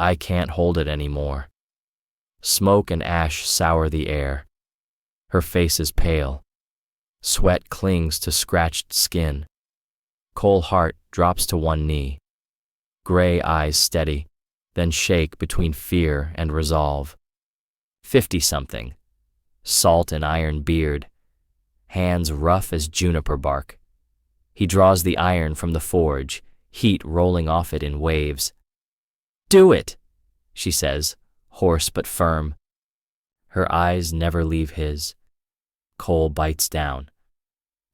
I can't hold it anymore. Smoke and ash sour the air. Her face is pale. Sweat clings to scratched skin. Cole Hart drops to one knee. Gray eyes steady, then shake between fear and resolve. 50-something. Salt and iron beard. Hands rough as juniper bark. He draws the iron from the forge, heat rolling off it in waves. "Do it," she says, hoarse but firm. Her eyes never leave his. Cole bites down,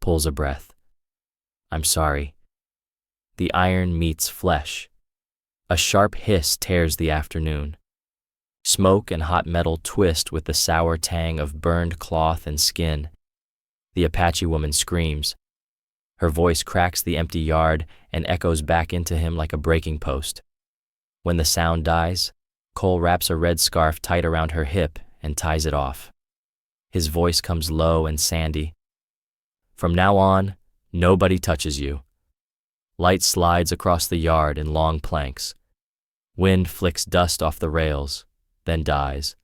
pulls a breath. "I'm sorry." The iron meets flesh. A sharp hiss tears the afternoon. Smoke and hot metal twist with the sour tang of burned cloth and skin. The Apache woman screams. Her voice cracks the empty yard and echoes back into him like a breaking post. When the sound dies, Cole wraps a red scarf tight around her hip and ties it off. His voice comes low and sandy. "From now on, nobody touches you." Light slides across the yard in long planks. Wind flicks dust off the rails, then dies.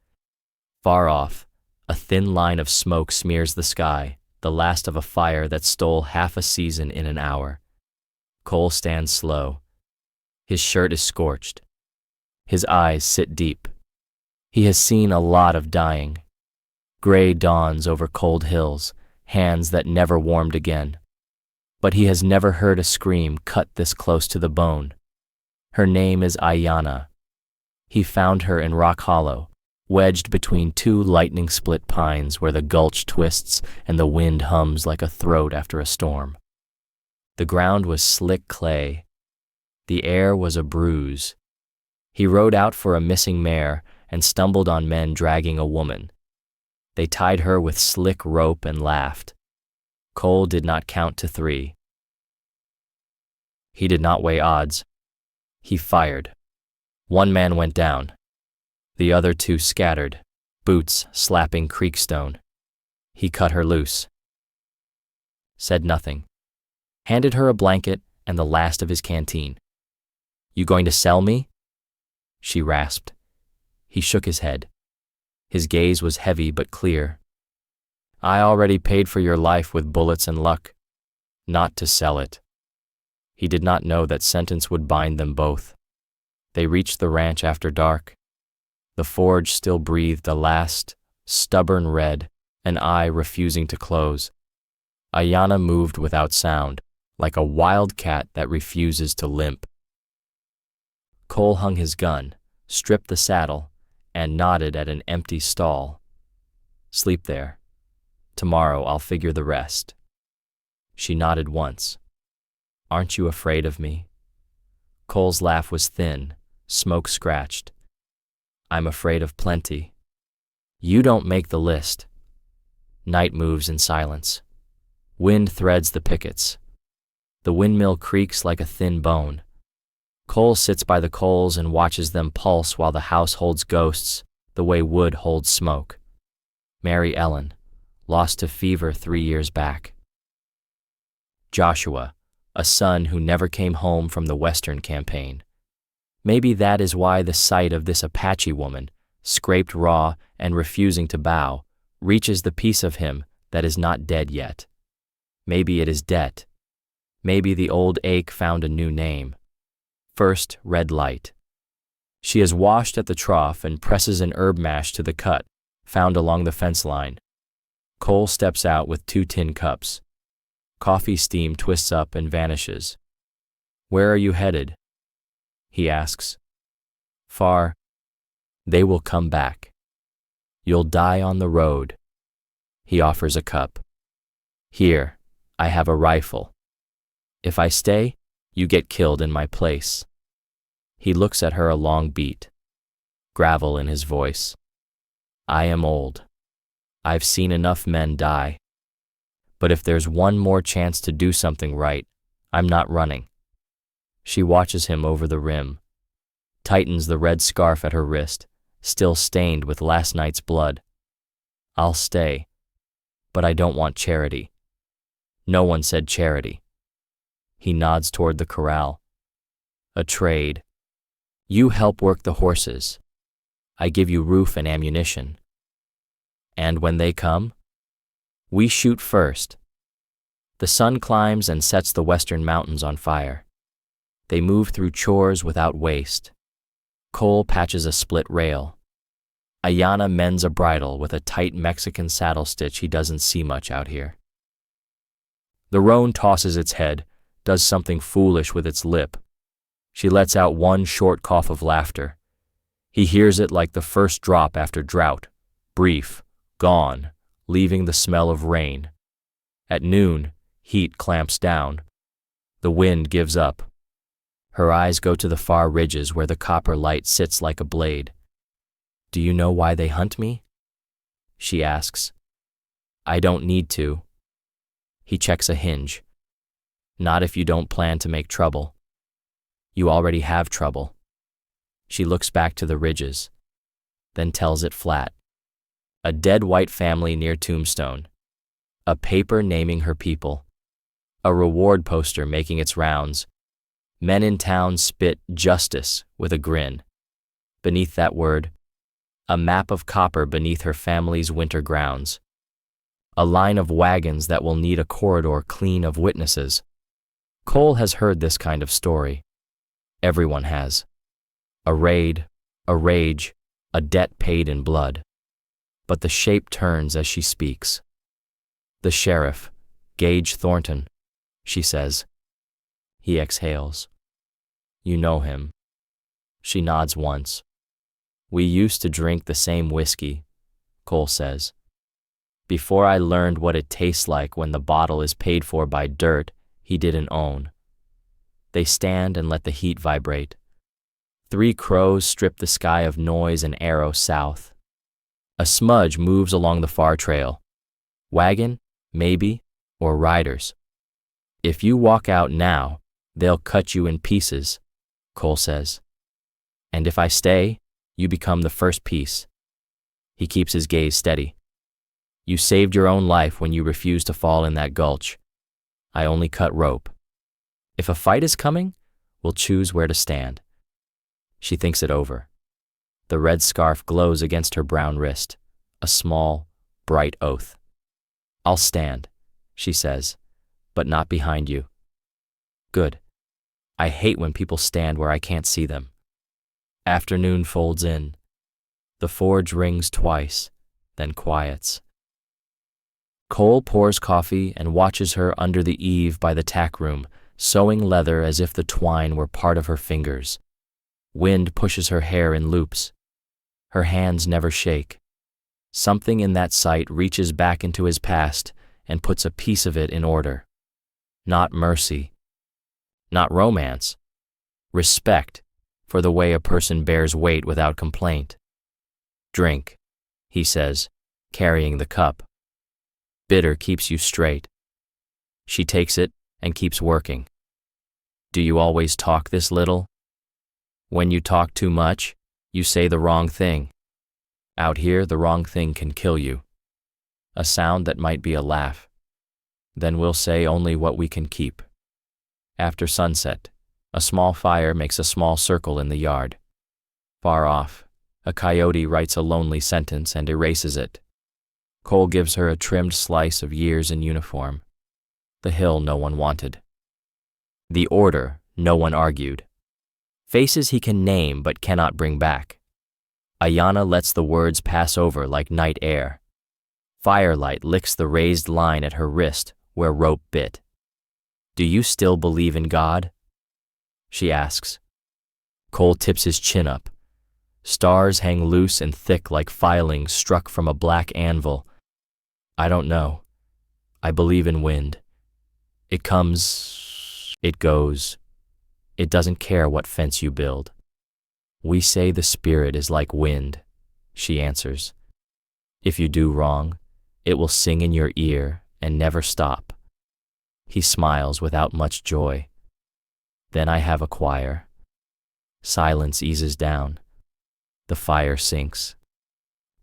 Far off, a thin line of smoke smears the sky, the last of a fire that stole half a season in an hour. Cole stands slow. His shirt is scorched. His eyes sit deep. He has seen a lot of dying. Gray dawns over cold hills, hands that never warmed again. But he has never heard a scream cut this close to the bone. Her name is Ayanna. He found her in Rock Hollow, wedged between two lightning-split pines where the gulch twists and the wind hums like a throat after a storm. The ground was slick clay. The air was a bruise. He rode out for a missing mare and stumbled on men dragging a woman. They tied her with slick rope and laughed. Cole did not count to 3. He did not weigh odds. He fired. One man went down. The other 2 scattered, boots slapping creekstone. He cut her loose. Said nothing. Handed her a blanket and the last of his canteen. "You going to sell me?" She rasped. He shook his head. His gaze was heavy but clear. "I already paid for your life with bullets and luck. Not to sell it." He did not know that sentence would bind them both. They reached the ranch after dark. The forge still breathed a last, stubborn red, an eye refusing to close. Ayanna moved without sound, like a wild cat that refuses to limp. Cole hung his gun, stripped the saddle, and nodded at an empty stall. "Sleep there. Tomorrow I'll figure the rest." She nodded once. "Aren't you afraid of me?" Cole's laugh was thin, smoke-scratched. "I'm afraid of plenty. You don't make the list." Night moves in silence. Wind threads the pickets. The windmill creaks like a thin bone. Cole sits by the coals and watches them pulse while the house holds ghosts, the way wood holds smoke. Mary Ellen, lost to fever 3 years back. Joshua, a son who never came home from the Western campaign. Maybe that is why the sight of this Apache woman, scraped raw and refusing to bow, reaches the piece of him that is not dead yet. Maybe it is debt. Maybe the old ache found a new name. First, red light. She is washed at the trough and presses an herb mash to the cut, found along the fence line. Cole steps out with 2 tin cups. Coffee steam twists up and vanishes. "Where are you headed?" he asks. "Far. They will come back. You'll die on the road." He offers a cup. "Here, I have a rifle. If I stay, you get killed in my place." He looks at her a long beat. Gravel in his voice. "I am old. I've seen enough men die. But if there's one more chance to do something right, I'm not running." She watches him over the rim, tightens the red scarf at her wrist, still stained with last night's blood. "I'll stay, but I don't want charity." No one said charity. He nods toward the corral. "A trade. You help work the horses. I give you roof and ammunition. And when they come, we shoot first. The sun climbs and sets the western mountains on fire. They move through chores without waste. Cole patches a split rail. Ayanna mends a bridle with a tight Mexican saddle stitch he doesn't see much out here. The roan tosses its head, does something foolish with its lip. She lets out one short cough of laughter. He hears it like the first drop after drought, brief, gone, leaving the smell of rain. At noon, heat clamps down. The wind gives up. Her eyes go to the far ridges where the copper light sits like a blade. Do you know why they hunt me? She asks. I don't need to. He checks a hinge. Not if you don't plan to make trouble. You already have trouble. She looks back to the ridges, then tells it flat. A dead white family near Tombstone. A paper naming her people. A reward poster making its rounds. Men in town spit justice with a grin. Beneath that word, a map of copper beneath her family's winter grounds. A line of wagons that will need a corridor clean of witnesses. Cole has heard this kind of story. Everyone has. A raid, a rage, a debt paid in blood. But the shape turns as she speaks. The sheriff, Gage Thornton, she says. He exhales. You know him. She nods once. We used to drink the same whiskey, Cole says. Before I learned what it tastes like when the bottle is paid for by dirt he didn't own. They stand and let the heat vibrate. 3 crows strip the sky of noise and arrow south. A smudge moves along the far trail. Wagon, maybe, or riders. If you walk out now, they'll cut you in pieces, Cole says. And if I stay, you become the first piece. He keeps his gaze steady. You saved your own life when you refused to fall in that gulch. I only cut rope. If a fight is coming, we'll choose where to stand. She thinks it over. The red scarf glows against her brown wrist, a small, bright oath. I'll stand, she says, but not behind you. Good. I hate when people stand where I can't see them. Afternoon folds in. The forge rings twice, then quiets. Cole pours coffee and watches her under the eave by the tack room, sewing leather as if the twine were part of her fingers. Wind pushes her hair in loops. Her hands never shake. Something in that sight reaches back into his past and puts a piece of it in order. Not mercy. Not romance. Respect for the way a person bears weight without complaint. Drink, he says, carrying the cup. Bitter keeps you straight. She takes it and keeps working. Do you always talk this little? When you talk too much, you say the wrong thing. Out here, the wrong thing can kill you. A sound that might be a laugh. Then we'll say only what we can keep. After sunset, a small fire makes a small circle in the yard. Far off, a coyote writes a lonely sentence and erases it. Cole gives her a trimmed slice of years in uniform. The hill no one wanted. The order no one argued. Faces he can name but cannot bring back. Ayanna lets the words pass over like night air. Firelight licks the raised line at her wrist where rope bit. Do you still believe in God? She asks. Cole tips his chin up. Stars hang loose and thick like filings struck from a black anvil. I don't know. I believe in wind. It comes, it goes. It doesn't care what fence you build. We say the spirit is like wind, she answers. If you do wrong, it will sing in your ear and never stop. He smiles without much joy. Then I have a choir. Silence eases down. The fire sinks.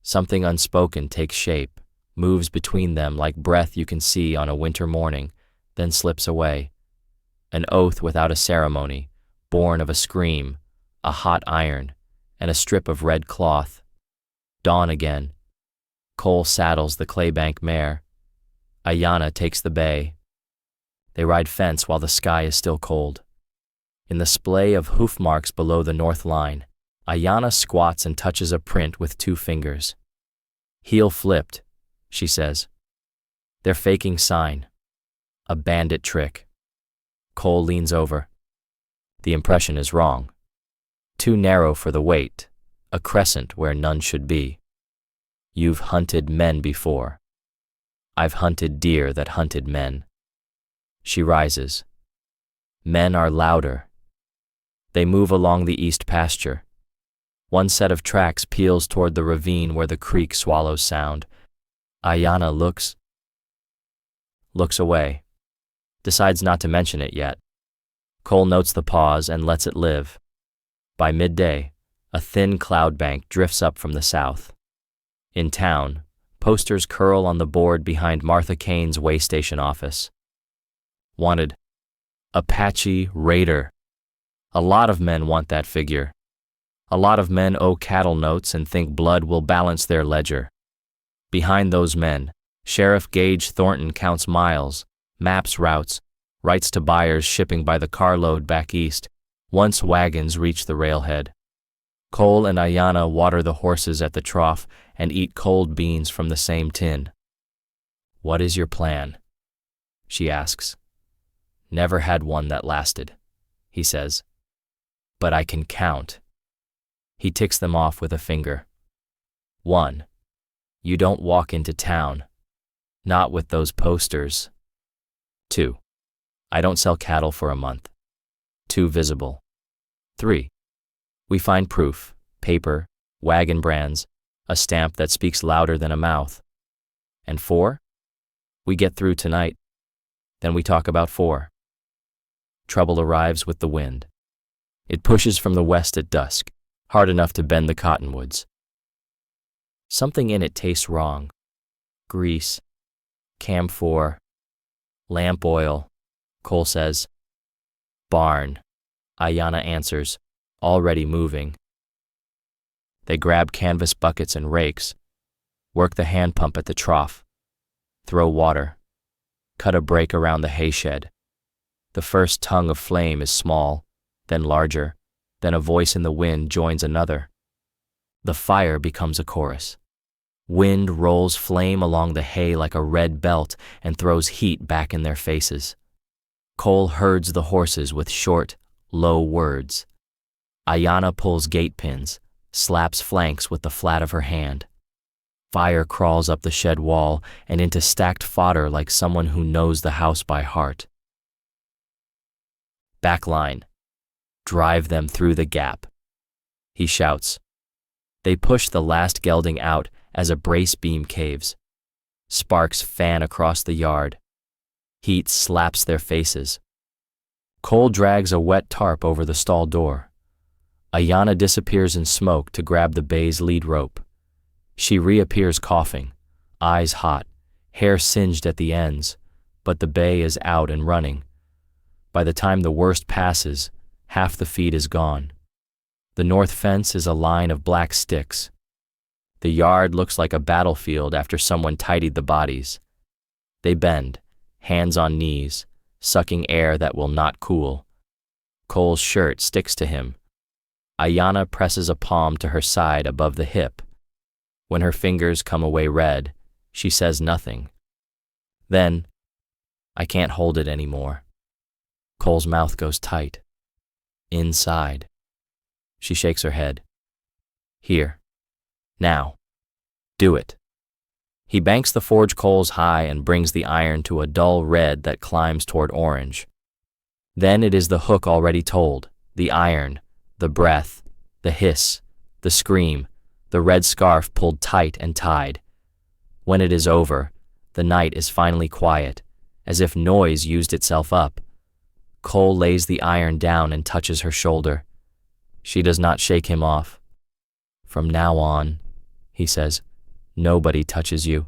Something unspoken takes shape, moves between them like breath you can see on a winter morning, then slips away. An oath without a ceremony, born of a scream, a hot iron, and a strip of red cloth. Dawn again. Cole saddles the claybank mare. Ayanna takes the bay. They ride fence while the sky is still cold. In the splay of hoof marks below the north line, Ayanna squats and touches a print with 2 fingers. Heel flipped, she says. They're faking sign. A bandit trick. Cole leans over. The impression is wrong. Too narrow for the weight, a crescent where none should be. You've hunted men before. I've hunted deer that hunted men. She rises. Men are louder. They move along the east pasture. One set of tracks peels toward the ravine where the creek swallows sound. Ayanna looks away. Decides not to mention it yet. Cole notes the pause and lets it live. By midday, a thin cloud bank drifts up from the south. In town, posters curl on the board behind Martha Kane's way station office. Wanted. Apache Raider. A lot of men want that figure. A lot of men owe cattle notes and think blood will balance their ledger. Behind those men, Sheriff Gage Thornton counts miles, maps routes, writes to buyers shipping by the carload back east, once wagons reach the railhead. Cole and Ayanna water the horses at the trough and eat cold beans from the same tin. What is your plan? She asks. Never had one that lasted, he says. But I can count. He ticks them off with a finger. 1. You don't walk into town. Not with those posters. 2. I don't sell cattle for a month. Too visible. 3. We find proof, paper, wagon brands, a stamp that speaks louder than a mouth. And 4. We get through tonight. Then we talk about 4. Trouble arrives with the wind. It pushes from the west at dusk, hard enough to bend the cottonwoods. Something in it tastes wrong. Grease, camphor, lamp oil, Cole says. Barn, Ayanna answers, already moving. They grab canvas buckets and rakes, work the hand pump at the trough, throw water, cut a break around the hay shed. The first tongue of flame is small, then larger, then a voice in the wind joins another. The fire becomes a chorus. Wind rolls flame along the hay like a red belt and throws heat back in their faces. Cole herds the horses with short, low words. Ayanna pulls gate pins, slaps flanks with the flat of her hand. Fire crawls up the shed wall and into stacked fodder like someone who knows the house by heart. Backline. Drive them through the gap, he shouts. They push the last gelding out as a brace beam caves. Sparks fan across the yard. Heat slaps their faces. Cole drags a wet tarp over the stall door. Ayanna disappears in smoke to grab the bay's lead rope. She reappears coughing, eyes hot, hair singed at the ends, but the bay is out and running. By the time the worst passes, half the feed is gone. The north fence is a line of black sticks. The yard looks like a battlefield after someone tidied the bodies. They bend, hands on knees, sucking air that will not cool. Cole's shirt sticks to him. Ayanna presses a palm to her side above the hip. When her fingers come away red, she says nothing. Then, I can't hold it anymore. Cole's mouth goes tight. Inside. She shakes her head. Here. Now. Do it. He banks the forge coals high and brings the iron to a dull red that climbs toward orange. Then it is the hook already told, the iron, the breath, the hiss, the scream, the red scarf pulled tight and tied. When it is over, the night is finally quiet, as if noise used itself up. Cole lays the iron down and touches her shoulder. She does not shake him off. From now on, he says, nobody touches you.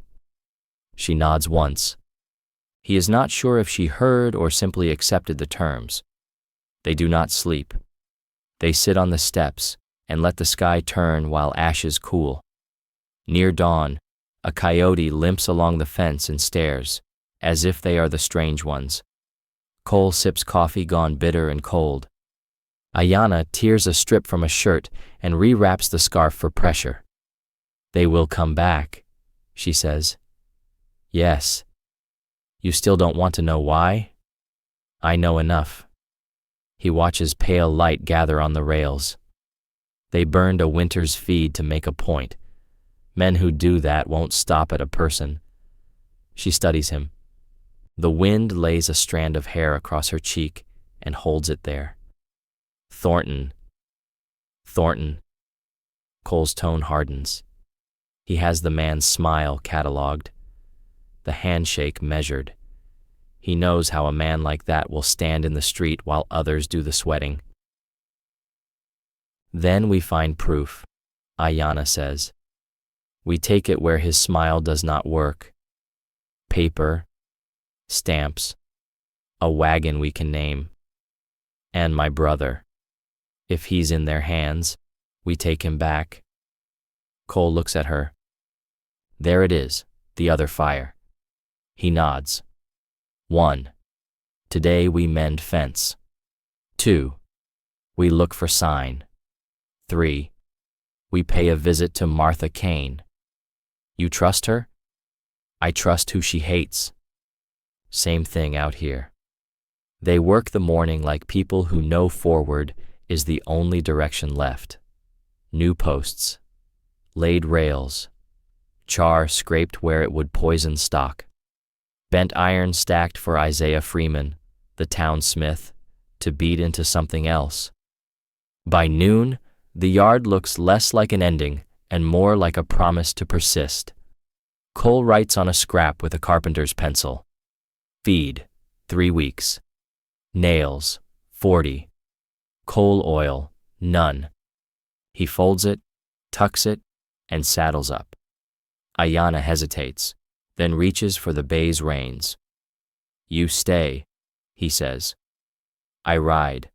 She nods once. He is not sure if she heard or simply accepted the terms. They do not sleep. They sit on the steps and let the sky turn while ashes cool. Near dawn, a coyote limps along the fence and stares, as if they are the strange ones. Cole sips coffee gone bitter and cold. Ayanna tears a strip from a shirt and rewraps the scarf for pressure. "They will come back," she says. "Yes. You still don't want to know why?" "I know enough." He watches pale light gather on the rails. They burned a winter's feed to make a point. Men who do that won't stop at a person. She studies him. The wind lays a strand of hair across her cheek and holds it there. Thornton. Thornton. Cole's tone hardens. He has the man's smile catalogued, the handshake measured. He knows how a man like that will stand in the street while others do the sweating. "Then we find proof," Ayanna says. "We take it where his smile does not work. Paper, stamps, a wagon we can name. And my brother. If he's in their hands, we take him back." Cole looks at her. There it is, the other fire. He nods. 1. Today we mend fence. 2. We look for sign. 3. We pay a visit to Martha Kane. You trust her? I trust who she hates. Same thing out here. They work the morning like people who know forward is the only direction left. New posts, laid rails, char scraped where it would poison stock, bent iron stacked for Isaiah Freeman, the town smith, to beat into something else. By noon, the yard looks less like an ending and more like a promise to persist. Cole writes on a scrap with a carpenter's pencil. Feed, 3 weeks. Nails, 40. Coal oil, none. He folds it, tucks it, and saddles up. Ayanna hesitates, then reaches for the bay's reins. You stay, he says. I ride.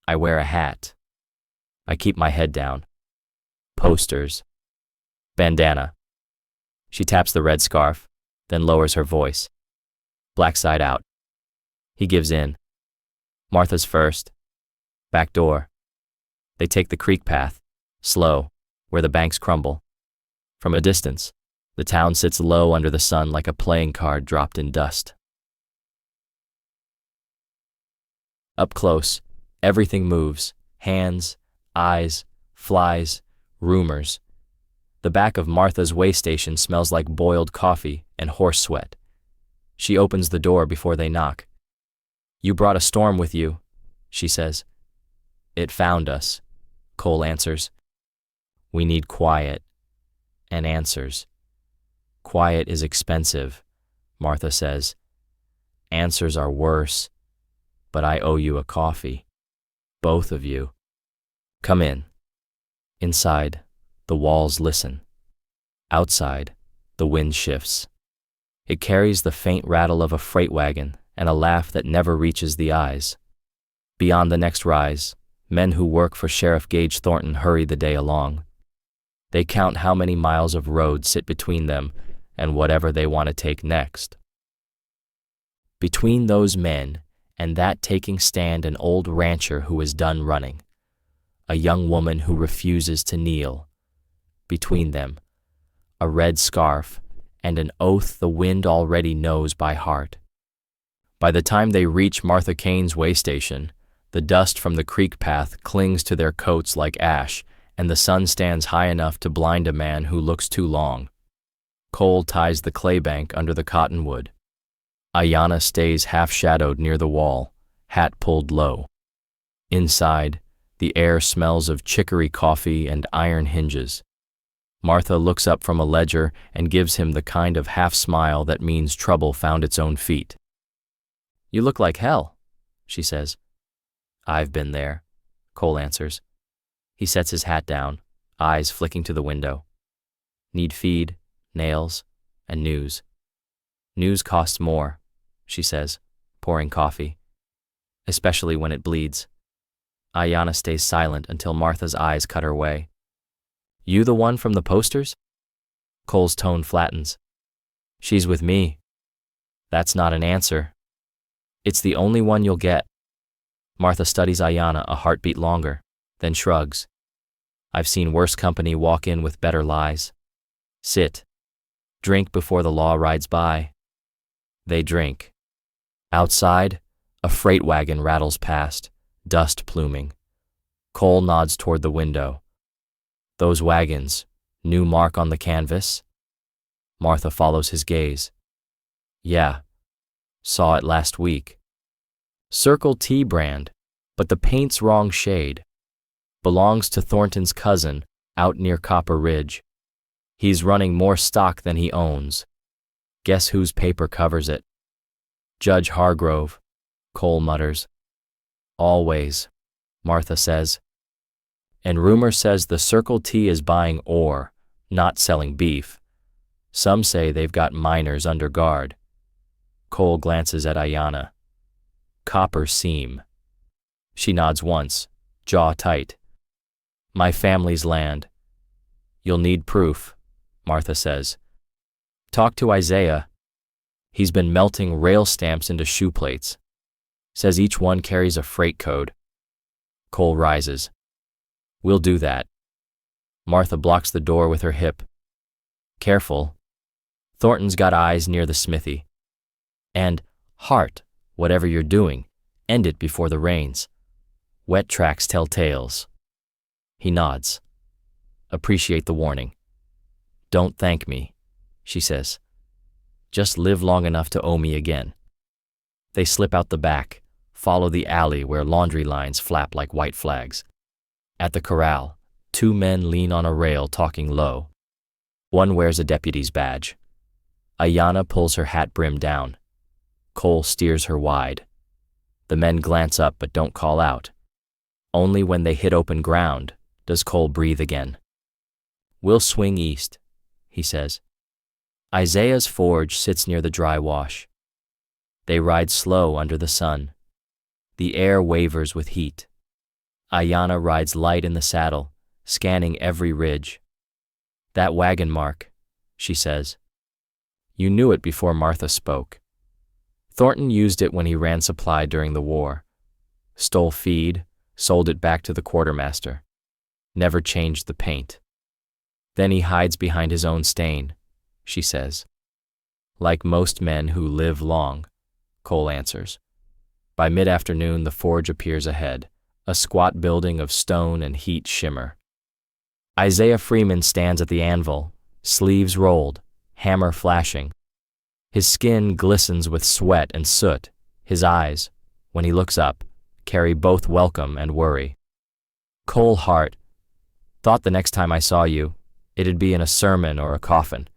I wear a hat. I keep my head down. Posters. Bandana. She taps the red scarf, then lowers her voice. Black side out. He gives in. Martha's first. Back door. They take the creek path, slow, where the banks crumble. From a distance, the town sits low under the sun like a playing card dropped in dust. Up close, everything moves. Hands, eyes, flies, rumors. The back of Martha's way station smells like boiled coffee and horse sweat. She opens the door before they knock. You brought a storm with you, she says. It found us, Cole answers. We need quiet, and answers. Quiet is expensive, Martha says. Answers are worse, but I owe you a coffee. Both of you. Come in. Inside, the walls listen. Outside, the wind shifts. It carries the faint rattle of a freight wagon and a laugh that never reaches the eyes. Beyond the next rise, men who work for Sheriff Gage Thornton hurry the day along. They count how many miles of road sit between them and whatever they want to take next. Between those men and that taking stand an old rancher who is done running, a young woman who refuses to kneel. Between them, a red scarf and an oath the wind already knows by heart. By the time they reach Martha Kane's way station, the dust from the creek path clings to their coats like ash, and the sun stands high enough to blind a man who looks too long. Cole ties the clay bank under the cottonwood. Ayanna stays half-shadowed near the wall, hat pulled low. Inside, the air smells of chicory coffee and iron hinges. Martha looks up from a ledger and gives him the kind of half-smile that means trouble found its own feet. You look like hell, she says. I've been there, Cole answers. He sets his hat down, eyes flicking to the window. Need feed, nails, and news. News costs more, she says, pouring coffee. Especially when it bleeds. Ayanna stays silent until Martha's eyes cut her way. You the one from the posters? Cole's tone flattens. She's with me. That's not an answer. It's the only one you'll get. Martha studies Ayanna a heartbeat longer, then shrugs. I've seen worse company walk in with better lies. Sit. Drink before the law rides by. They drink. Outside, a freight wagon rattles past, dust pluming. Cole nods toward the window. Those wagons, new mark on the canvas? Martha follows his gaze. Yeah. Saw it last week. Circle T brand, but the paint's wrong shade. Belongs to Thornton's cousin, out near Copper Ridge. He's running more stock than he owns. Guess whose paper covers it? Judge Hargrove, Cole mutters. Always, Martha says. And rumor says the Circle T is buying ore, not selling beef. Some say they've got miners under guard. Cole glances at Ayanna. Copper seam. She nods once, jaw tight. My family's land. You'll need proof, Martha says. Talk to Isaiah. He's been melting rail stamps into shoe plates. Says each one carries a freight code. Cole rises. We'll do that. Martha blocks the door with her hip. Careful. Thornton's got eyes near the smithy. And, Hart, whatever you're doing, end it before the rains. Wet tracks tell tales. He nods. Appreciate the warning. Don't thank me, she says. Just live long enough to owe me again. They slip out the back, follow the alley where laundry lines flap like white flags. At the corral, two men lean on a rail talking low. One wears a deputy's badge. Ayanna pulls her hat brim down. Cole steers her wide. The men glance up but don't call out. Only when they hit open ground does Cole breathe again. We'll swing east, he says. Isaiah's forge sits near the dry wash. They ride slow under the sun. The air wavers with heat. Ayanna rides light in the saddle, scanning every ridge. That wagon mark, she says. You knew it before Martha spoke. Thornton used it when he ran supply during the war. Stole feed, sold it back to the quartermaster. Never changed the paint. Then he hides behind his own stain, she says. Like most men who live long, Cole answers. By mid-afternoon, the forge appears ahead, a squat building of stone and heat shimmer. Isaiah Freeman stands at the anvil, sleeves rolled, hammer flashing. His skin glistens with sweat and soot. His eyes, when he looks up, carry both welcome and worry. Cole Hart. Thought the next time I saw you, it'd be in a sermon or a coffin.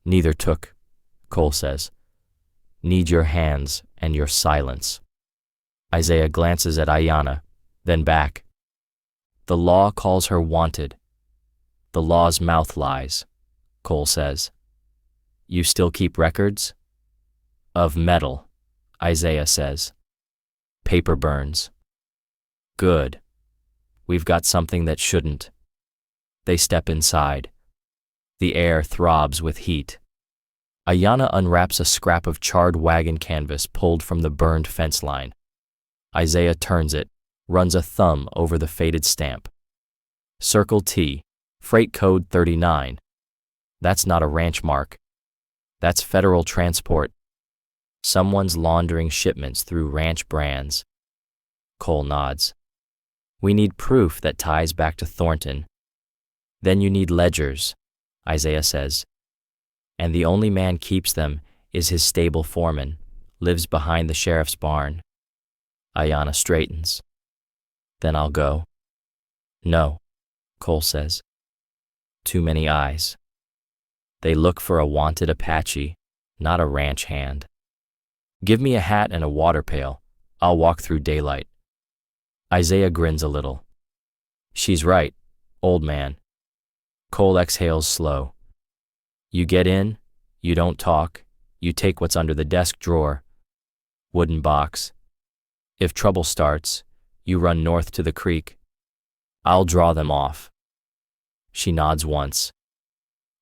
Neither took, Cole says. Need your hands and your silence. Isaiah glances at Ayanna, then back. The law calls her wanted. The law's mouth lies, Cole says. You still keep records? Of metal, Isaiah says. Paper burns. Good. We've got something that shouldn't. They step inside. The air throbs with heat. Ayanna unwraps a scrap of charred wagon canvas pulled from the burned fence line. Isaiah turns it, runs a thumb over the faded stamp. Circle T, freight code 39. That's not a ranch mark. That's federal transport. Someone's laundering shipments through ranch brands. Cole nods. We need proof that ties back to Thornton. Then you need ledgers, Isaiah says. And the only man keeps them is his stable foreman, lives behind the sheriff's barn. Ayanna straightens. Then I'll go. No, Cole says. Too many eyes. They look for a wanted Apache, not a ranch hand. Give me a hat and a water pail. I'll walk through daylight. Isaiah grins a little. She's right, old man. Cole exhales slow. You get in, you don't talk, you take what's under the desk drawer. Wooden box. If trouble starts, You run north to the creek. I'll draw them off. She nods once.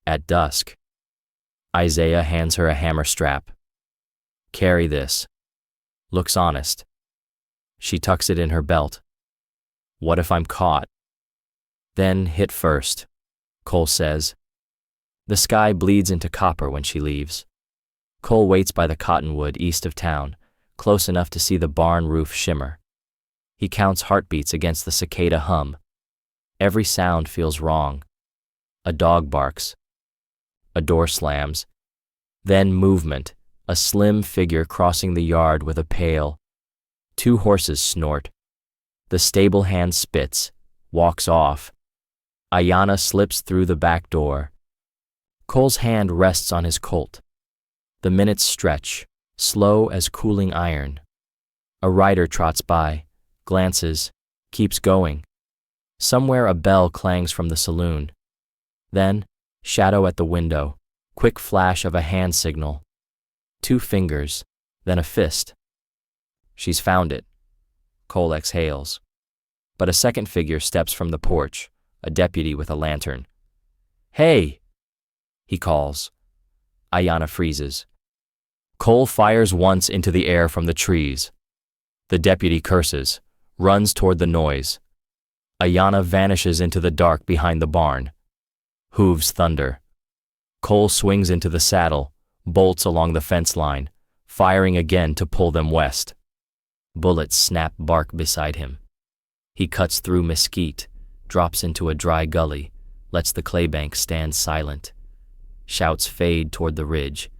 At dusk, Isaiah hands her a hammer strap. Carry this. Looks honest. She tucks it in her belt. What if I'm caught? Then hit first, Cole says. The sky bleeds into copper when she leaves. Cole waits by the cottonwood east of town, close enough to see the barn roof shimmer. He counts heartbeats against the cicada hum. Every sound feels wrong. A dog barks. A door slams. Then movement, a slim figure crossing the yard with a pail. 2 horses snort. The stable hand spits, walks off. Ayanna slips through the back door. Cole's hand rests on his colt. The minutes stretch, slow as cooling iron. A rider trots by, glances, keeps going. Somewhere a bell clangs from the saloon. Then, shadow at the window, quick flash of a hand signal. 2 fingers, then a fist. She's found it. Cole exhales. But a second figure steps from the porch, a deputy with a lantern. Hey! He calls. Ayanna freezes. Cole fires once into the air from the trees. The deputy curses, runs toward the noise. Ayanna vanishes into the dark behind the barn. Hooves thunder. Cole swings into the saddle, bolts along the fence line, firing again to pull them west. Bullets snap bark beside him. He cuts through mesquite, drops into a dry gully, lets the claybank stand silent. Shouts fade toward the ridge.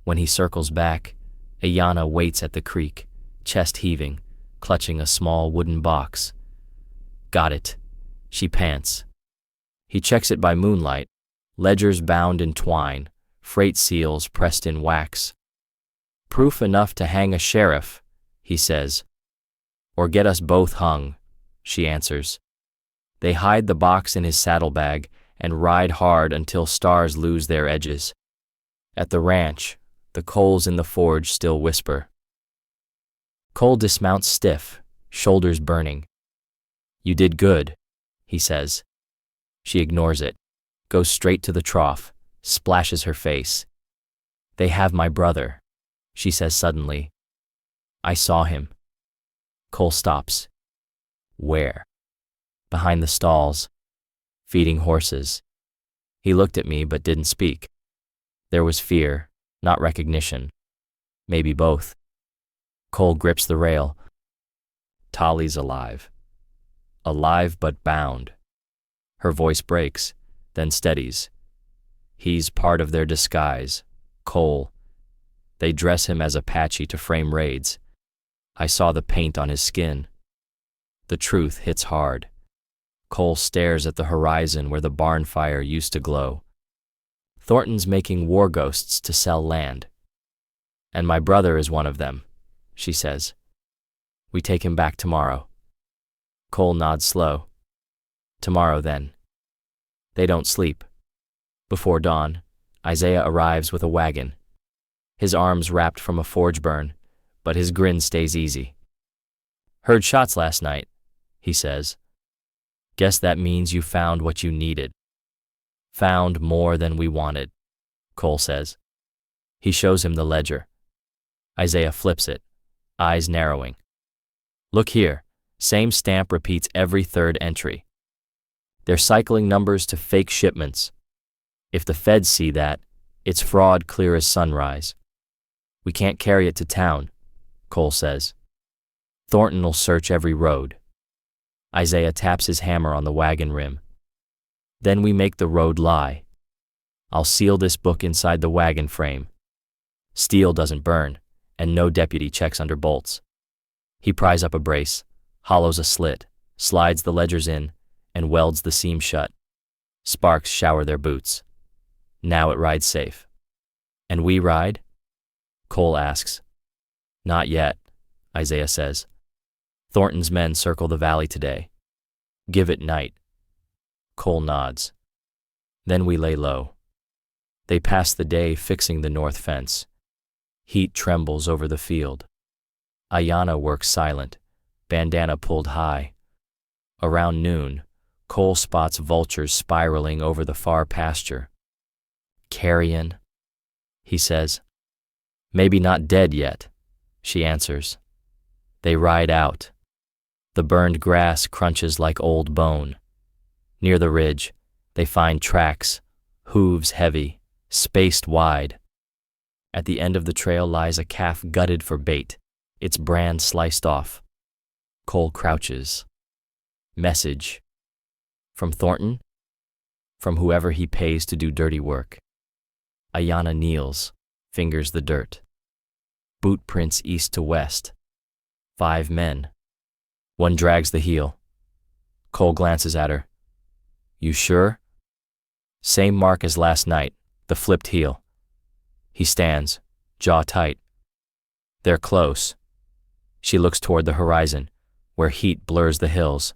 When he circles back, Ayanna waits at the creek, chest heaving, clutching a small wooden box. Got it, she pants. He checks it by moonlight, ledgers bound in twine, freight seals pressed in wax. Proof enough to hang a sheriff, he says. Or get us both hung, she answers. They hide the box in his saddlebag and ride hard until stars lose their edges. At the ranch, the coals in the forge still whisper. Cole dismounts stiff, shoulders burning. You did good, he says. She ignores it, goes straight to the trough, splashes her face. They have my brother, she says suddenly. I saw him. Cole stops. Where? Behind the stalls, feeding horses. He looked at me but didn't speak. There was fear, not recognition. Maybe both. Cole grips the rail. Tali's alive. Alive but bound. Her voice breaks, then steadies. He's part of their disguise, Cole. They dress him as Apache to frame raids. I saw the paint on his skin. The truth hits hard. Cole stares at the horizon where the barn fire used to glow. Thornton's making war ghosts to sell land. And my brother is one of them, she says. We take him back tomorrow. Cole nods slow. Tomorrow, then. They don't sleep. Before dawn, Isaiah arrives with a wagon. His arms wrapped from a forge burn, but his grin stays easy. Heard shots last night, he says. Guess that means you found what you needed. Found more than we wanted, Cole says. He shows him the ledger. Isaiah flips it, eyes narrowing. Look here, same stamp repeats every 3rd entry. They're cycling numbers to fake shipments. If the feds see that, it's fraud clear as sunrise. We can't carry it to town, Cole says. Thornton'll search every road. Isaiah taps his hammer on the wagon rim. Then we make the road lie. I'll seal this book inside the wagon frame. Steel doesn't burn, and no deputy checks under bolts. He pries up a brace, hollows a slit, slides the ledgers in, and welds the seam shut. Sparks shower their boots. Now it rides safe. And we ride? Cole asks. Not yet, Isaiah says. Thornton's men circle the valley today. Give it night. Cole nods. Then we lay low. They pass the day fixing the north fence. Heat trembles over the field. Ayanna works silent, bandana pulled high. Around noon, Cole spots vultures spiraling over the far pasture. "Carrion," he says. "Maybe not dead yet," she answers. They ride out. The burned grass crunches like old bone. Near the ridge, they find tracks, hooves heavy, spaced wide. At the end of the trail lies a calf gutted for bait, its brand sliced off. Cole crouches. Message. From Thornton? From whoever he pays to do dirty work. Ayanna kneels, fingers the dirt. Boot prints east to west. 5 men. One drags the heel. Cole glances at her. "You sure?" "Same mark as last night, the flipped heel." He stands, jaw tight. They're close. She looks toward the horizon, where heat blurs the hills.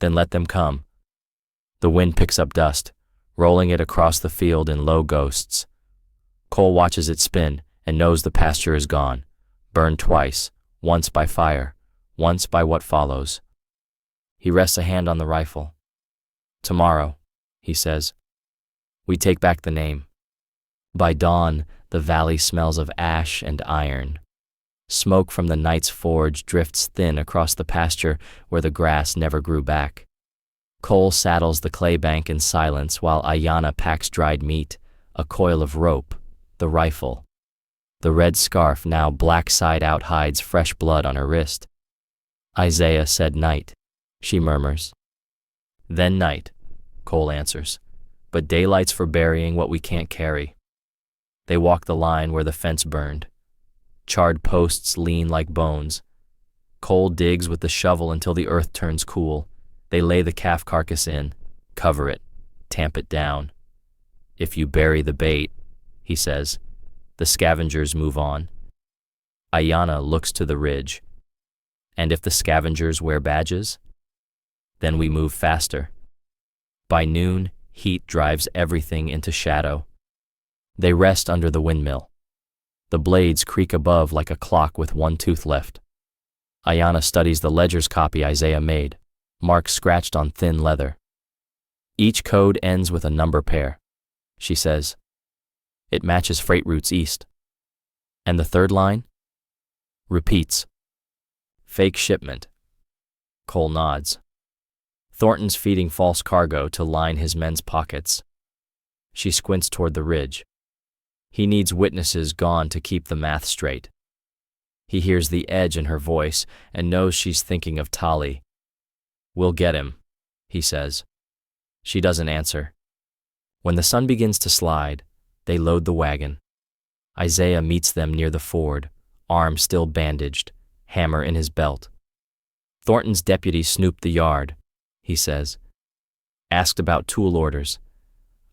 Then let them come. The wind picks up dust, rolling it across the field in low ghosts. Cole watches it spin and knows the pasture is gone, burned twice, once by fire, once by what follows. He rests a hand on the rifle. "Tomorrow," he says, "we take back the name." By dawn, the valley smells of ash and iron. Smoke from the night's forge drifts thin across the pasture where the grass never grew back. Cole saddles the clay bank in silence while Ayanna packs dried meat, a coil of rope, the rifle. The red scarf now black side out hides fresh blood on her wrist. "Isaiah said night," she murmurs. "Then night," Cole answers, "but daylight's for burying what we can't carry." They walk the line where the fence burned. Charred posts lean like bones. Cole digs with the shovel until the earth turns cool. They lay the calf carcass in, cover it, tamp it down. "If you bury the bait," he says, "the scavengers move on." Ayanna looks to the ridge. "And if the scavengers wear badges? Then we move faster." By noon, heat drives everything into shadow. They rest under the windmill. The blades creak above like a clock with one tooth left. Ayanna studies the ledger's copy Isaiah made, marks scratched on thin leather. "Each code ends with a number pair," she says. "It matches freight routes east." "And the third line?" Repeats. "Fake shipment." Cole nods. "Thornton's feeding false cargo to line his men's pockets." She squints toward the ridge. He needs witnesses gone to keep the math straight. He hears the edge in her voice and knows she's thinking of Tali. "We'll get him," he says. She doesn't answer. When the sun begins to slide, they load the wagon. Isaiah meets them near the ford, arm still bandaged, hammer in his belt. "Thornton's deputy snooped the yard," he says. "Asked about tool orders.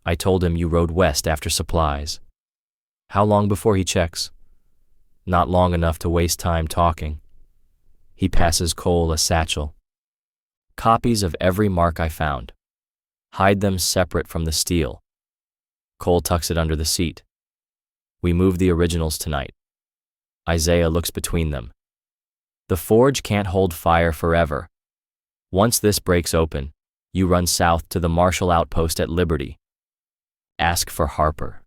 I told him you rode west after supplies." "How long before he checks?" "Not long enough to waste time talking." He passes Cole a satchel. "Copies of every mark I found. Hide them separate from the steel." Cole tucks it under the seat. "We move the originals tonight." Isaiah looks between them. "The forge can't hold fire forever. Once this breaks open, you run south to the Marshall outpost at Liberty. Ask for Harper."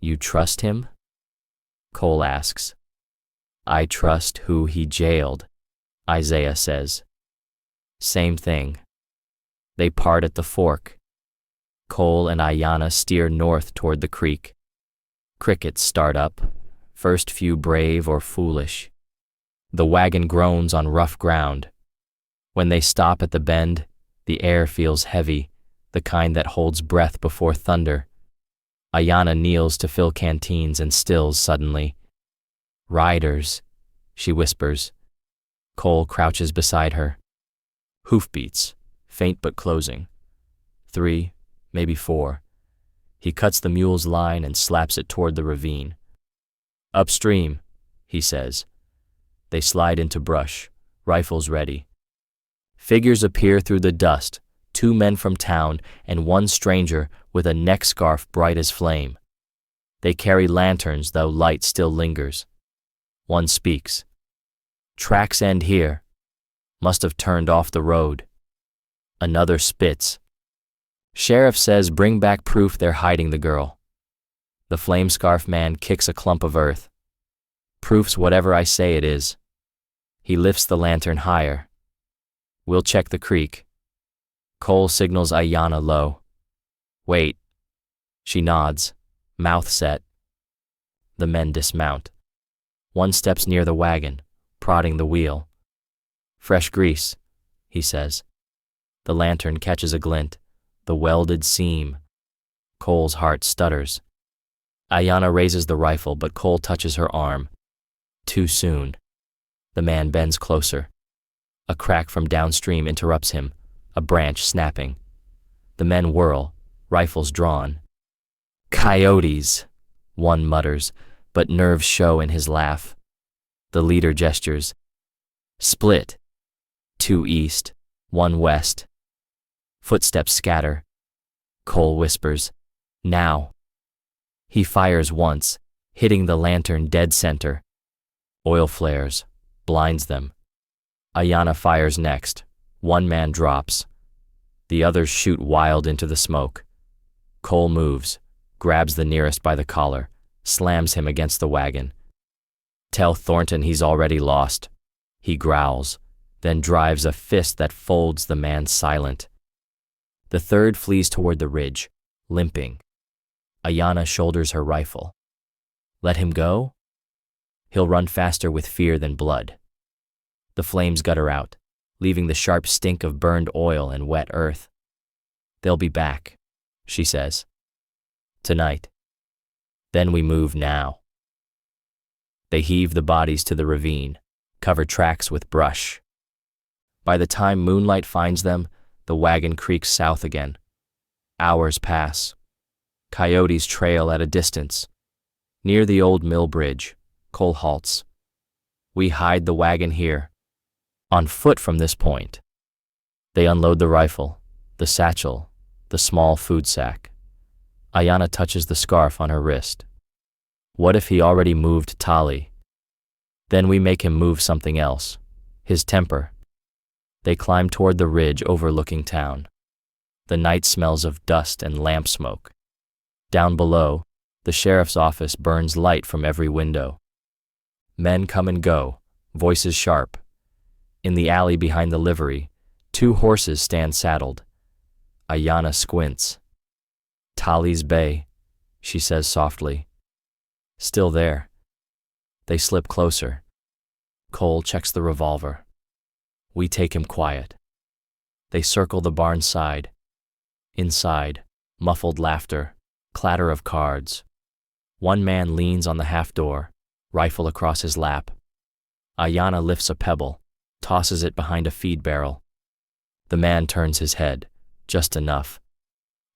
"You trust him?" Cole asks. "I trust who he jailed," Isaiah says. Same thing. They part at the fork. Cole and Ayanna steer north toward the creek. Crickets start up, first few brave or foolish. The wagon groans on rough ground. When they stop at the bend, the air feels heavy, the kind that holds breath before thunder. Ayanna kneels to fill canteens and stills suddenly. "Riders," she whispers. Cole crouches beside her. Hoofbeats, faint but closing. 3, maybe 4. He cuts the mule's line and slaps it toward the ravine. "Upstream," he says. They slide into brush, rifles ready. Figures appear through the dust, 2 men from town and 1 stranger with a neck scarf bright as flame. They carry lanterns, though light still lingers. One speaks. "Tracks end here," Must have turned off the road. Another spits. Sheriff says bring back proof they're hiding the girl. The flame scarf man kicks a clump of earth. Proof's whatever I say it is. He lifts the lantern higher. We'll check the creek. Cole signals Ayanna low. Wait. She nods, mouth set. The men dismount. One steps near the wagon, prodding the wheel. Fresh grease, he says. The lantern catches a glint, the welded seam. Cole's heart stutters. Ayanna raises the rifle, but Cole touches her arm. Too soon. The man bends closer. A crack from downstream interrupts him, a branch snapping. The men whirl, rifles drawn. Coyotes, one mutters, but nerves show in his laugh. The leader gestures. Split. 2 east, 1 west. Footsteps scatter. Cole whispers, now. He fires once, hitting the lantern dead center. Oil flares, blinds them. Ayanna fires next. 1 man drops. The others shoot wild into the smoke. Cole moves, grabs the nearest by the collar, slams him against the wagon. Tell Thornton he's already lost. He growls, then drives a fist that folds the man silent. The third flees toward the ridge, limping. Ayanna shoulders her rifle. Let him go? He'll run faster with fear than blood. The flames gutter out, leaving the sharp stink of burned oil and wet earth. They'll be back, she says. Tonight. Then we move now. They heave the bodies to the ravine, cover tracks with brush. By the time moonlight finds them, the wagon creaks south again. Hours pass. Coyotes trail at a distance. Near the old mill bridge, Cole halts. We hide the wagon here. On foot from this point. They unload the rifle, the satchel, the small food sack. Ayanna touches the scarf on her wrist. What if he already moved Tali? Then we make him move something else, his temper. They climb toward the ridge overlooking town. The night smells of dust and lamp smoke. Down below, the sheriff's office burns light from every window. Men come and go, voices sharp. In the alley behind the livery, 2 horses stand saddled. Ayanna squints. Tali's bay, she says softly. Still there. They slip closer. Cole checks the revolver. We take him quiet. They circle the barn side. Inside, muffled laughter, clatter of cards. 1 man leans on the half door, rifle across his lap. Ayanna lifts a pebble, tosses it behind a feed barrel. The man turns his head, just enough.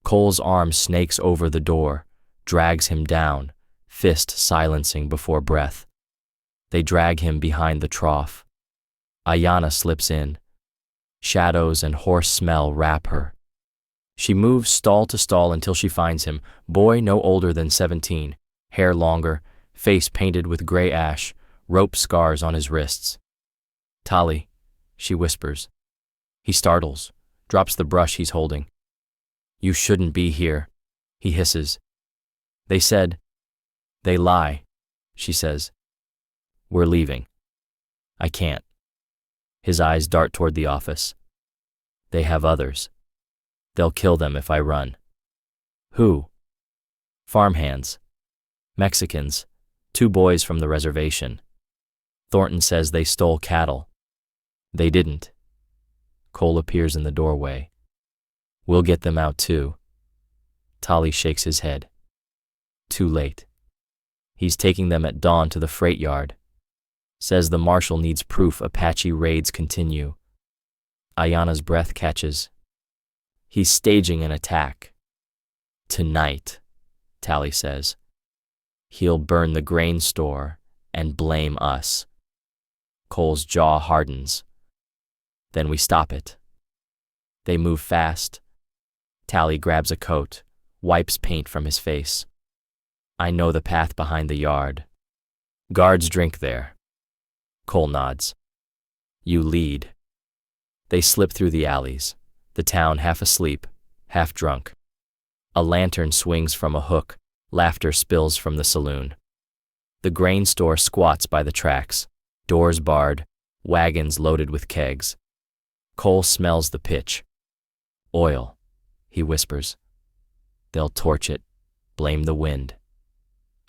Cole's arm snakes over the door, drags him down, fist silencing before breath. They drag him behind the trough. Ayanna slips in. Shadows and horse smell wrap her. She moves stall to stall until she finds him, boy no older than 17, hair longer, face painted with gray ash, rope scars on his wrists. Tali, she whispers. He startles, drops the brush he's holding. You shouldn't be here, he hisses. They said. They lie, she says. We're leaving. I can't. His eyes dart toward the office. They have others. They'll kill them if I run. Who? Farmhands. Mexicans. 2 boys from the reservation. Thornton says they stole cattle. They didn't. Cole appears in the doorway. We'll get them out too. Tali shakes his head. Too late. He's taking them at dawn to the freight yard. Says the marshal needs proof Apache raids continue. Ayanna's breath catches. He's staging an attack. Tonight, Tali says. He'll burn the grain store and blame us. Cole's jaw hardens. Then we stop it. They move fast. Tali grabs a coat, wipes paint from his face. I know the path behind the yard. Guards drink there. Cole nods. You lead. They slip through the alleys, the town half asleep, half drunk. A lantern swings from a hook, laughter spills from the saloon. The grain store squats by the tracks, doors barred, wagons loaded with kegs. Cole smells the pitch. Oil, he whispers. They'll torch it, blame the wind.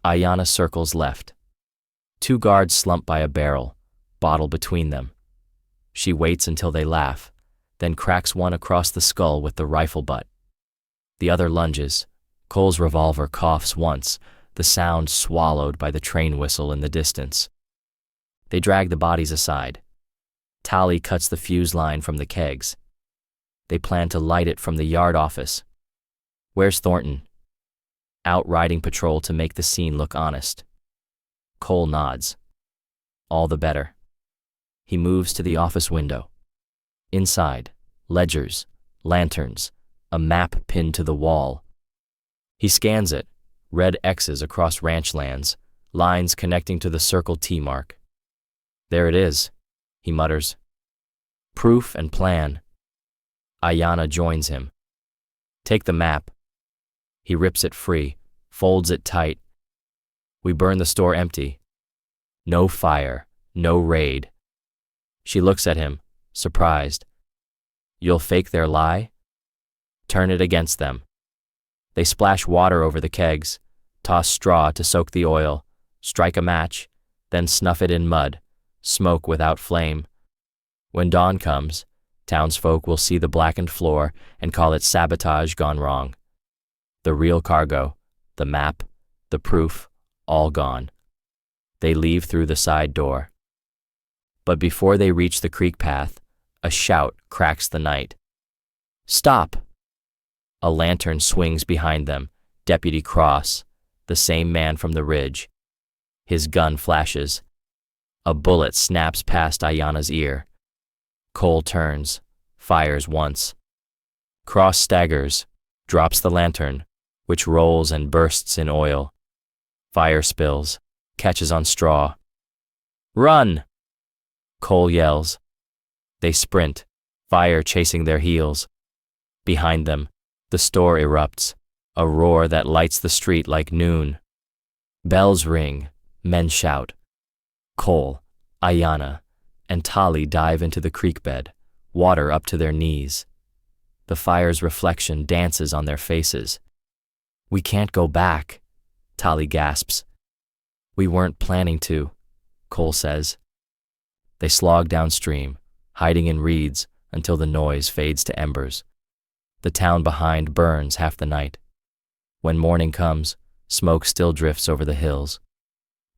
Ayanna circles left. 2 guards slump by a barrel, bottle between them. She waits until they laugh, then cracks one across the skull with the rifle butt. The other lunges. Cole's revolver coughs once, the sound swallowed by the train whistle in the distance. They drag the bodies aside. Tali cuts the fuse line from the kegs. They plan to light it from the yard office. Where's Thornton? Out riding patrol to make the scene look honest. Cole nods. All the better. He moves to the office window. Inside, ledgers, lanterns, a map pinned to the wall. He scans it, red X's across ranch lands, lines connecting to the Circle T mark. There it is, he mutters. Proof and plan. Ayanna joins him. Take the map. He rips it free, folds it tight. We burn the store empty. No fire, no raid. She looks at him, surprised. You'll fake their lie? Turn it against them. They splash water over the kegs, toss straw to soak the oil, strike a match, then snuff it in mud, smoke without flame. When dawn comes, townsfolk will see the blackened floor and call it sabotage gone wrong. The real cargo, the map, the proof, all gone. They leave through the side door. But before they reach the creek path, a shout cracks the night. Stop! A lantern swings behind them, Deputy Cross, the same man from the ridge. His gun flashes. A bullet snaps past Ayanna's ear. Cole turns, fires once. Cross staggers, drops the lantern, which rolls and bursts in oil. Fire spills, catches on straw. Run! Cole yells. They sprint, fire chasing their heels. Behind them, the store erupts, a roar that lights the street like noon. Bells ring, men shout. Cole, Ayanna, and Tali dive into the creek bed, water up to their knees. The fire's reflection dances on their faces. We can't go back, Tali gasps. We weren't planning to, Cole says. They slog downstream, hiding in reeds until the noise fades to embers. The town behind burns half the night. When morning comes, smoke still drifts over the hills.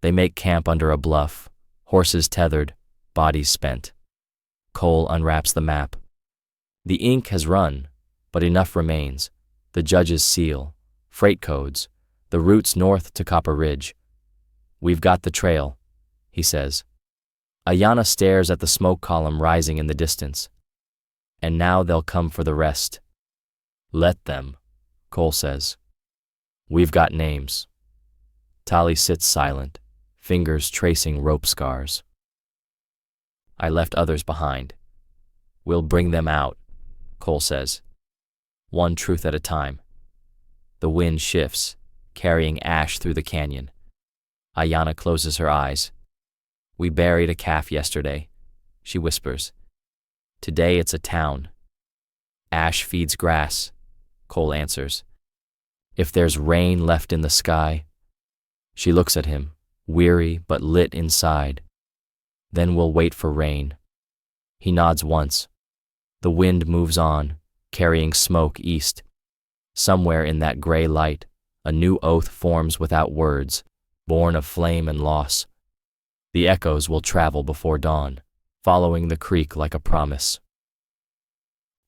They make camp under a bluff, horses tethered, bodies spent. Cole unwraps the map. The ink has run, but enough remains. The judge's seal, freight codes, the routes north to Copper Ridge. We've got the trail, he says. Ayanna stares at the smoke column rising in the distance. And now they'll come for the rest. Let them, Cole says. We've got names. Tali sits silent, fingers tracing rope scars. I left others behind. We'll bring them out, Cole says. One truth at a time. The wind shifts, carrying ash through the canyon. Ayanna closes her eyes. We buried a calf yesterday, she whispers. Today it's a town. Ash feeds grass, Cole answers. If there's rain left in the sky. She looks at him, weary but lit inside. Then we'll wait for rain. He nods once. The wind moves on, carrying smoke east. Somewhere in that gray light, a new oath forms without words, born of flame and loss. The echoes will travel before dawn, following the creek like a promise.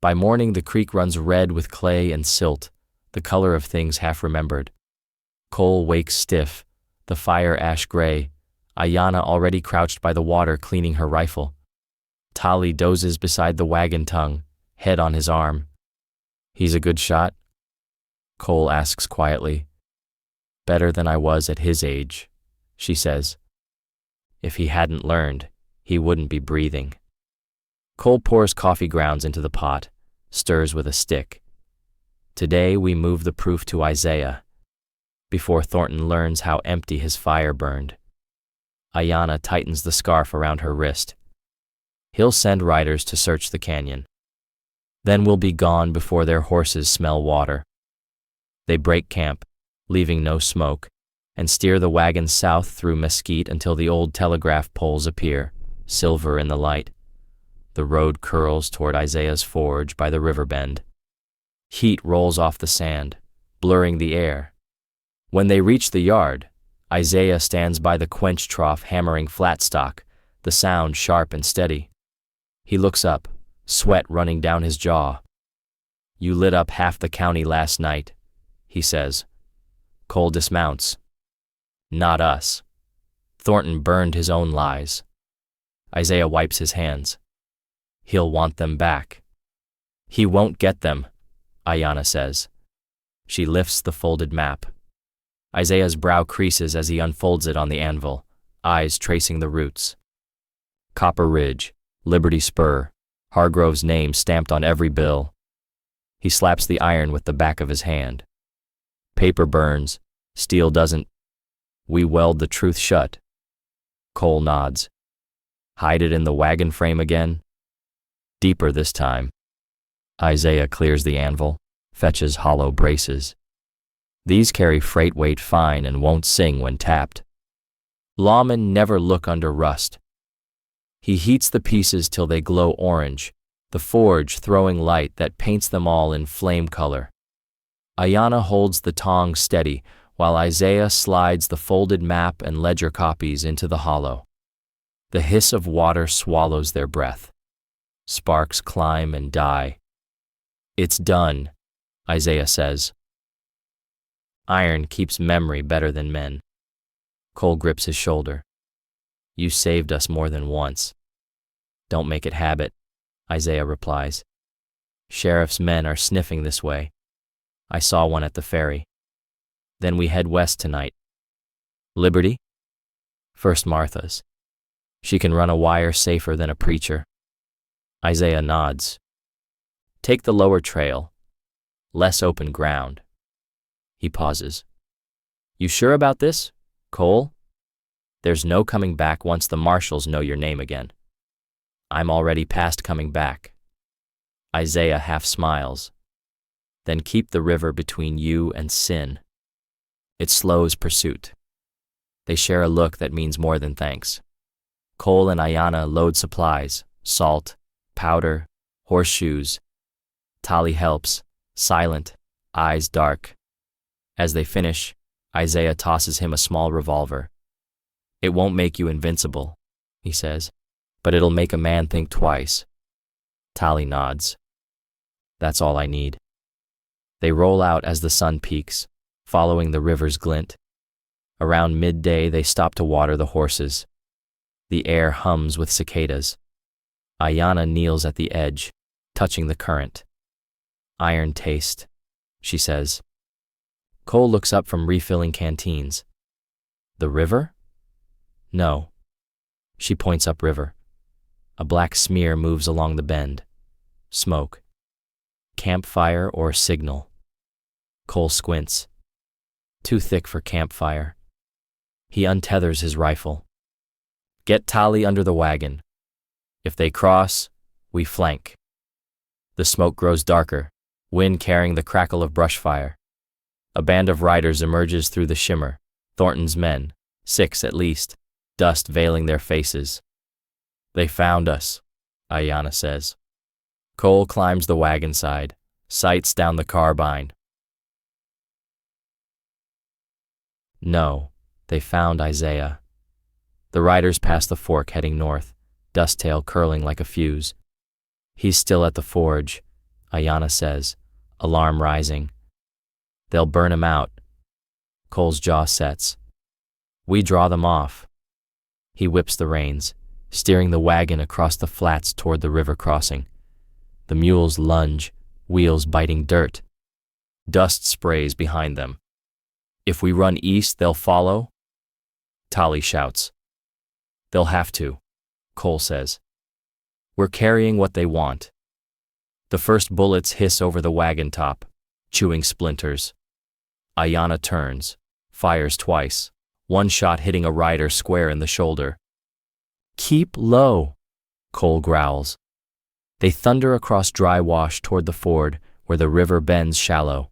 By morning, the creek runs red with clay and silt, the color of things half remembered. Cole wakes stiff, the fire ash gray, Ayanna already crouched by the water cleaning her rifle. Tali dozes beside the wagon tongue, head on his arm. He's a good shot? Cole asks quietly. Better than I was at his age, she says. If he hadn't learned, he wouldn't be breathing. Cole pours coffee grounds into the pot, stirs with a stick. Today we move the proof to Isaiah, before Thornton learns how empty his fire burned. Ayanna tightens the scarf around her wrist. He'll send riders to search the canyon. Then we'll be gone before their horses smell water. They break camp, leaving no smoke, and steer the wagon south through mesquite until the old telegraph poles appear, silver in the light. The road curls toward Isaiah's forge by the river bend. Heat rolls off the sand, blurring the air. When they reach the yard, Isaiah stands by the quench trough hammering flat stock, the sound sharp and steady. He looks up, sweat running down his jaw. "You lit up half the county last night," he says. Cole dismounts. "Not us." Thornton burned his own lies. Isaiah wipes his hands. "He'll want them back." "He won't get them," Ayanna says. She lifts the folded map. Isaiah's brow creases as he unfolds it on the anvil, eyes tracing the routes. Copper Ridge, Liberty Spur, Hargrove's name stamped on every bill. He slaps the iron with the back of his hand. "Paper burns, steel doesn't. We weld the truth shut." Cole nods. "Hide it in the wagon frame again?" "Deeper this time." Isaiah clears the anvil, fetches hollow braces. These carry freight weight fine and won't sing when tapped. Lawmen never look under rust. He heats the pieces till they glow orange, the forge throwing light that paints them all in flame color. Ayanna holds the tongs steady while Isaiah slides the folded map and ledger copies into the hollow. The hiss of water swallows their breath. Sparks climb and die. "It's done," Isaiah says. Iron keeps memory better than men. Cole grips his shoulder. "You saved us more than once." "Don't make it habit," Isaiah replies. "Sheriff's men are sniffing this way. I saw one at the ferry. Then we head west tonight." "Liberty?" "First Martha's. She can run a wire safer than a preacher." Isaiah nods. "Take the lower trail. Less open ground." He pauses. "You sure about this, Cole? There's no coming back once the marshals know your name again." "I'm already past coming back." Isaiah half smiles. "Then keep the river between you and sin." It slows pursuit. They share a look that means more than thanks. Cole and Ayanna load supplies, salt, powder, horseshoes. Tali helps, silent, eyes dark. As they finish, Isaiah tosses him a small revolver. "It won't make you invincible," he says, "but it'll make a man think twice." Tali nods. "That's all I need." They roll out as the sun peaks, following the river's glint. Around midday, they stop to water the horses. The air hums with cicadas. Ayanna kneels at the edge, touching the current. "Iron taste," she says. Cole looks up from refilling canteens. "The river?" "No." She points upriver. A black smear moves along the bend. Smoke. Campfire or signal? Cole squints. Too thick for campfire. He untethers his rifle. "Get Tali under the wagon. If they cross, we flank." The smoke grows darker, wind carrying the crackle of brush fire. A band of riders emerges through the shimmer, Thornton's men, 6 at least, dust veiling their faces. "They found us," Ayanna says. Cole climbs the wagon side, sights down the carbine. No, they found Isaiah. The riders pass the fork heading north, dust tail curling like a fuse. "He's still at the forge," Ayanna says, alarm rising. "They'll burn him out." Cole's jaw sets. "We draw them off." He whips the reins, steering the wagon across the flats toward the river crossing. The mules lunge, wheels biting dirt. Dust sprays behind them. "If we run east, they'll follow?" Tali shouts. "They'll have to," Cole says. We're carrying what they want. The first bullets hiss over the wagon top, chewing splinters. Ayana turns, fires twice, one shot hitting a rider square in the shoulder. Keep low, Cole growls. They thunder across dry wash toward the ford where the river bends shallow.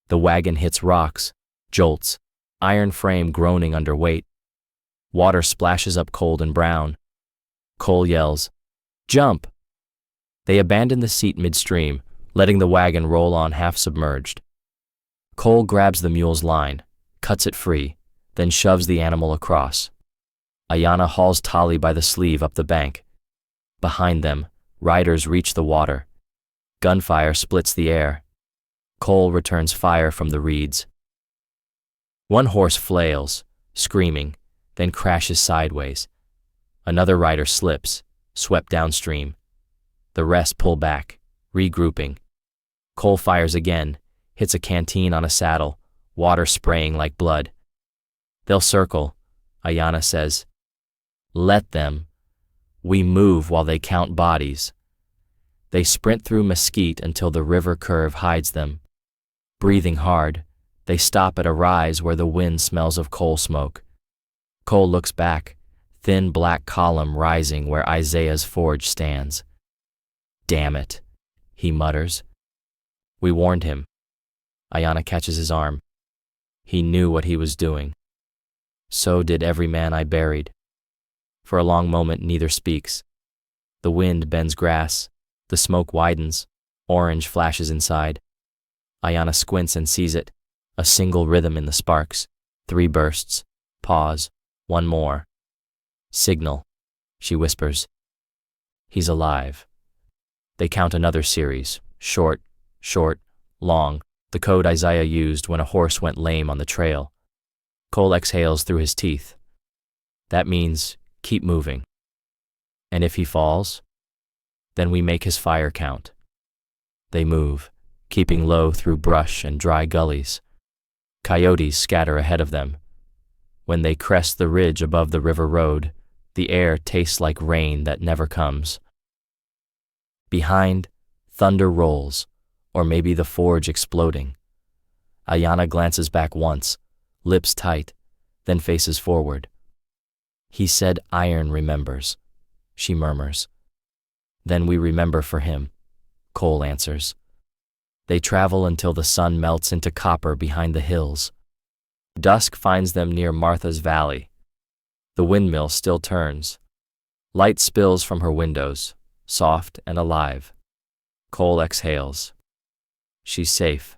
The wagon hits rocks, jolts, iron frame groaning under weight. Water splashes up cold and brown. Cole yells, "Jump!" They abandon the seat midstream, letting the wagon roll on half submerged. Cole grabs the mule's line, cuts it free, then shoves the animal across. Ayana hauls Tali by the sleeve up the bank. Behind them, riders reach the water. Gunfire splits the air. Cole returns fire from the reeds. One horse flails, screaming, then crashes sideways. Another rider slips, swept downstream. The rest pull back, regrouping. Cole fires again, hits a canteen on a saddle, water spraying like blood. They'll circle, Ayana says. Let them. We move while they count bodies. They sprint through mesquite until the river curve hides them. Breathing hard, they stop at a rise where the wind smells of coal smoke. Cole looks back, thin black column rising where Isaiah's forge stands. Damn it, he mutters. We warned him. Ayana catches his arm. He knew what he was doing. So did every man I buried. For a long moment, neither speaks. The wind bends grass. The smoke widens. Orange flashes inside. Ayana squints and sees it. A single rhythm in the sparks. 3 bursts. Pause. 1 more. Signal, she whispers. He's alive. They count another series. Short, long. The code Isaiah used when a horse went lame on the trail. Cole exhales through his teeth. That means keep moving. And if he falls, then we make his fire count. They move, keeping low through brush and dry gullies. Coyotes scatter ahead of them. When they crest the ridge above the river road, the air tastes like rain that never comes. Behind, thunder rolls, or maybe the forge exploding. Ayana glances back once, lips tight, then faces forward. He said iron remembers, she murmurs. Then we remember for him, Cole answers. They travel until the sun melts into copper behind the hills. Dusk finds them near Martha's Valley. The windmill still turns. Light spills from her windows, soft and alive. Cole exhales. She's safe.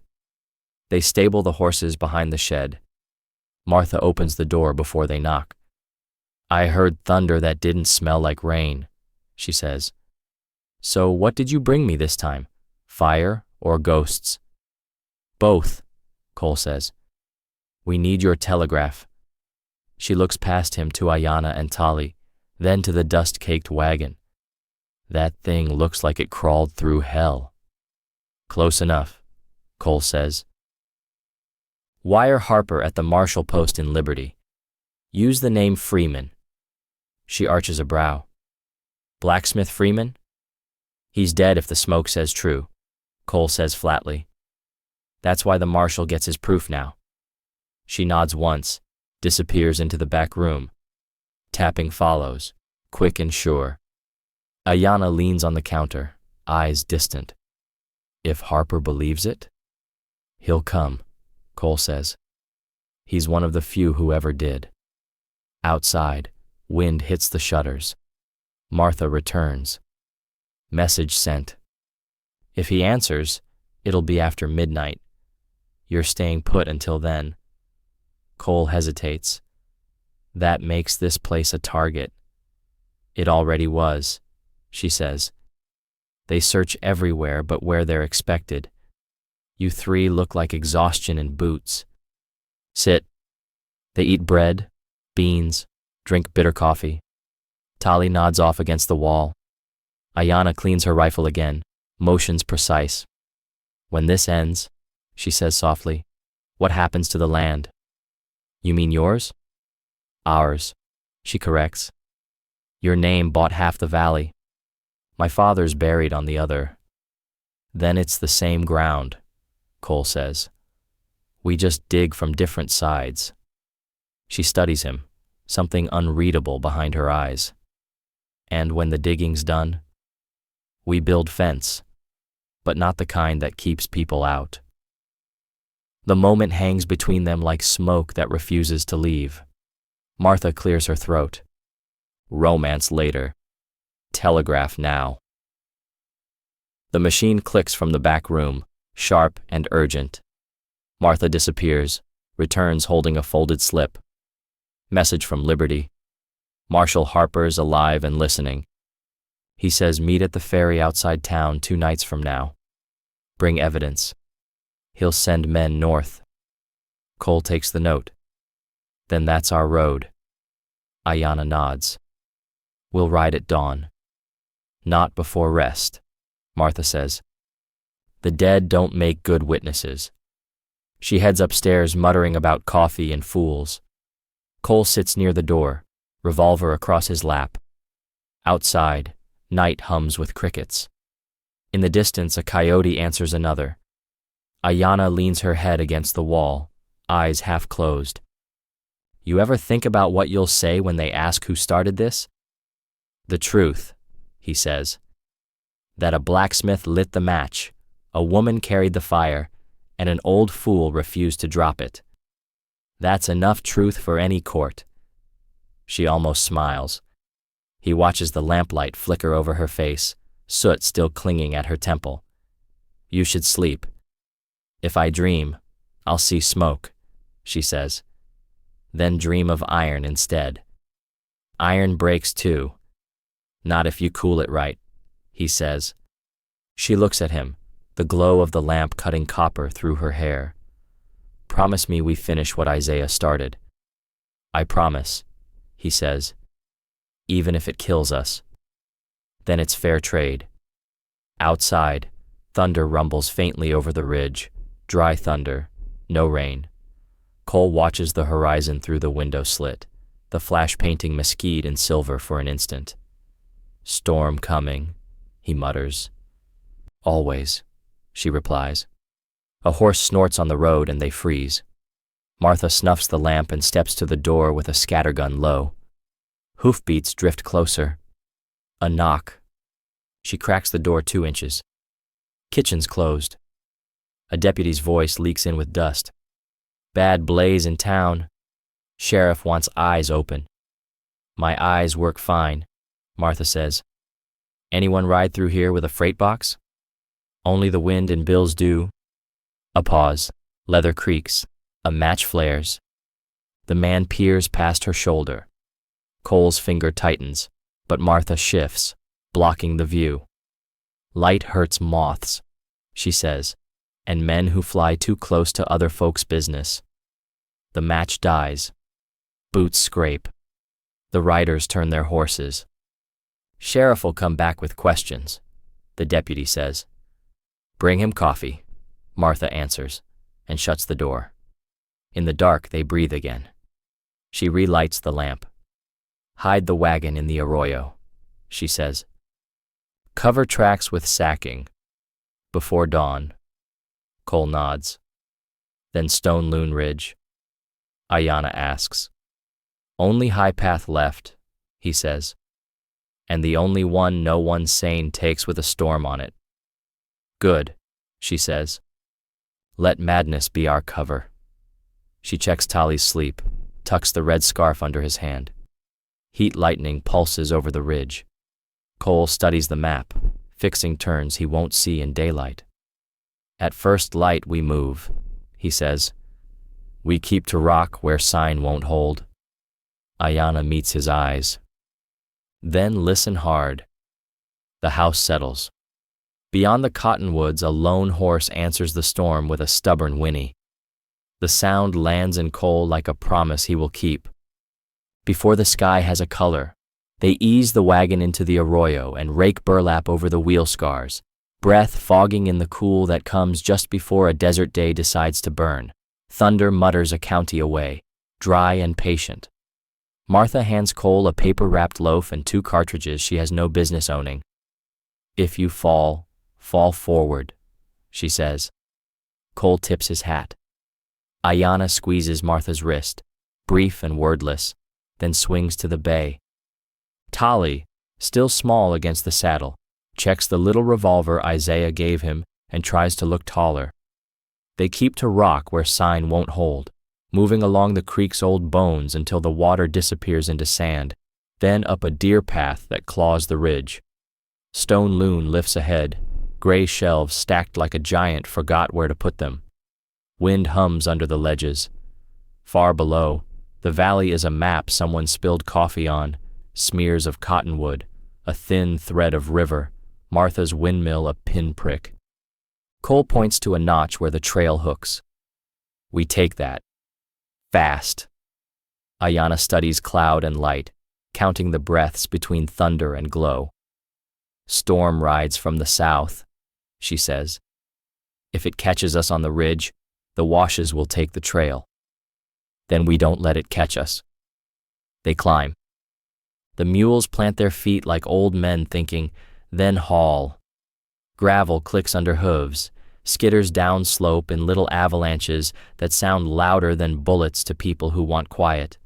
They stable the horses behind the shed. Martha opens the door before they knock. I heard thunder that didn't smell like rain, she says. So what did you bring me this time? Fire or ghosts? Both, Cole says. We need your telegraph. She looks past him to Ayana and Tali, then to the dust-caked wagon. That thing looks like it crawled through hell. Close enough, Cole says. Wire Harper at the Marshal Post in Liberty. Use the name Freeman. She arches a brow. Blacksmith Freeman? He's dead if the smoke says true, Cole says flatly. That's why the marshal gets his proof now. She nods once, disappears into the back room. Tapping follows, quick and sure. Ayana leans on the counter, eyes distant. If Harper believes it? He'll come, Cole says. He's one of the few who ever did. Outside, wind hits the shutters. Martha returns. Message sent. If he answers, it'll be after midnight. You're staying put until then. Cole hesitates. That makes this place a target. It already was, she says. They search everywhere but where they're expected. You 3 look like exhaustion in boots. Sit. They eat bread, beans, drink bitter coffee. Tali nods off against the wall. Ayana cleans her rifle again, motions precise. When this ends, she says softly, what happens to the land? You mean yours? Ours, she corrects. Your name bought half the valley. My father's buried on the other. Then it's the same ground, Cole says. We just dig from different sides. She studies him, something unreadable behind her eyes. And when the digging's done, we build fence, but not the kind that keeps people out. The moment hangs between them like smoke that refuses to leave. Martha clears her throat. Romance later. Telegraph now. The machine clicks from the back room, sharp and urgent. Martha disappears, returns holding a folded slip. Message from Liberty. Marshal Harper's alive and listening. He says meet at the ferry outside town 2 nights from now. Bring evidence. He'll send men north. Cole takes the note. Then that's our road. Ayanna nods. We'll ride at dawn. Not before rest, Martha says. The dead don't make good witnesses. She heads upstairs muttering about coffee and fools. Cole sits near the door, revolver across his lap. Outside, night hums with crickets. In the distance, a coyote answers another. Ayanna leans her head against the wall, eyes half closed. You ever think about what you'll say when they ask who started this? The truth, he says. That a blacksmith lit the match, a woman carried the fire, and an old fool refused to drop it. That's enough truth for any court. She almost smiles. He watches the lamplight flicker over her face, soot still clinging at her temple. You should sleep. If I dream, I'll see smoke, she says. Then dream of iron instead. Iron breaks too. Not if you cool it right, he says. She looks at him, the glow of the lamp cutting copper through her hair. Promise me we finish what Isaiah started. I promise, he says. Even if it kills us. Then it's fair trade. Outside, thunder rumbles faintly over the ridge. Dry thunder, no rain. Cole watches the horizon through the window slit, the flash painting mesquite in silver for an instant. Storm coming, he mutters. Always, she replies. A horse snorts on the road and they freeze. Martha snuffs the lamp and steps to the door with a scattergun low. Hoofbeats drift closer. A knock. She cracks the door 2 inches. Kitchen's closed. A deputy's voice leaks in with dust. Bad blaze in town. Sheriff wants eyes open. My eyes work fine, Martha says. Anyone ride through here with a freight box? Only the wind and bills do. A pause. Leather creaks. A match flares. The man peers past her shoulder. Cole's finger tightens, but Martha shifts, blocking the view. Light hurts moths, she says, and men who fly too close to other folks' business. The match dies. Boots scrape. The riders turn their horses. Sheriff will come back with questions, the deputy says. Bring him coffee, Martha answers, and shuts the door. In the dark, they breathe again. She relights the lamp. Hide the wagon in the arroyo, she says. Cover tracks with sacking. Before dawn. Cole nods. Then Stone Loon Ridge. Ayanna asks. Only high path left, he says. And the only one no one sane takes with a storm on it. Good, she says. Let madness be our cover. She checks Tali's sleep, tucks the red scarf under his hand. Heat lightning pulses over the ridge. Cole studies the map, fixing turns he won't see in daylight. At first light we move, he says. We keep to rock where sign won't hold. Ayanna meets his eyes. Then listen hard. The house settles. Beyond the cottonwoods, a lone horse answers the storm with a stubborn whinny. The sound lands in Cole like a promise he will keep. Before the sky has a color, they ease the wagon into the arroyo and rake burlap over the wheel scars, breath fogging in the cool that comes just before a desert day decides to burn. Thunder mutters a county away, dry and patient. Martha hands Cole a paper-wrapped loaf and 2 cartridges she has no business owning. If you fall, fall forward, she says. Cole tips his hat. Ayanna squeezes Martha's wrist, brief and wordless, then swings to the bay. Tali, still small against the saddle, checks the little revolver Isaiah gave him and tries to look taller. They keep to rock where sign won't hold, moving along the creek's old bones until the water disappears into sand, then up a deer path that claws the ridge. Stone loon lifts ahead, gray shelves stacked like a giant forgot where to put them. Wind hums under the ledges. Far below, the valley is a map someone spilled coffee on, smears of cottonwood, a thin thread of river, Martha's windmill a pinprick. Cole points to a notch where the trail hooks. We take that. Fast. Ayanna studies cloud and light, counting the breaths between thunder and glow. Storm rides from the south, she says. If it catches us on the ridge, the washes will take the trail. Then we don't let it catch us. They climb. The mules plant their feet like old men thinking, then haul. Gravel clicks under hooves, skitters down slope in little avalanches that sound louder than bullets to people who want quiet.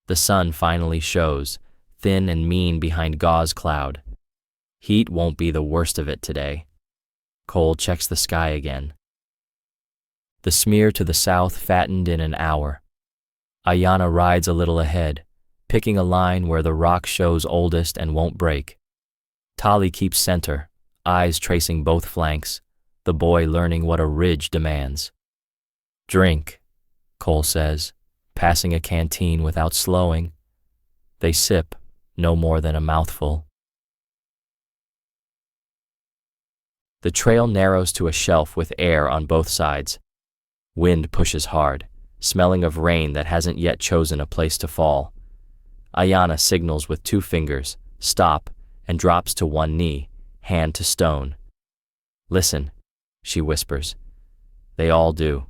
The sun finally shows, thin and mean behind gauze cloud. Heat won't be the worst of it today. Cole checks the sky again. The smear to the south fattened in an hour. Ayanna rides a little ahead, picking a line where the rock shows oldest and won't break. Tali keeps center, eyes tracing both flanks, the boy learning what a ridge demands. Drink, Cole says, passing a canteen without slowing. They sip, no more than a mouthful. The trail narrows to a shelf with air on both sides. Wind pushes hard, smelling of rain that hasn't yet chosen a place to fall. Ayanna signals with 2 fingers, stop, and drops to one knee, hand to stone. Listen, she whispers. They all do.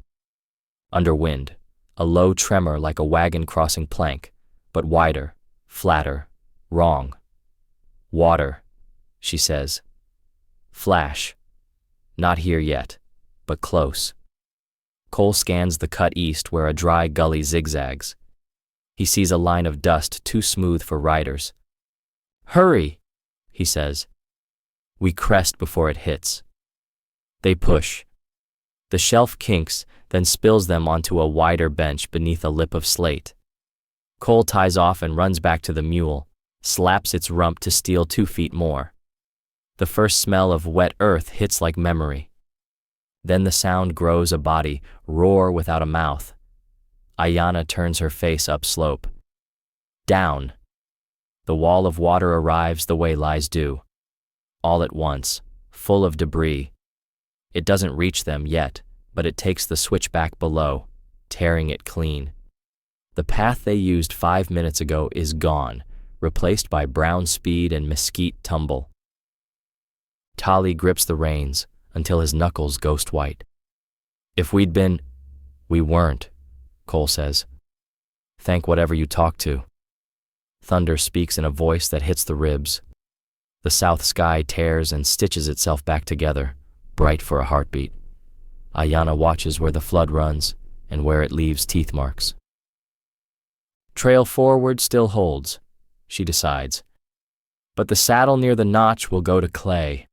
Under wind, a low tremor like a wagon crossing plank, but wider, flatter, wrong. Water, she says. Flash. Not here yet, but close. Cole scans the cut east where a dry gully zigzags. He sees a line of dust too smooth for riders. Hurry, he says. We crest before it hits. They push. The shelf kinks, then spills them onto a wider bench beneath a lip of slate. Cole ties off and runs back to the mule, slaps its rump to steal 2 feet more. The first smell of wet earth hits like memory. Then the sound grows a body, roar without a mouth. Ayanna turns her face upslope. Down. The wall of water arrives the way lies do. All at once, full of debris. It doesn't reach them yet, but it takes the switchback below, tearing it clean. The path they used 5 minutes ago is gone, replaced by brown speed and mesquite tumble. Tali grips the reins until his knuckles ghost white. If we'd been... We weren't, Cole says. Thank whatever you talked to. Thunder speaks in a voice that hits the ribs. The south sky tears and stitches itself back together, bright for a heartbeat. Ayanna watches where the flood runs and where it leaves teeth marks. Trail forward still holds, she decides. But the saddle near the notch will go to clay.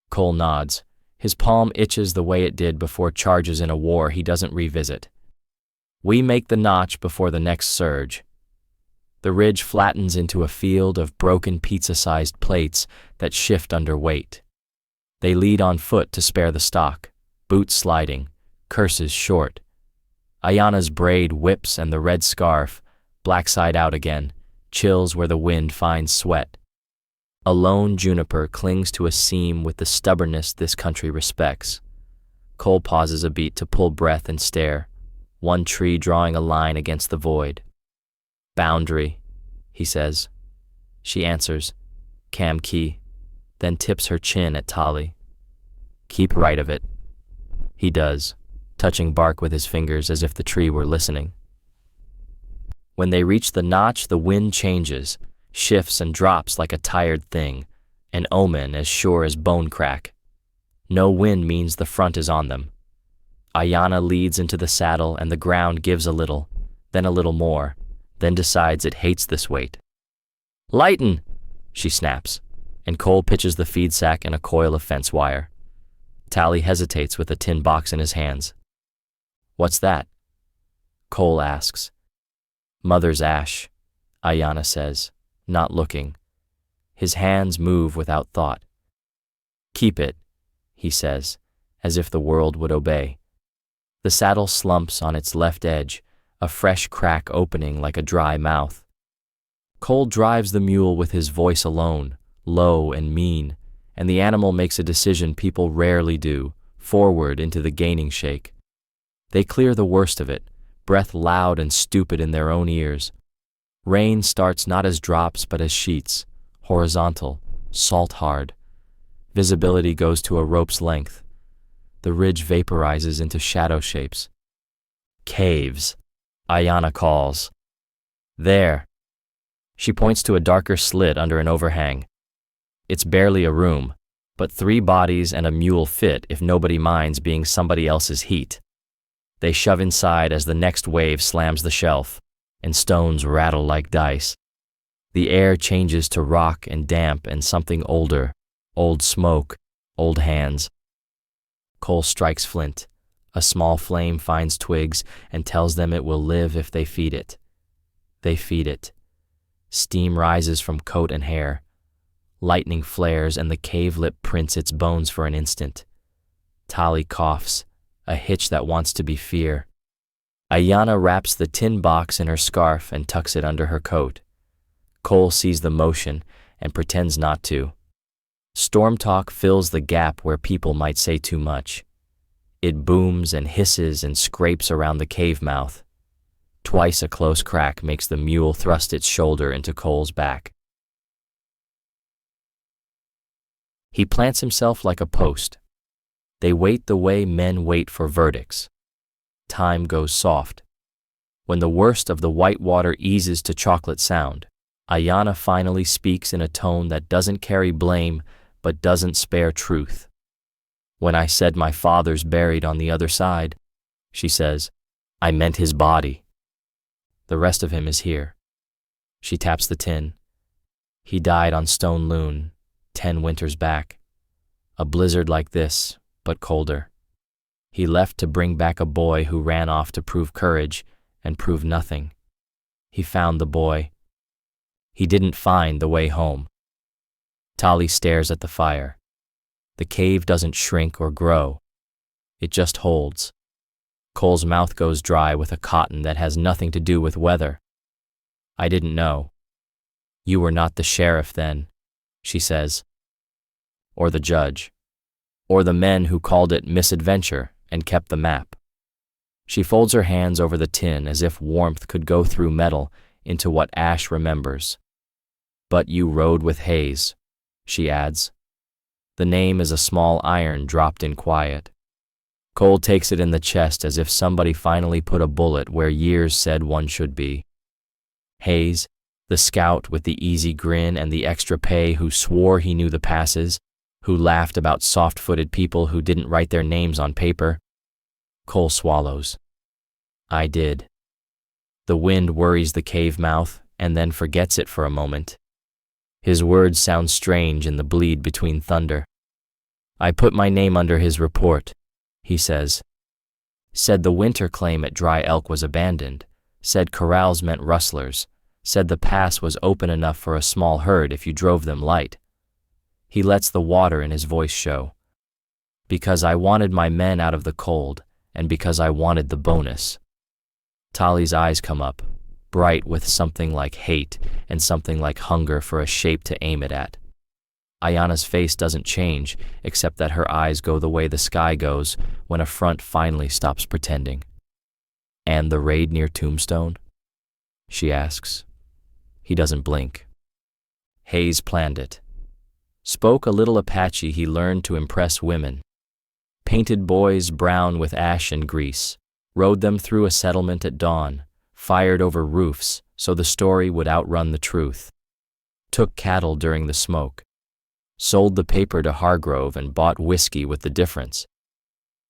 Cole nods. His palm itches the way it did before charges in a war he doesn't revisit. We make the notch before the next surge. The ridge flattens into a field of broken pizza-sized plates that shift under weight. They lead on foot to spare the stock, boots sliding, curses short. Ayanna's braid whips and the red scarf, black side out again, chills where the wind finds sweat. A lone juniper clings to a seam with the stubbornness this country respects. Cole pauses a beat to pull breath and stare, one tree drawing a line against the void. Boundary, he says. She answers, Cam key, then tips her chin at Tali. Keep right of it. He does, touching bark with his fingers as if the tree were listening. When they reach the notch, the wind changes, shifts and drops like a tired thing, An omen as sure as bone crack. No wind means the front is on them. Ayanna leads into the saddle and the ground gives a little, then a little more, then decides it hates this weight. "Lighten!" she snaps, and Cole pitches the feed sack in a coil of fence wire. Tally hesitates with a tin box in his hands. "What's that?" Cole asks. "Mother's ash," Ayanna says, not looking. His hands move without thought. "Keep it," he says, as if the world would obey. The saddle slumps on its left edge, a fresh crack opening like a dry mouth. Cole drives the mule with his voice alone, low and mean, and the animal makes a decision people rarely do, forward into the gaining shake. They clear the worst of it, breath loud and stupid in their own ears. Rain starts not as drops but as sheets, horizontal, salt-hard. Visibility goes to a rope's length. The ridge vaporizes into shadow shapes. "Caves," Ayanna calls. "There." She points to a darker slit under an overhang. It's barely a room, but 3 bodies and a mule fit if nobody minds being somebody else's heat. They shove inside as the next wave slams the shelf, and stones rattle like dice. The air changes to rock and damp and something older, old smoke, old hands. Cole strikes flint. A small flame finds twigs and tells them it will live if they feed it. They feed it. Steam rises from coat and hair. Lightning flares and the cave lip prints its bones for an instant. Tally coughs, a hitch that wants to be fear. Ayanna wraps the tin box in her scarf and tucks it under her coat. Cole sees the motion and pretends not to. Storm talk fills the gap where people might say too much. It booms and hisses and scrapes around the cave mouth. Twice a close crack makes the mule thrust its shoulder into Cole's back. He plants himself like a post. They wait the way men wait for verdicts. Time goes soft. When the worst of the white water eases to chocolate sound, Ayanna finally speaks in a tone that doesn't carry blame but doesn't spare truth. "When I said my father's buried on the other side," she says, "I meant his body. The rest of him is here." She taps the tin. "He died on Stone Loon, 10 winters back. A blizzard like this, but colder. He left to bring back a boy who ran off to prove courage and prove nothing. He found the boy. He didn't find the way home." Tally stares at the fire. The cave doesn't shrink or grow. It just holds. Cole's mouth goes dry with a cotton that has nothing to do with weather. "I didn't know. You were not the sheriff then," she says. "Or the judge. Or the men who called it misadventure and kept the map." She folds her hands over the tin as if warmth could go through metal into what ash remembers. "But you rode with Hayes," she adds. The name is a small iron dropped in quiet. Cole takes it in the chest as if somebody finally put a bullet where years said one should be. Hayes, the scout with the easy grin and the extra pay who swore he knew the passes, who laughed about soft-footed people who didn't write their names on paper. Cole swallows. "I did." The wind worries the cave mouth and then forgets it for a moment. His words sound strange in the bleed between thunder. "I put my name under his report," he says. "Said the winter claim at Dry Elk was abandoned. Said corrals meant rustlers. Said the pass was open enough for a small herd if you drove them light." He lets the water in his voice show. "Because I wanted my men out of the cold, and because I wanted the bonus." Tally's eyes come up, bright with something like hate and something like hunger for a shape to aim it at. Ayanna's face doesn't change, except that her eyes go the way the sky goes when a front finally stops pretending. "And the raid near Tombstone?" she asks. He doesn't blink. Hayes planned it. Spoke a little Apache he learned to impress women. Painted boys brown with ash and grease. Rode them through a settlement at dawn. Fired over roofs so the story would outrun the truth. Took cattle during the smoke. sold the paper to Hargrove and bought whiskey with the difference.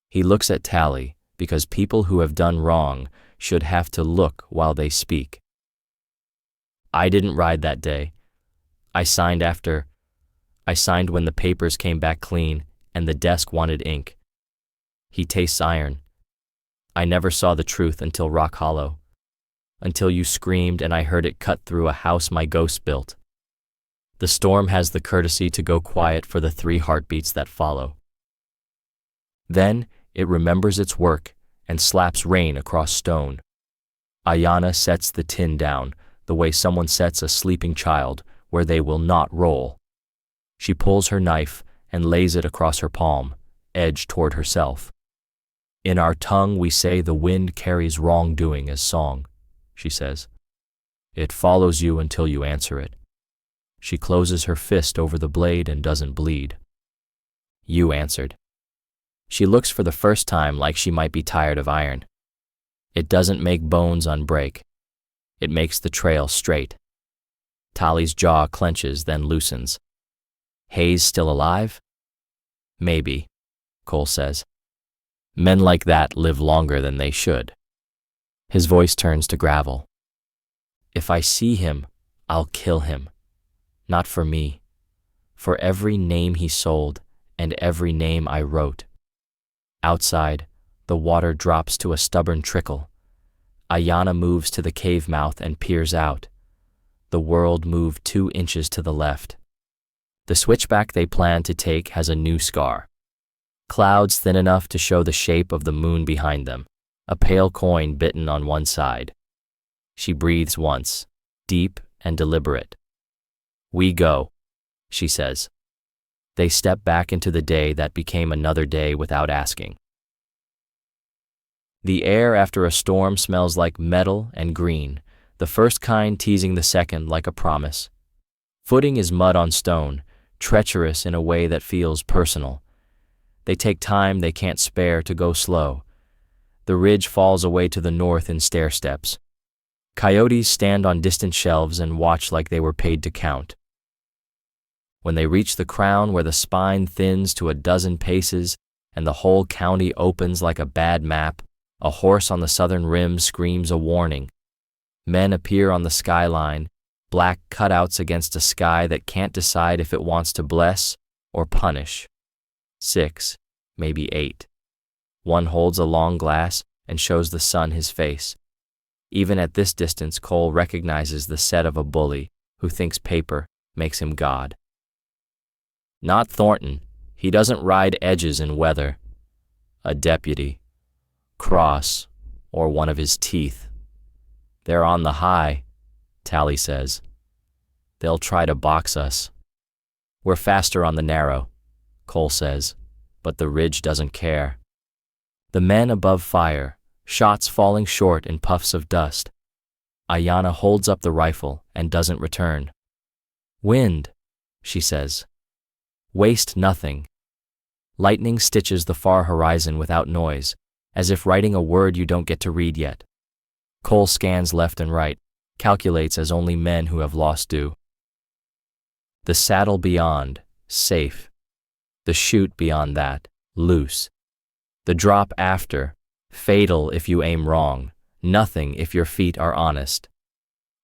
He looks at Tally because people who have done wrong should have to look while they speak. I didn't ride that day. I signed when the papers came back clean and the desk wanted ink. He tastes iron. I never saw the truth until Rock Hollow. Until you screamed and I heard it cut through a house my ghost built. The storm has the courtesy to go quiet for the 3 heartbeats that follow. Then it remembers its work and slaps rain across stone. Ayanna sets the tin down the way someone sets a sleeping child where they will not roll. She pulls her knife and lays it across her palm, edge toward herself. In our tongue we say the wind carries wrongdoing as song, she says. It follows you until you answer it. She closes her fist over the blade and doesn't bleed. You answered. She looks for the first time like she might be tired of iron. It doesn't make bones unbreak. It makes the trail straight. Tally's jaw clenches, then loosens. Hayes still alive? Maybe, Cole says. Men like that live longer than they should. His voice turns to gravel. If I see him, I'll kill him. Not for me. For every name he sold and every name I wrote. Outside, the water drops to a stubborn trickle. Ayanna moves to the cave mouth and peers out. The world moved 2 inches to the left. The switchback they plan to take has a new scar. Clouds thin enough to show the shape of the moon behind them, a pale coin bitten on one side. She breathes once, deep and deliberate. We go, she says. They step back into the day that became another day without asking. The air after a storm smells like metal and green, the first kind teasing the second like a promise. Footing is mud on stone, treacherous in a way that feels personal. They take time they can't spare to go slow. The ridge falls away to the north in stair steps. Coyotes stand on distant shelves and watch like they were paid to count. When they reach the crown where the spine thins to a dozen paces and the whole county opens like a bad map, a horse on the southern rim screams a warning. Men appear on the skyline, black cutouts against a sky that can't decide if it wants to bless or punish. 6, maybe 8. One holds a long glass and shows the sun his face. Even at this distance, Cole recognizes the set of a bully who thinks paper makes him God. Not Thornton. He doesn't ride edges in weather. A deputy. Cross, or one of his teeth. They're on the high, Tally says. They'll try to box us. We're faster on the narrow, Cole says, but the ridge doesn't care. The men above fire, shots falling short in puffs of dust. Ayanna holds up the rifle and doesn't return. Wind, she says. Waste nothing. Lightning stitches the far horizon without noise, as if writing a word you don't get to read yet. Cole scans left and right, calculates as only men who have lost do. The saddle beyond, safe. The chute beyond that, loose. The drop after, fatal if you aim wrong, nothing if your feet are honest.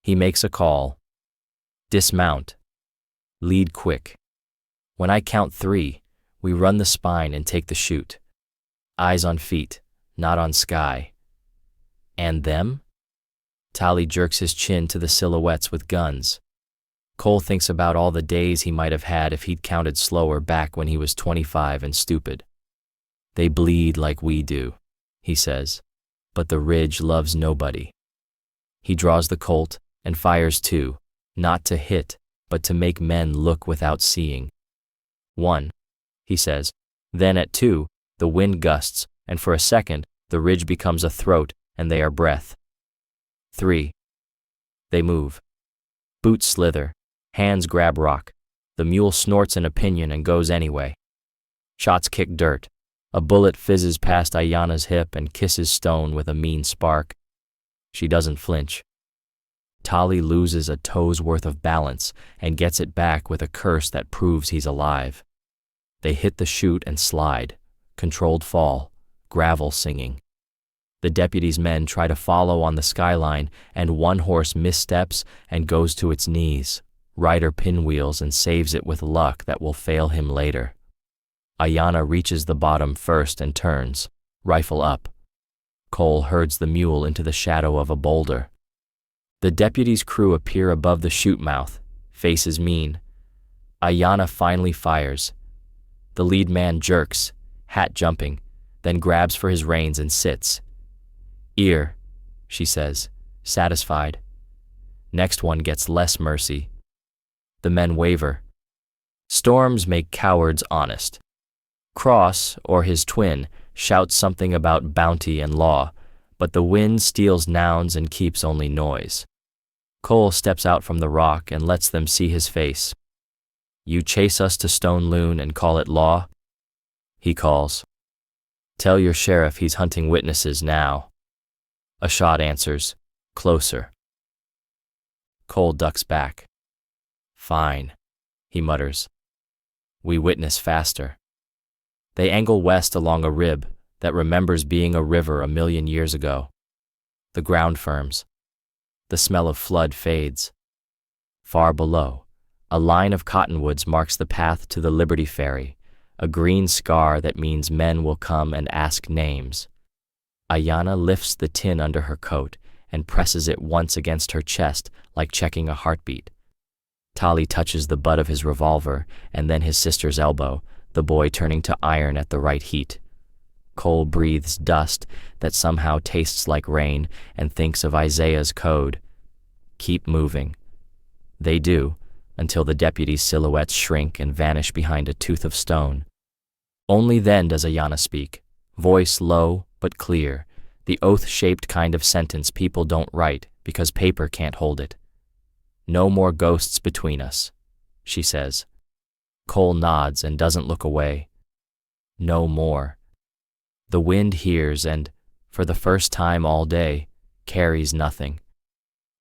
He makes a call. Dismount. Lead quick. When I count 3, we run the spine and take the chute. Eyes on feet, not on sky. And them? Tally jerks his chin to the silhouettes with guns. Cole thinks about all the days he might have had if he'd counted slower back when he was 25 and stupid. They bleed like we do, he says, but the ridge loves nobody. He draws the Colt and fires 2, not to hit, but to make men look without seeing. 1, he says. Then at 2, the wind gusts, and for a second, the ridge becomes a throat, and they are breath. 3. They move. Boots slither. Hands grab rock. The mule snorts an opinion and goes anyway. Shots kick dirt. A bullet fizzes past Ayanna's hip and kisses stone with a mean spark. She doesn't flinch. Tali loses a toe's worth of balance and gets it back with a curse that proves he's alive. They hit the chute and slide, controlled fall, gravel singing. The deputy's men try to follow on the skyline, and one horse missteps and goes to its knees. Rider pinwheels and saves it with luck that will fail him later. Ayanna reaches the bottom first and turns, rifle up. Cole herds the mule into the shadow of a boulder. The deputy's crew appear above the chute mouth, faces mean. Ayanna finally fires. The lead man jerks, hat jumping, then grabs for his reins and sits. "Ear," she says, satisfied. Next one gets less mercy. The men waver. Storms make cowards honest. Cross, or his twin, shouts something about bounty and law, but the wind steals nouns and keeps only noise. Cole steps out from the rock and lets them see his face. "You chase us to Stone Loon and call it law?" He calls. "Tell your sheriff he's hunting witnesses now." A shot answers, closer. Cole ducks back. "Fine," he mutters. "We witness faster." They angle west along a rib that remembers being a river 1,000,000 years ago. The ground firms. The smell of flood fades. Far below, a line of cottonwoods marks the path to the Liberty Ferry, a green scar that means men will come and ask names. Ayanna lifts the tin under her coat and presses it once against her chest like checking a heartbeat. Tali touches the butt of his revolver and then his sister's elbow, the boy turning to iron at the right heat. Cole breathes dust that somehow tastes like rain and thinks of Isaiah's code. Keep moving. They do, until the deputy's silhouettes shrink and vanish behind a tooth of stone. Only then does Ayanna speak, voice low but clear, the oath-shaped kind of sentence people don't write because paper can't hold it. "No more ghosts between us," she says. Cole nods and doesn't look away. No more. The wind hears and, for the first time all day, carries nothing.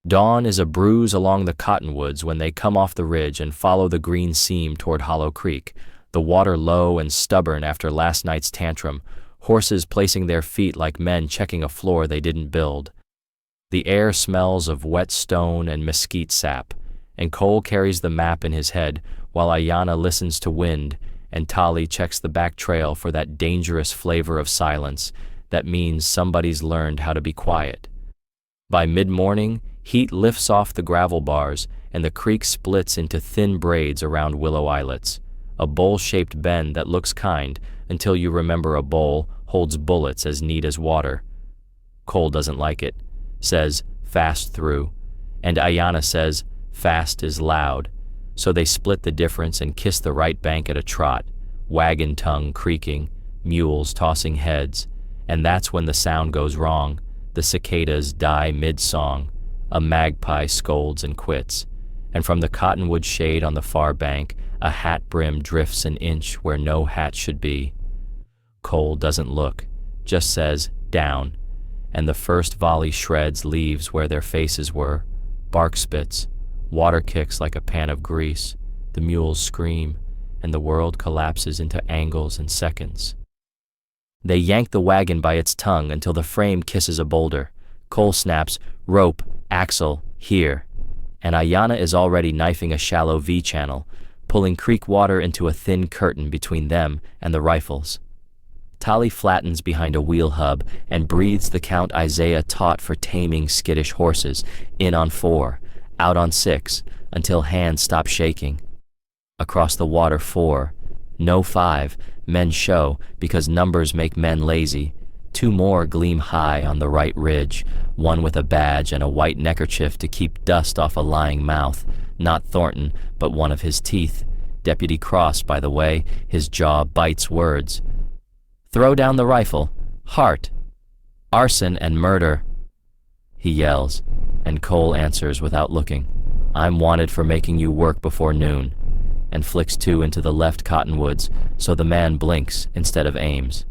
Dawn is a bruise along the cottonwoods when they come off the ridge and follow the green seam toward Hollow Creek, the water low and stubborn after last night's tantrum, horses placing their feet like men checking a floor they didn't build. The air smells of wet stone and mesquite sap, and Cole carries the map in his head while Ayanna listens to wind and Tali checks the back trail for that dangerous flavor of silence that means somebody's learned how to be quiet. By mid-morning, heat lifts off the gravel bars and the creek splits into thin braids around willow islets, a bowl-shaped bend that looks kind until you remember a bowl holds bullets as neat as water. Cole doesn't like it, says, "Fast through," and Ayanna says, "Fast is loud," so they split the difference and kiss the right bank at a trot, wagon tongue creaking, mules tossing heads, and that's when the sound goes wrong. The cicadas die mid-song, a magpie scolds and quits, and from the cottonwood shade on the far bank, a hat brim drifts an inch where no hat should be. Cole doesn't look, just says, "Down," and the first volley shreds leaves where their faces were, bark spits, water kicks like a pan of grease, the mules scream, and the world collapses into angles and seconds. They yank the wagon by its tongue until the frame kisses a boulder. Cole snaps, "Rope, axle, here," and Ayanna is already knifing a shallow V-channel, pulling creek water into a thin curtain between them and the rifles. Tali flattens behind a wheel hub and breathes the count Isaiah taught for taming skittish horses, in on 4, out on 6, until hands stop shaking. Across the water 4, no 5, men show because numbers make men lazy. 2 more gleam high on the right ridge, one with a badge and a white neckerchief to keep dust off a lying mouth, not Thornton, but one of his teeth. Deputy Cross, by the way, his jaw bites words. "Throw down the rifle. Heart. Arson and murder," he yells, and Cole answers without looking. "I'm wanted for making you work before noon," and flicks 2 into the left cottonwoods so the man blinks instead of aims.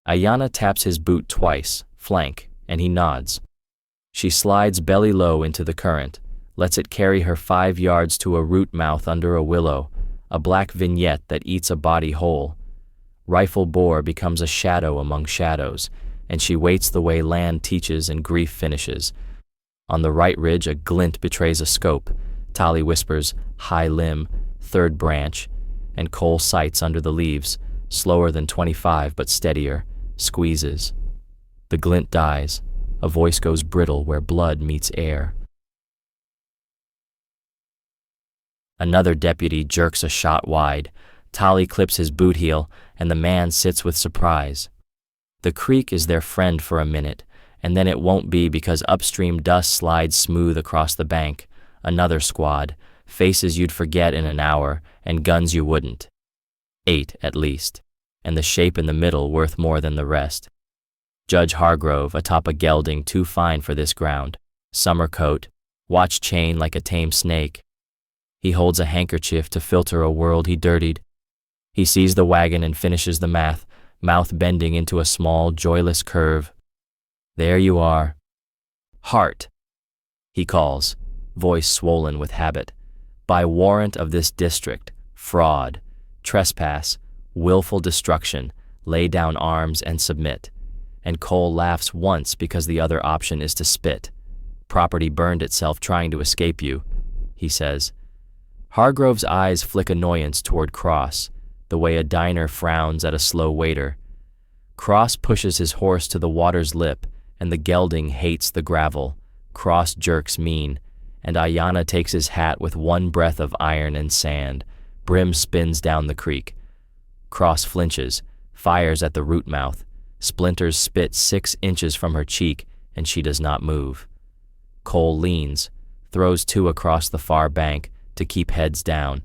Ayanna taps his boot twice, flank, and he nods. She slides belly low into the current, lets it carry her 5 yards to a root mouth under a willow, a black vignette that eats a body whole. Rifle bore becomes a shadow among shadows, and she waits the way land teaches and grief finishes. On the right ridge, a glint betrays a scope. Tali whispers, high limb, third branch, and Cole sights under the leaves, slower than 25 but steadier, squeezes. The glint dies. A voice goes brittle where blood meets air. Another deputy jerks a shot wide. Tali clips his boot heel, and the man sits with surprise. The creek is their friend for a minute, and then it won't be because upstream dust slides smooth across the bank. Another squad, faces you'd forget in an hour, and guns you wouldn't. 8, at least, and the shape in the middle worth more than the rest. Judge Hargrove atop a gelding too fine for this ground. Summer coat, watch chain like a tame snake. He holds a handkerchief to filter a world he dirtied. He sees the wagon and finishes the math, mouth bending into a small, joyless curve. There you are. Heart, he calls, voice swollen with habit. By warrant of this district, fraud, trespass, willful destruction, lay down arms and submit. And Cole laughs once because the other option is to spit. Property burned itself trying to escape you, he says. Hargrove's eyes flick annoyance toward Cross, the way a diner frowns at a slow waiter. Cross pushes his horse to the water's lip, and the gelding hates the gravel. Cross jerks mean, and Ayanna takes his hat with one breath of iron and sand. Brim spins down the creek. Cross flinches, fires at the root mouth. Splinters spit 6 inches from her cheek, and she does not move. Cole leans, throws 2 across the far bank to keep heads down.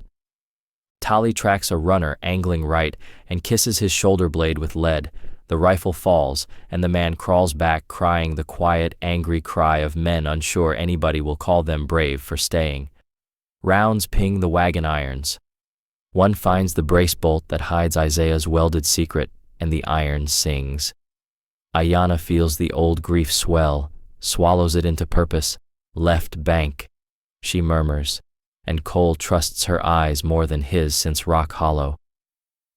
Tali tracks a runner angling right and kisses his shoulder blade with lead. The rifle falls, and the man crawls back crying the quiet, angry cry of men unsure anybody will call them brave for staying. Rounds ping the wagon irons. One finds the brace bolt that hides Isaiah's welded secret, and the iron sings. Ayanna feels the old grief swell, swallows it into purpose. Left bank, she murmurs, and Cole trusts her eyes more than his since Rock Hollow.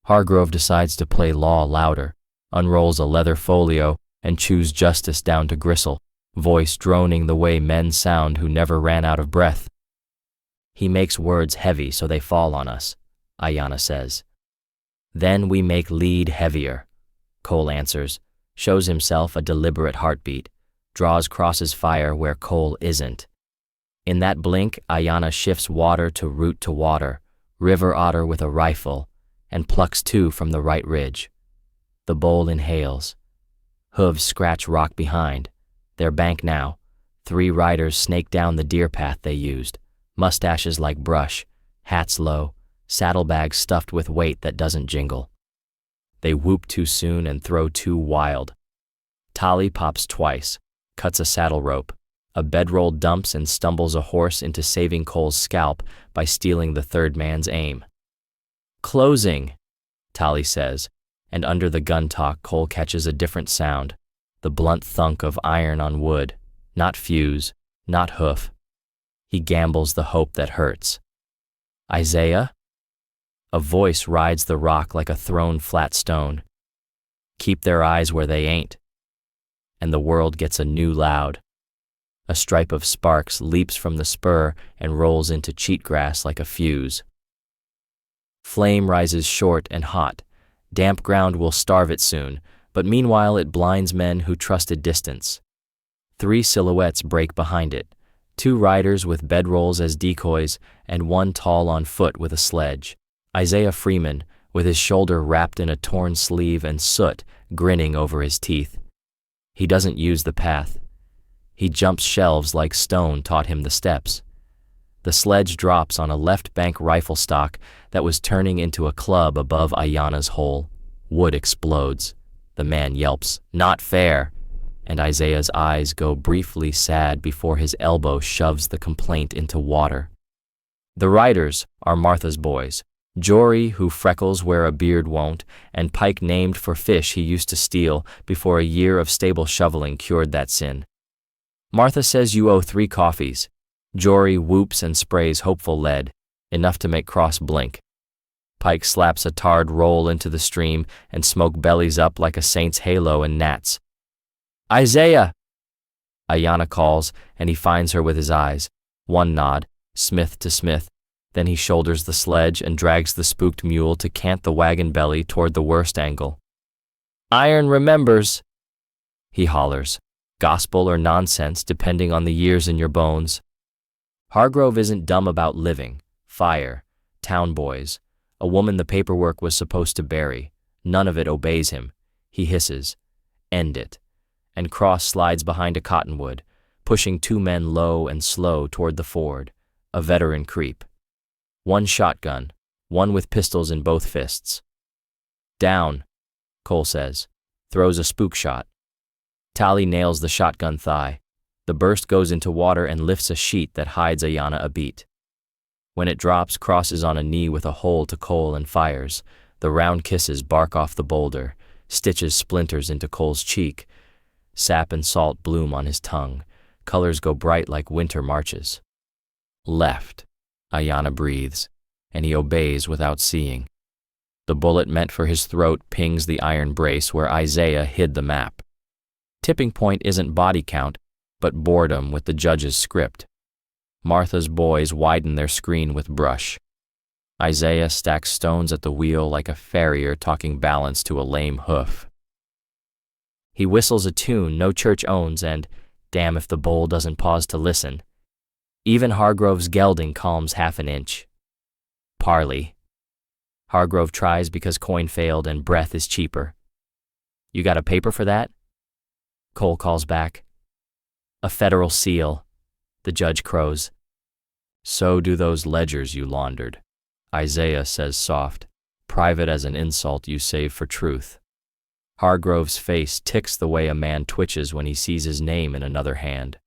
Hargrove decides to play law louder, unrolls a leather folio, and chews justice down to gristle, voice droning the way men sound who never ran out of breath. He makes words heavy so they fall on us, Ayanna says. Then we make lead heavier, Cole answers, shows himself a deliberate heartbeat, draws Cross's fire where Cole isn't. In that blink, Ayanna shifts water to root to water, river otter with a rifle, and plucks 2 from the right ridge. The bull inhales. Hooves scratch rock behind. Their bank now. 3 riders snake down the deer path they used, mustaches like brush, hats low, saddlebags stuffed with weight that doesn't jingle. They whoop too soon and throw too wild. Tali pops twice, cuts a saddle rope. A bedroll dumps and stumbles a horse into saving Cole's scalp by stealing the third man's aim. Closing, Tali says, and under the gun talk Cole catches a different sound, the blunt thunk of iron on wood, not fuse, not hoof. He gambles the hope that hurts. Isaiah? A voice rides the rock like a thrown flat stone. Keep their eyes where they ain't. And the world gets a new loud. A stripe of sparks leaps from the spur and rolls into cheatgrass like a fuse. Flame rises short and hot. Damp ground will starve it soon, but meanwhile it blinds men who trusted distance. 3 silhouettes break behind it, 2 riders with bedrolls as decoys, and 1 tall on foot with a sledge. Isaiah Freeman, with his shoulder wrapped in a torn sleeve and soot grinning over his teeth. He doesn't use the path. He jumps shelves like stone taught him the steps. The sledge drops on a left bank rifle stock that was turning into a club above Ayanna's hole. Wood explodes. The man yelps, "Not fair!" And Isaiah's eyes go briefly sad before his elbow shoves the complaint into water. The riders are Martha's boys, Jory, who freckles where a beard won't, and Pike named for fish he used to steal before a year of stable shoveling cured that sin. Martha says you owe 3 coffees. Jory whoops and sprays hopeful lead, enough to make Cross blink. Pike slaps a tarred roll into the stream and smoke bellies up like a saint's halo and gnats. Isaiah! Ayanna calls, and he finds her with his eyes. One nod, smith to smith. Then he shoulders the sledge and drags the spooked mule to cant the wagon belly toward the worst angle. Iron remembers, he hollers, gospel or nonsense depending on the years in your bones. Hargrove isn't dumb about living, fire, town boys, a woman the paperwork was supposed to bury. None of it obeys him. He hisses, end it, and Cross slides behind a cottonwood, pushing 2 men low and slow toward the ford, a veteran creep. 1 shotgun, 1 with pistols in both fists. Down, Cole says, throws a spook shot. Tally nails the shotgun thigh. The burst goes into water and lifts a sheet that hides Ayanna a beat. When it drops, Cross is on a knee with a hole to Cole and fires. The round kisses bark off the boulder, stitches splinters into Cole's cheek. Sap and salt bloom on his tongue. Colors go bright like winter marches. Left, Ayanna breathes, and he obeys without seeing. The bullet meant for his throat pings the iron brace where Isaiah hid the map. Tipping point isn't body count, but boredom with the judge's script. Martha's boys widen their screen with brush. Isaiah stacks stones at the wheel like a farrier talking balance to a lame hoof. He whistles a tune no church owns and, damn if the bull doesn't pause to listen. Even Hargrove's gelding calms half an inch. Parley. Hargrove tries because coin failed and breath is cheaper. You got a paper for that? Cole calls back. A federal seal, the judge crows. So do those ledgers you laundered. Isaiah says soft, private as an insult you save for truth. Hargrove's face ticks the way a man twitches when he sees his name in another hand.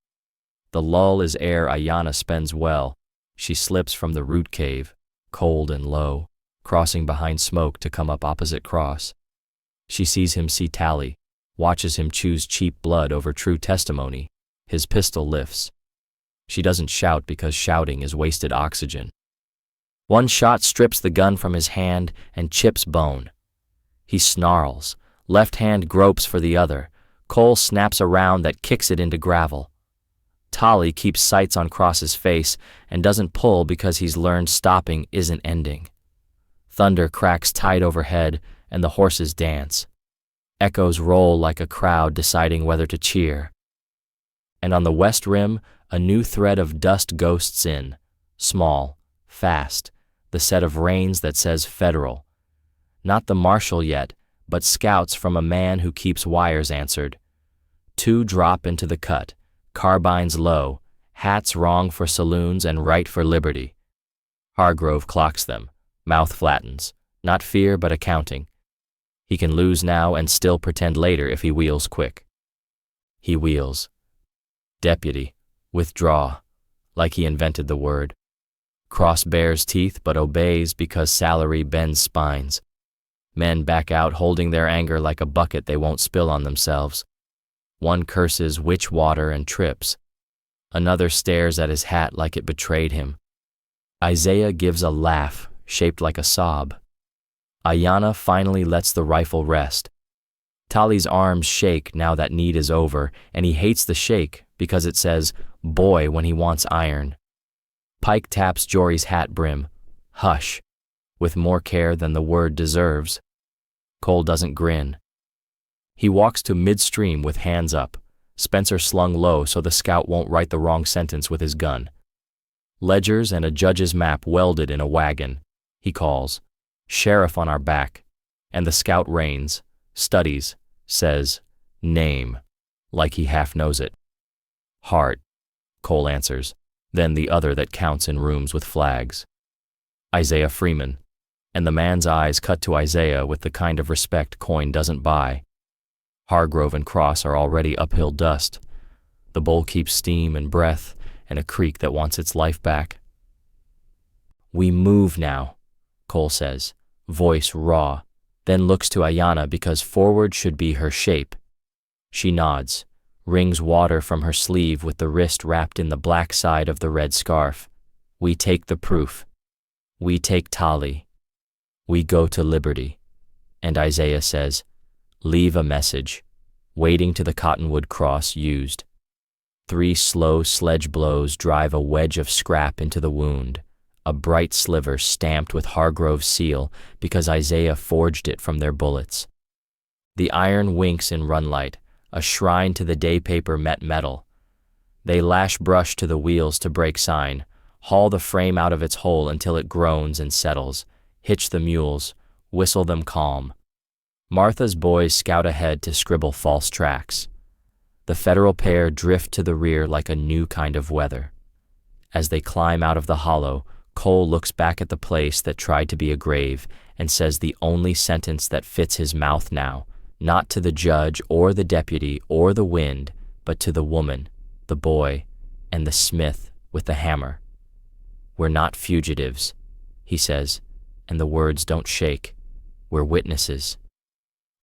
The lull is ere Ayanna spends well. She slips from the root cave, cold and low, crossing behind smoke to come up opposite Cross. She sees him see Tally, watches him choose cheap blood over true testimony. His pistol lifts. She doesn't shout because shouting is wasted oxygen. 1 shot strips the gun from his hand and chips bone. He snarls. Left hand gropes for the other. Cole snaps a round that kicks it into gravel. Tally keeps sights on Cross's face and doesn't pull because he's learned stopping isn't ending. Thunder cracks tight overhead and the horses dance. Echoes roll like a crowd deciding whether to cheer. And on the west rim, a new thread of dust ghosts in, small, fast, the set of reins that says federal. Not the marshal yet, but scouts from a man who keeps wires answered. 2 drop into the cut, carbines low, hats wrong for saloons and right for liberty. Hargrove clocks them, mouth flattens, not fear but accounting. He can lose now and still pretend later if he wheels quick. He wheels. Deputy, withdraw, like he invented the word. Cross bares teeth but obeys because salary bends spines. Men back out holding their anger like a bucket they won't spill on themselves. 1 curses witch water and trips. Another stares at his hat like it betrayed him. Isaiah gives a laugh shaped like a sob. Ayanna finally lets the rifle rest. Tally's arms shake now that need is over, and he hates the shake because it says boy when he wants iron. Pike taps Jory's hat brim. Hush, with more care than the word deserves. Cole doesn't grin. He walks to midstream with hands up, Spencer slung low so the scout won't write the wrong sentence with his gun. Ledgers and a judge's map welded in a wagon. He calls, sheriff on our back, and the scout reins, studies, says, name, like he half knows it. Hart, Cole answers, then the other that counts in rooms with flags. Isaiah Freeman, and the man's eyes cut to Isaiah with the kind of respect coin doesn't buy. Hargrove and Cross are already uphill dust. The bowl keeps steam and breath and a creek that wants its life back. We move now, Cole says, voice raw, then looks to Ayanna because forward should be her shape. She nods, wrings water from her sleeve with the wrist wrapped in the black side of the red scarf. We take the proof. We take Tali. We go to liberty. And Isaiah says, leave a message, wading to the cottonwood cross used. 3 slow sledge blows drive a wedge of scrap into the wound, a bright sliver stamped with Hargrove's seal because Isaiah forged it from their bullets. The iron winks in runlight, a shrine to the day paper met metal. They lash brush to the wheels to break sign, haul the frame out of its hole until it groans and settles, hitch the mules, whistle them calm. Martha's boys scout ahead to scribble false tracks. The federal pair drift to the rear like a new kind of weather. As they climb out of the hollow, Cole looks back at the place that tried to be a grave and says the only sentence that fits his mouth now, not to the judge or the deputy or the wind, but to the woman, the boy, and the smith with the hammer. We're not fugitives, he says, and the words don't shake. We're witnesses.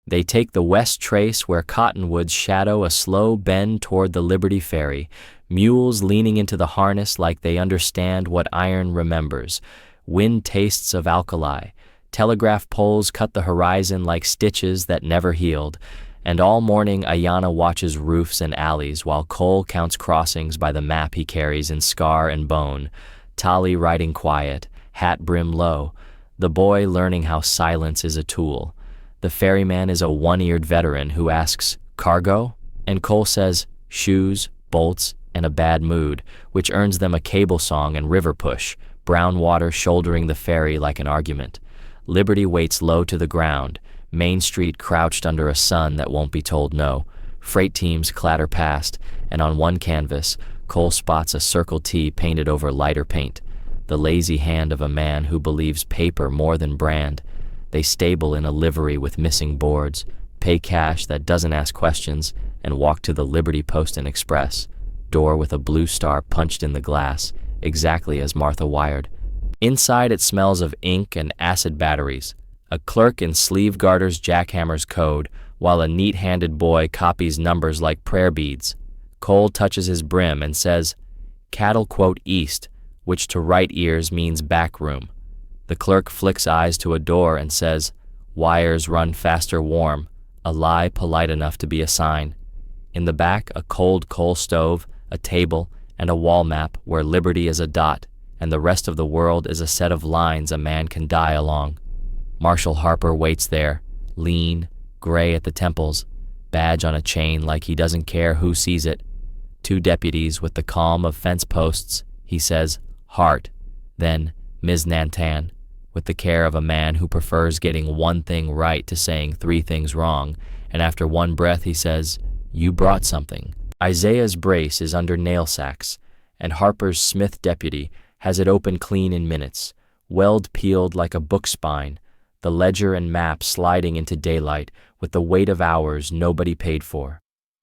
They take the west trace where cottonwoods shadow a slow bend toward the Liberty Ferry, mules leaning into the harness like they understand what iron remembers, wind tastes of alkali, telegraph poles cut the horizon like stitches that never healed, and all morning Ayanna watches roofs and alleys while Cole counts crossings by the map he carries in scar and bone, Tali riding quiet, hat brim low, the boy learning how silence is a tool. The ferryman is a one-eared veteran who asks, cargo? And Cole says, shoes, bolts, and a bad mood, which earns them a cable song and river push, brown water shouldering the ferry like an argument. Liberty waits low to the ground, Main Street crouched under a sun that won't be told no. Freight teams clatter past, and on one canvas, Cole spots a Circle T painted over lighter paint, the lazy hand of a man who believes paper more than brand. They stable in a livery with missing boards, pay cash that doesn't ask questions, and walk to the Liberty Post and Express, door with a blue star punched in the glass, exactly as Martha wired. Inside it smells of ink and acid batteries. A clerk in sleeve garters jackhammers code, while a neat-handed boy copies numbers like prayer beads. Cole touches his brim and says, cattle quote east, which to right ears means back room. The clerk flicks eyes to a door and says, wires run faster warm, a lie polite enough to be a sign. In the back, a cold coal stove, a table, and a wall map where liberty is a dot, and the rest of the world is a set of lines a man can die along. Marshal Harper waits there, lean, gray at the temples, badge on a chain like he doesn't care who sees it. 2 deputies with the calm of fence posts, he says, Hart, then Ms. Nantan, with the care of a man who prefers getting one thing right to saying 3 things wrong, and after one breath he says, you brought something. Isaiah's brace is under nail sacks, and Harper's Smith deputy has it open clean in minutes, weld peeled like a book spine, the ledger and map sliding into daylight with the weight of hours nobody paid for.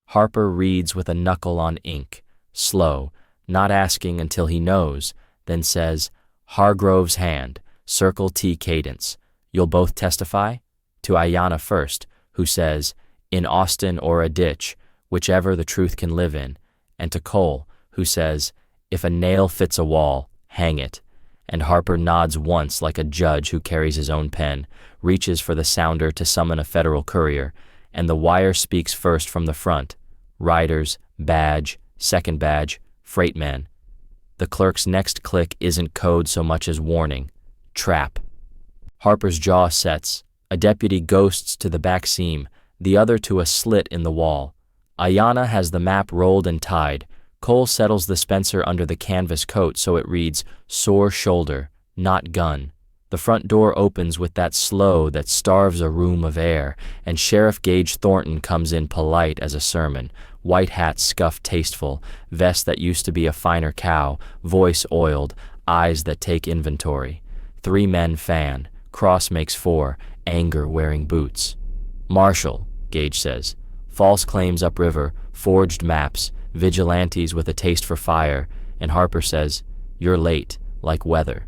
Harper reads with a knuckle on ink, slow, not asking until he knows, then says, Hargrove's hand, Circle T cadence. You'll both testify? To Ayanna first, who says, in Austin or a ditch, whichever the truth can live in, and to Cole, who says, if a nail fits a wall, hang it. And Harper nods once like a judge who carries his own pen, reaches for the sounder to summon a federal courier, and the wire speaks first from the front. Riders, badge, second badge, freight men. The clerk's next click isn't code so much as warning. Trap. Harper's jaw sets. A deputy ghosts to the back seam, the other to a slit in the wall. Ayanna has the map rolled and tied. Cole settles the Spencer under the canvas coat so it reads, sore shoulder, not gun. The front door opens with that slow that starves a room of air, and Sheriff Gage Thornton comes in polite as a sermon, white hat scuffed tasteful, vest that used to be a finer cow, voice oiled, eyes that take inventory. 3 men fan, cross makes 4, anger wearing boots. Marshal, Gage says, false claims upriver, forged maps, vigilantes with a taste for fire, and Harper says, you're late, like weather.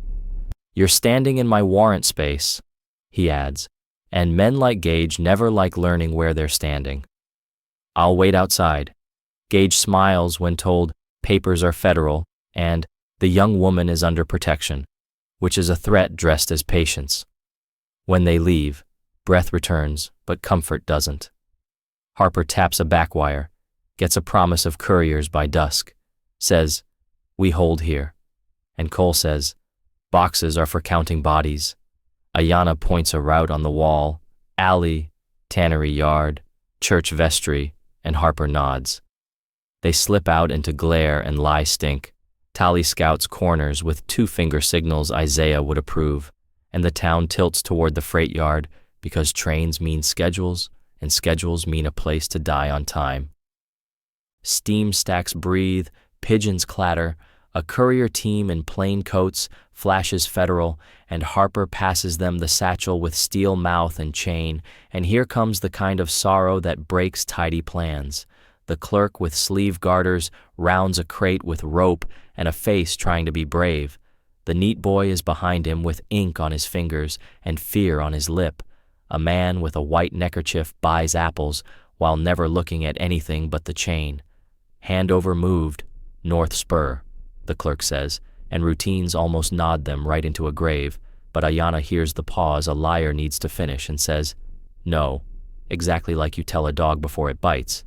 You're standing in my warrant space, he adds, and men like Gage never like learning where they're standing. I'll wait outside. Gage smiles when told papers are federal and the young woman is under protection, which is a threat dressed as patience. When they leave, breath returns, but comfort doesn't. Harper taps a backwire, gets a promise of couriers by dusk, says, "We hold here." And Cole says, "Boxes are for counting bodies." Ayanna points a route on the wall, alley, tannery yard, church vestry, and Harper nods. They slip out into glare and lie stink. Tally scouts corners with two-finger signals Isaiah would approve, and the town tilts toward the freight yard because trains mean schedules, and schedules mean a place to die on time. Steam stacks breathe, pigeons clatter, a courier team in plain coats flashes federal, and Harper passes them the satchel with steel mouth and chain, and here comes the kind of sorrow that breaks tidy plans. The clerk with sleeve garters rounds a crate with rope and a face trying to be brave. The neat boy is behind him with ink on his fingers and fear on his lip. A man with a white neckerchief buys apples while never looking at anything but the chain. Hand over moved, north spur, the clerk says, and routines almost nod them right into a grave, but Ayanna hears the pause a liar needs to finish and says, "No," exactly like you tell a dog before it bites.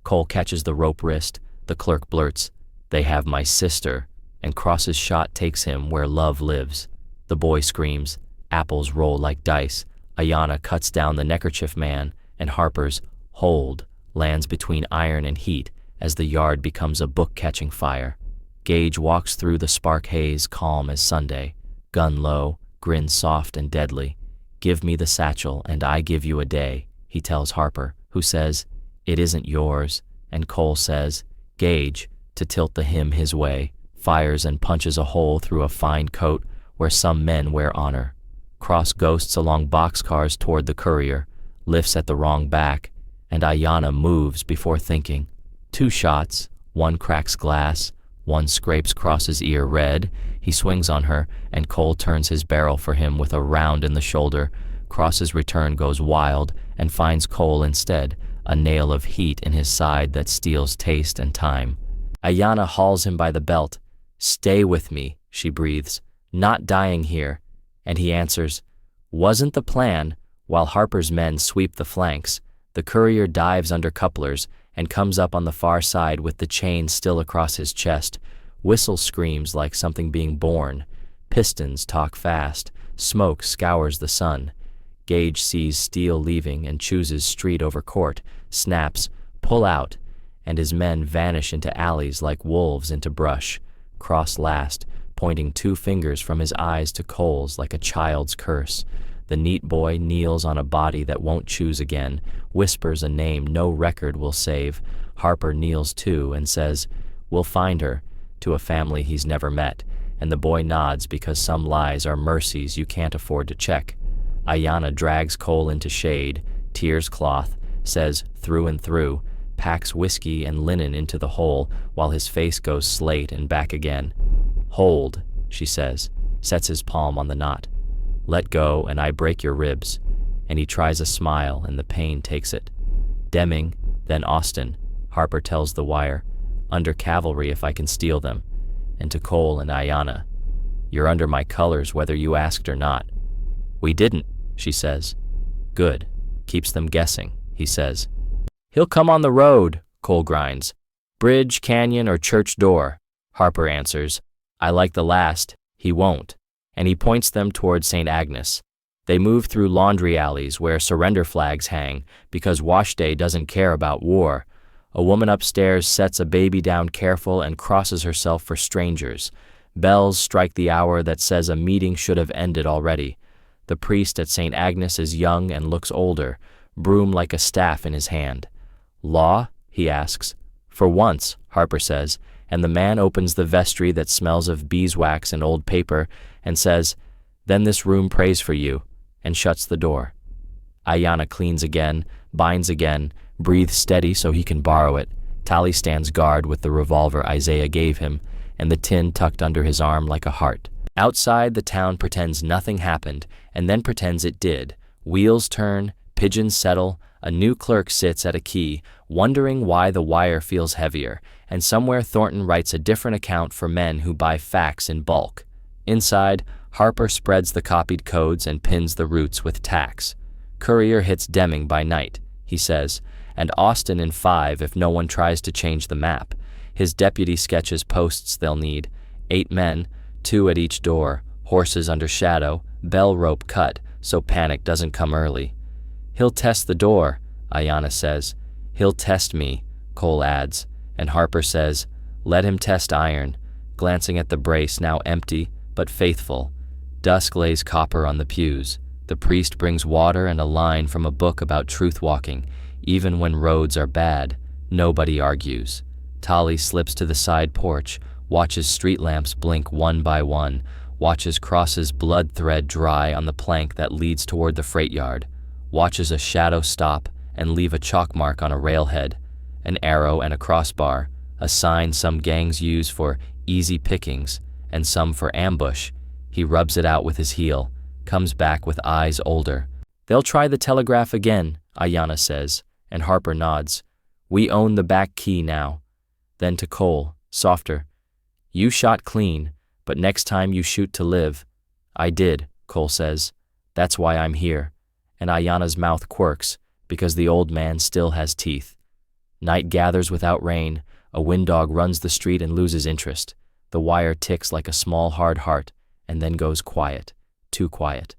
Cole catches the rope wrist, the clerk blurts, "They have my sister," and Cross's shot takes him where love lives. The boy screams, apples roll like dice. Ayanna cuts down the neckerchief man, and Harper's "hold" lands between iron and heat as the yard becomes a book-catching fire. Gage walks through the spark haze calm as Sunday, gun low, grin soft and deadly. "Give me the satchel and I give you a day," he tells Harper, who says, "It isn't yours," and Cole says, Gage, to tilt the hymn his way, fires and punches a hole through a fine coat where some men wear honor. Cross ghosts along boxcars toward the courier, lifts at the wrong back, and Ayanna moves before thinking. 2 shots, one cracks glass, one scrapes Cross's ear red. He swings on her, and Cole turns his barrel for him with a round in the shoulder. Cross's return goes wild and finds Cole instead, a nail of heat in his side that steals taste and time. Ayanna hauls him by the belt. "Stay with me," she breathes. "Not dying here." And he answers, "Wasn't the plan." While Harper's men sweep the flanks, the courier dives under couplers and comes up on the far side with the chain still across his chest. Whistle screams like something being born. Pistons talk fast. Smoke scours the sun. Gage sees steel leaving and chooses street over court, snaps, "Pull out," and his men vanish into alleys like wolves into brush. Cross last, pointing 2 fingers from his eyes to Cole's like a child's curse. The neat boy kneels on a body that won't choose again, whispers a name no record will save. Harper kneels too and says, "We'll find her," to a family he's never met, and the boy nods because some lies are mercies you can't afford to check. Ayanna drags Cole into shade, tears cloth, says "through and through," packs whiskey and linen into the hole while his face goes slate and back again. "Hold," she says, sets his palm on the knot. "Let go and I break your ribs," and he tries a smile and the pain takes it. "Deming, then Austin," Harper tells the wire, "under cavalry if I can steal them." And to Cole and Ayanna, "You're under my colors whether you asked or not." "We didn't," she says. "Good. Keeps them guessing," he says. "He'll come on the road," Cole grinds. "Bridge, canyon, or church door," Harper answers. "I like the last. He won't." And he points them toward St. Agnes. They move through laundry alleys where surrender flags hang because wash day doesn't care about war. A woman upstairs sets a baby down careful and crosses herself for strangers. Bells strike the hour that says a meeting should have ended already. The priest at St. Agnes is young and looks older, broom like a staff in his hand. "Law?" he asks. "For once," Harper says, and the man opens the vestry that smells of beeswax and old paper and says, "Then this room prays for you," and shuts the door. Ayanna cleans again, binds again, breathes steady so he can borrow it. Tally stands guard with the revolver Isaiah gave him, and the tin tucked under his arm like a heart. Outside, the town pretends nothing happened, and then pretends it did. Wheels turn, pigeons settle, a new clerk sits at a key, wondering why the wire feels heavier, and somewhere Thornton writes a different account for men who buy facts in bulk. Inside, Harper spreads the copied codes and pins the roots with tacks. Courier hits Deming by night, he says, and Austin in 5 if no one tries to change the map. His deputy sketches posts they'll need: 8 men, 2 at each door, horses under shadow, bell rope cut so panic doesn't come early. He'll test the door, Ayanna says. He'll test me, Cole adds, and Harper says, let him test iron, glancing at the brace now empty but faithful. Dusk lays copper on the pews. The priest brings water and a line from a book about truth walking. Even when roads are bad, nobody argues. Tali slips to the side porch, watches street lamps blink one by one, watches Cross's blood thread dry on the plank that leads toward the freight yard, watches a shadow stop and leave a chalk mark on a railhead, an arrow and a crossbar, a sign some gangs use for easy pickings and some for ambush. He rubs it out with his heel, comes back with eyes older. They'll try the telegraph again, Ayanna says, and Harper nods. We own the back key now. Then to Cole, softer. You shot clean, but next time you shoot to live. I did, Cole says. That's why I'm here. And Ayanna's mouth quirks, because the old man still has teeth. Night gathers without rain. A windog runs the street and loses interest. The wire ticks like a small hard heart, and then goes quiet, too quiet.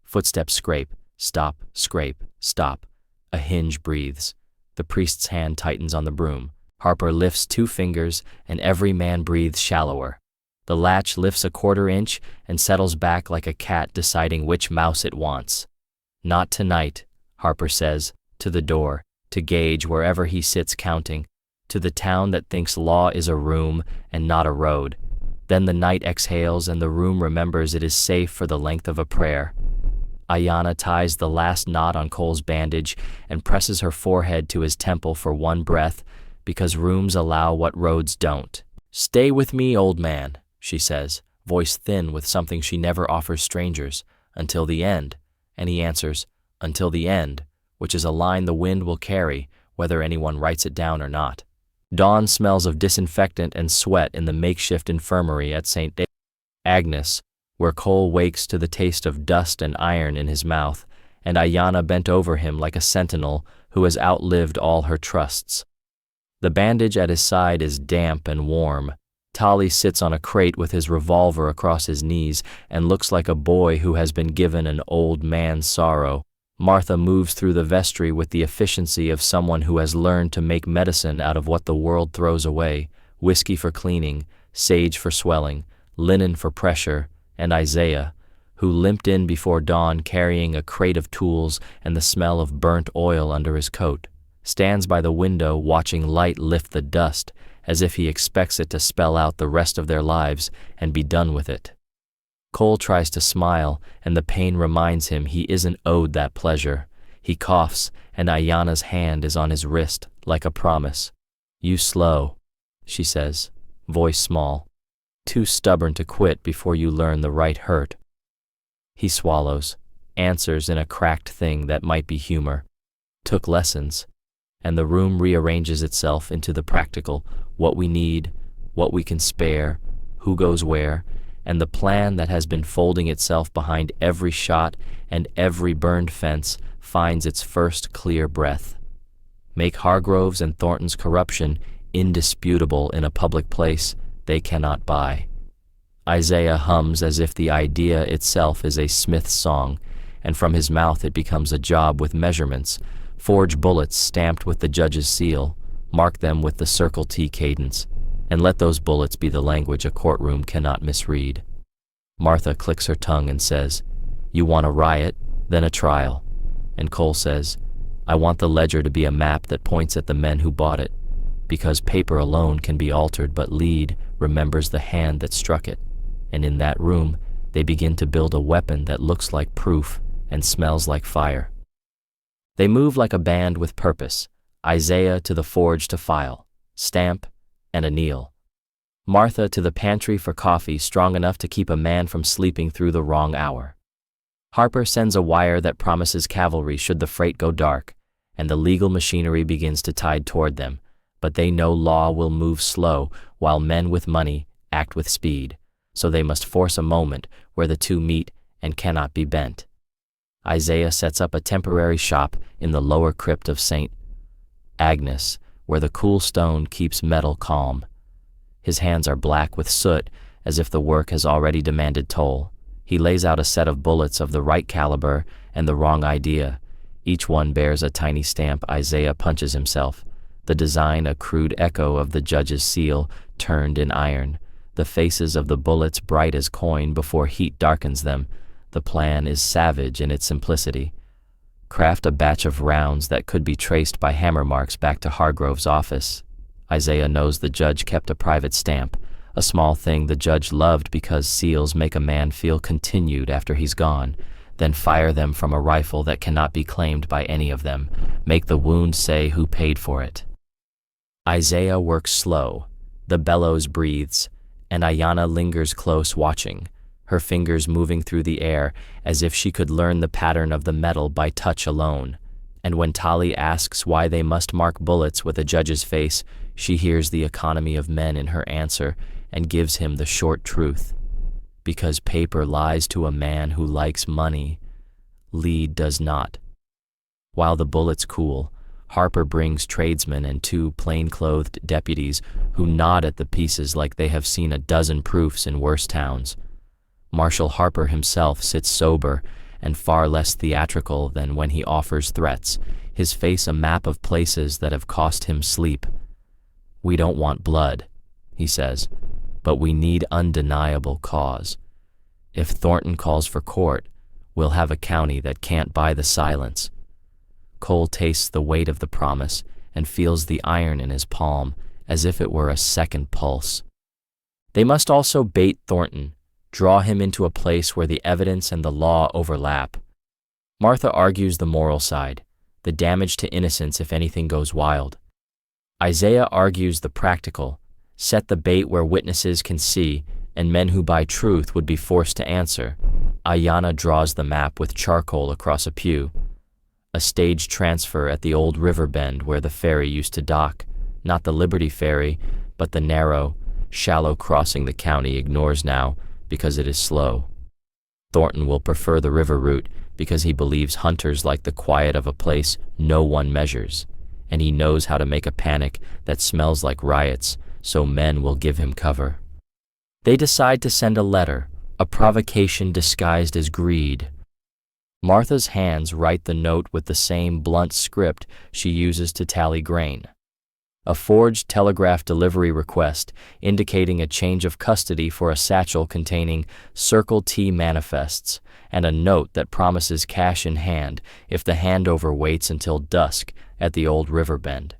Footsteps scrape, stop, scrape, stop. A hinge breathes. The priest's hand tightens on the broom. Harper lifts 2 fingers, and every man breathes shallower. The latch lifts a 1/4 inch and settles back like a cat deciding which mouse it wants. Not tonight, Harper says, to the door, to Gage wherever he sits counting, to the town that thinks law is a room and not a road. Then the night exhales and the room remembers it is safe for the length of a prayer. Ayanna ties the last knot on Cole's bandage and presses her forehead to his temple for one breath, because rooms allow what roads don't. Stay with me, old man, she says, voice thin with something she never offers strangers, until the end. And he answers, until the end, which is a line the wind will carry, whether anyone writes it down or not. Dawn smells of disinfectant and sweat in the makeshift infirmary at St. Agnes, where Cole wakes to the taste of dust and iron in his mouth, and Ayanna bent over him like a sentinel who has outlived all her trusts. The bandage at his side is damp and warm. Tali sits on a crate with his revolver across his knees and looks like a boy who has been given an old man's sorrow. Martha moves through the vestry with the efficiency of someone who has learned to make medicine out of what the world throws away: whiskey for cleaning, sage for swelling, linen for pressure. And Isaiah, who limped in before dawn carrying a crate of tools and the smell of burnt oil under his coat, stands by the window watching light lift the dust as if he expects it to spell out the rest of their lives and be done with it. Cole tries to smile, and the pain reminds him he isn't owed that pleasure. He coughs, and Ayanna's hand is on his wrist, like a promise. You slow, she says, voice small. Too stubborn to quit before you learn the right hurt. He swallows, answers in a cracked thing that might be humor. Took lessons. And the room rearranges itself into the practical, what we need, what we can spare, who goes where, and the plan that has been folding itself behind every shot and every burned fence finds its first clear breath. Make Hargrove's and Thornton's corruption indisputable in a public place they cannot buy. Isaiah hums as if the idea itself is a Smith's song, and from his mouth it becomes a job with measurements. Forge bullets stamped with the judge's seal, mark them with the Circle T cadence, and let those bullets be the language a courtroom cannot misread. Martha clicks her tongue and says, You want a riot, then a trial. And Cole says, I want the ledger to be a map that points at the men who bought it, because paper alone can be altered, but lead remembers the hand that struck it, and in that room they begin to build a weapon that looks like proof and smells like fire. They move like a band with purpose, Isaiah to the forge to file, stamp, and anneal. Martha to the pantry for coffee strong enough to keep a man from sleeping through the wrong hour. Harper sends a wire that promises cavalry should the freight go dark, and the legal machinery begins to tide toward them, but they know law will move slow while men with money act with speed, so they must force a moment where the two meet and cannot be bent. Isaiah sets up a temporary shop in the lower crypt of St. Agnes, where the cool stone keeps metal calm. His hands are black with soot, as if the work has already demanded toll. He lays out a set of bullets of the right caliber and the wrong idea. Each one bears a tiny stamp. Isaiah punches himself. The design a crude echo of the judge's seal turned in iron. The faces of the bullets bright as coin before heat darkens them. The plan is savage in its simplicity. Craft a batch of rounds that could be traced by hammer marks back to Hargrove's office. Isaiah knows the judge kept a private stamp, a small thing the judge loved because seals make a man feel continued after he's gone. Then fire them from a rifle that cannot be claimed by any of them. Make the wound say who paid for it. Isaiah works slow. The bellows breathes, and Ayanna lingers close watching, her fingers moving through the air as if she could learn the pattern of the metal by touch alone. And when Tali asks why they must mark bullets with a judge's face, she hears the economy of men in her answer and gives him the short truth. Because paper lies to a man who likes money, lead does not. While the bullets cool, Harper brings tradesmen and two plain-clothed deputies who nod at the pieces like they have seen a dozen proofs in worse towns. Marshal Harper himself sits sober and far less theatrical than when he offers threats, his face a map of places that have cost him sleep. "We don't want blood," he says, "but we need undeniable cause. If Thornton calls for court, we'll have a county that can't buy the silence." Cole tastes the weight of the promise and feels the iron in his palm as if it were a second pulse. They must also bait Thornton, draw him into a place where the evidence and the law overlap. Martha argues the moral side, the damage to innocence if anything goes wild. Isaiah argues the practical, set the bait where witnesses can see and men who buy truth would be forced to answer. Ayanna draws the map with charcoal across a pew. A stage transfer at the old river bend where the ferry used to dock, not the Liberty Ferry, but the narrow, shallow crossing the county ignores now because it is slow. Thornton will prefer the river route because he believes hunters like the quiet of a place no one measures, and he knows how to make a panic that smells like riots, so men will give him cover. They decide to send a letter, a provocation disguised as greed. Martha's hands write the note with the same blunt script she uses to tally grain. A forged telegraph delivery request indicating a change of custody for a satchel containing Circle T manifests, and a note that promises cash in hand if the handover waits until dusk at the old river bend.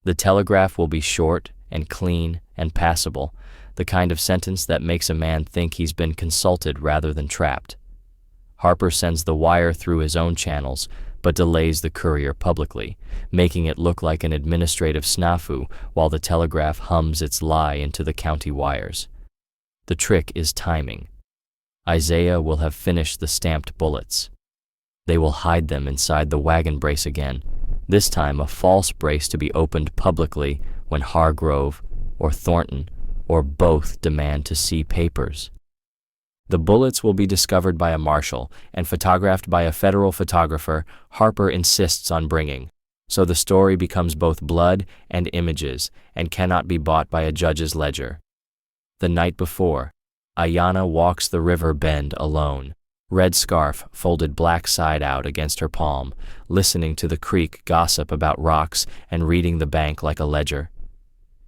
The telegraph will be short and clean and passable, the kind of sentence that makes a man think he's been consulted rather than trapped. Harper sends the wire through his own channels, but delays the courier publicly, making it look like an administrative snafu while the telegraph hums its lie into the county wires. The trick is timing. Isaiah will have finished the stamped bullets. They will hide them inside the wagon brace again, this time a false brace to be opened publicly when Hargrove or Thornton or both demand to see papers. The bullets will be discovered by a marshal and photographed by a federal photographer Harper insists on bringing, so the story becomes both blood and images and cannot be bought by a judge's ledger. The night before, Ayanna walks the river bend alone, red scarf folded black side out against her palm, listening to the creek gossip about rocks and reading the bank like a ledger.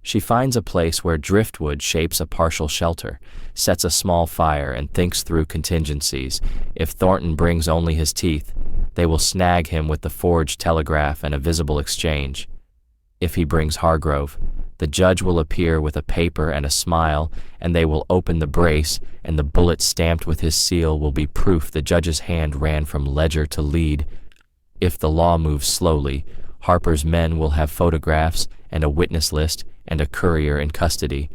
She finds a place where driftwood shapes a partial shelter, sets a small fire, and thinks through contingencies. If Thornton brings only his teeth, they will snag him with the forged telegraph and a visible exchange. If he brings Hargrove, the judge will appear with a paper and a smile, and they will open the brace, and the bullet stamped with his seal will be proof the judge's hand ran from ledger to lead. If the law moves slowly, Harper's men will have photographs and a witness list and a courier in custody.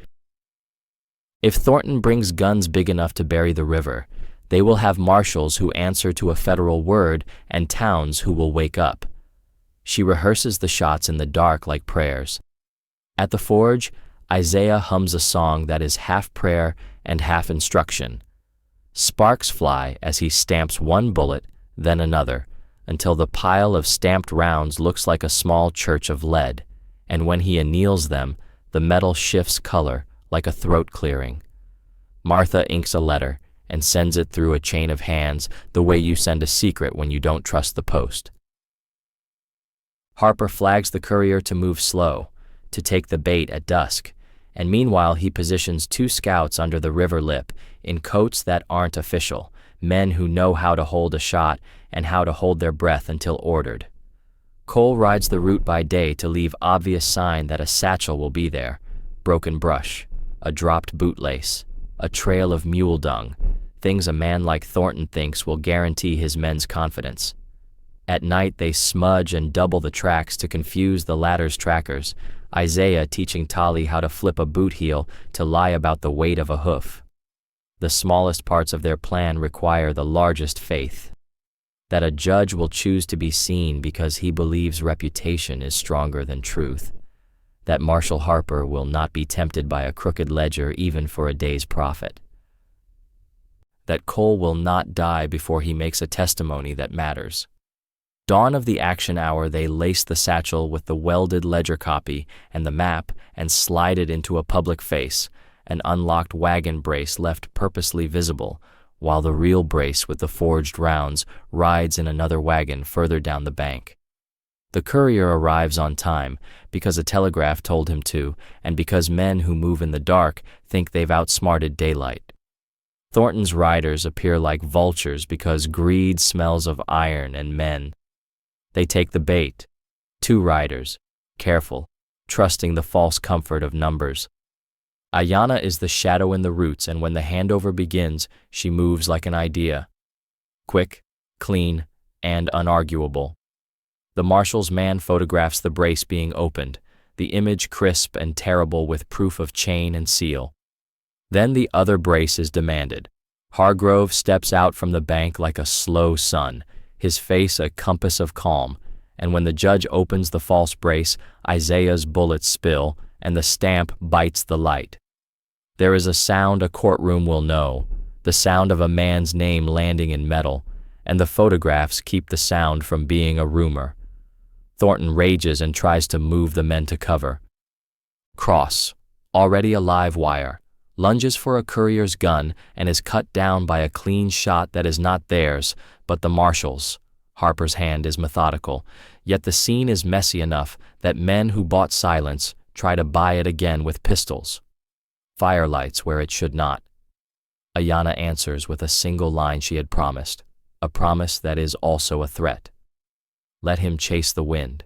If Thornton brings guns big enough to bury the river, they will have marshals who answer to a federal word and towns who will wake up. She rehearses the shots in the dark like prayers. At the forge, Isaiah hums a song that is half prayer and half instruction. Sparks fly as he stamps one bullet, then another, until the pile of stamped rounds looks like a small church of lead, and when he anneals them, the metal shifts color like a throat clearing. Martha inks a letter and sends it through a chain of hands the way you send a secret when you don't trust the post. Harper flags the courier to move slow, to take the bait at dusk, and meanwhile he positions 2 scouts under the river lip in coats that aren't official, men who know how to hold a shot and how to hold their breath until ordered. Cole rides the route by day to leave obvious sign that a satchel will be there, broken brush, a dropped bootlace, a trail of mule dung, things a man like Thornton thinks will guarantee his men's confidence. At night they smudge and double the tracks to confuse the latter's trackers, Isaiah teaching Tali how to flip a boot heel to lie about the weight of a hoof. The smallest parts of their plan require the largest faith. That a judge will choose to be seen because he believes reputation is stronger than truth. That Marshal Harper will not be tempted by a crooked ledger even for a day's profit. That Cole will not die before he makes a testimony that matters. Dawn of the action hour, they lace the satchel with the welded ledger copy and the map and slide it into a public face, an unlocked wagon brace left purposely visible, while the real brace with the forged rounds rides in another wagon further down the bank. The courier arrives on time because a telegraph told him to, and because men who move in the dark think they've outsmarted daylight. Thornton's riders appear like vultures because greed smells of iron and men. They take the bait. 2 riders, careful, trusting the false comfort of numbers. Ayanna is the shadow in the roots, and when the handover begins, she moves like an idea. Quick, clean, and unarguable. The marshal's man photographs the brace being opened, the image crisp and terrible with proof of chain and seal. Then the other brace is demanded. Hargrove steps out from the bank like a slow sun, his face a compass of calm, and when the judge opens the false brace, Isaiah's bullets spill, and the stamp bites the light. There is a sound a courtroom will know, the sound of a man's name landing in metal, and the photographs keep the sound from being a rumor. Thornton rages and tries to move the men to cover. Cross, already a live wire, lunges for a courier's gun and is cut down by a clean shot that is not theirs, but the marshal's. Harper's hand is methodical, yet the scene is messy enough that men who bought silence try to buy it again with pistols. Fire lights where it should not. Ayanna answers with a single line she had promised, a promise that is also a threat. Let him chase the wind.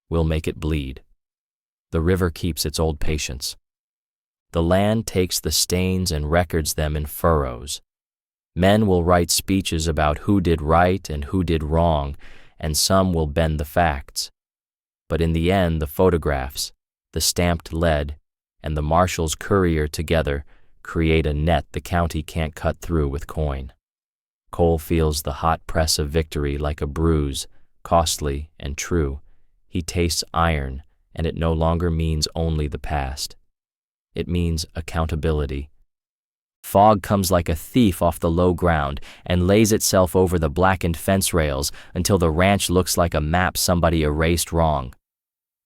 We'll make it bleed. The river keeps its old patience. The land takes the stains and records them in furrows. Men will write speeches about who did right and who did wrong, and some will bend the facts. But in the end, the photographs, the stamped lead, and the marshal's courier together create a net the county can't cut through with coin. Cole feels the hot press of victory like a bruise, costly and true. He tastes iron, and it no longer means only the past. It means accountability. Fog comes like a thief off the low ground and lays itself over the blackened fence rails until the ranch looks like a map somebody erased wrong.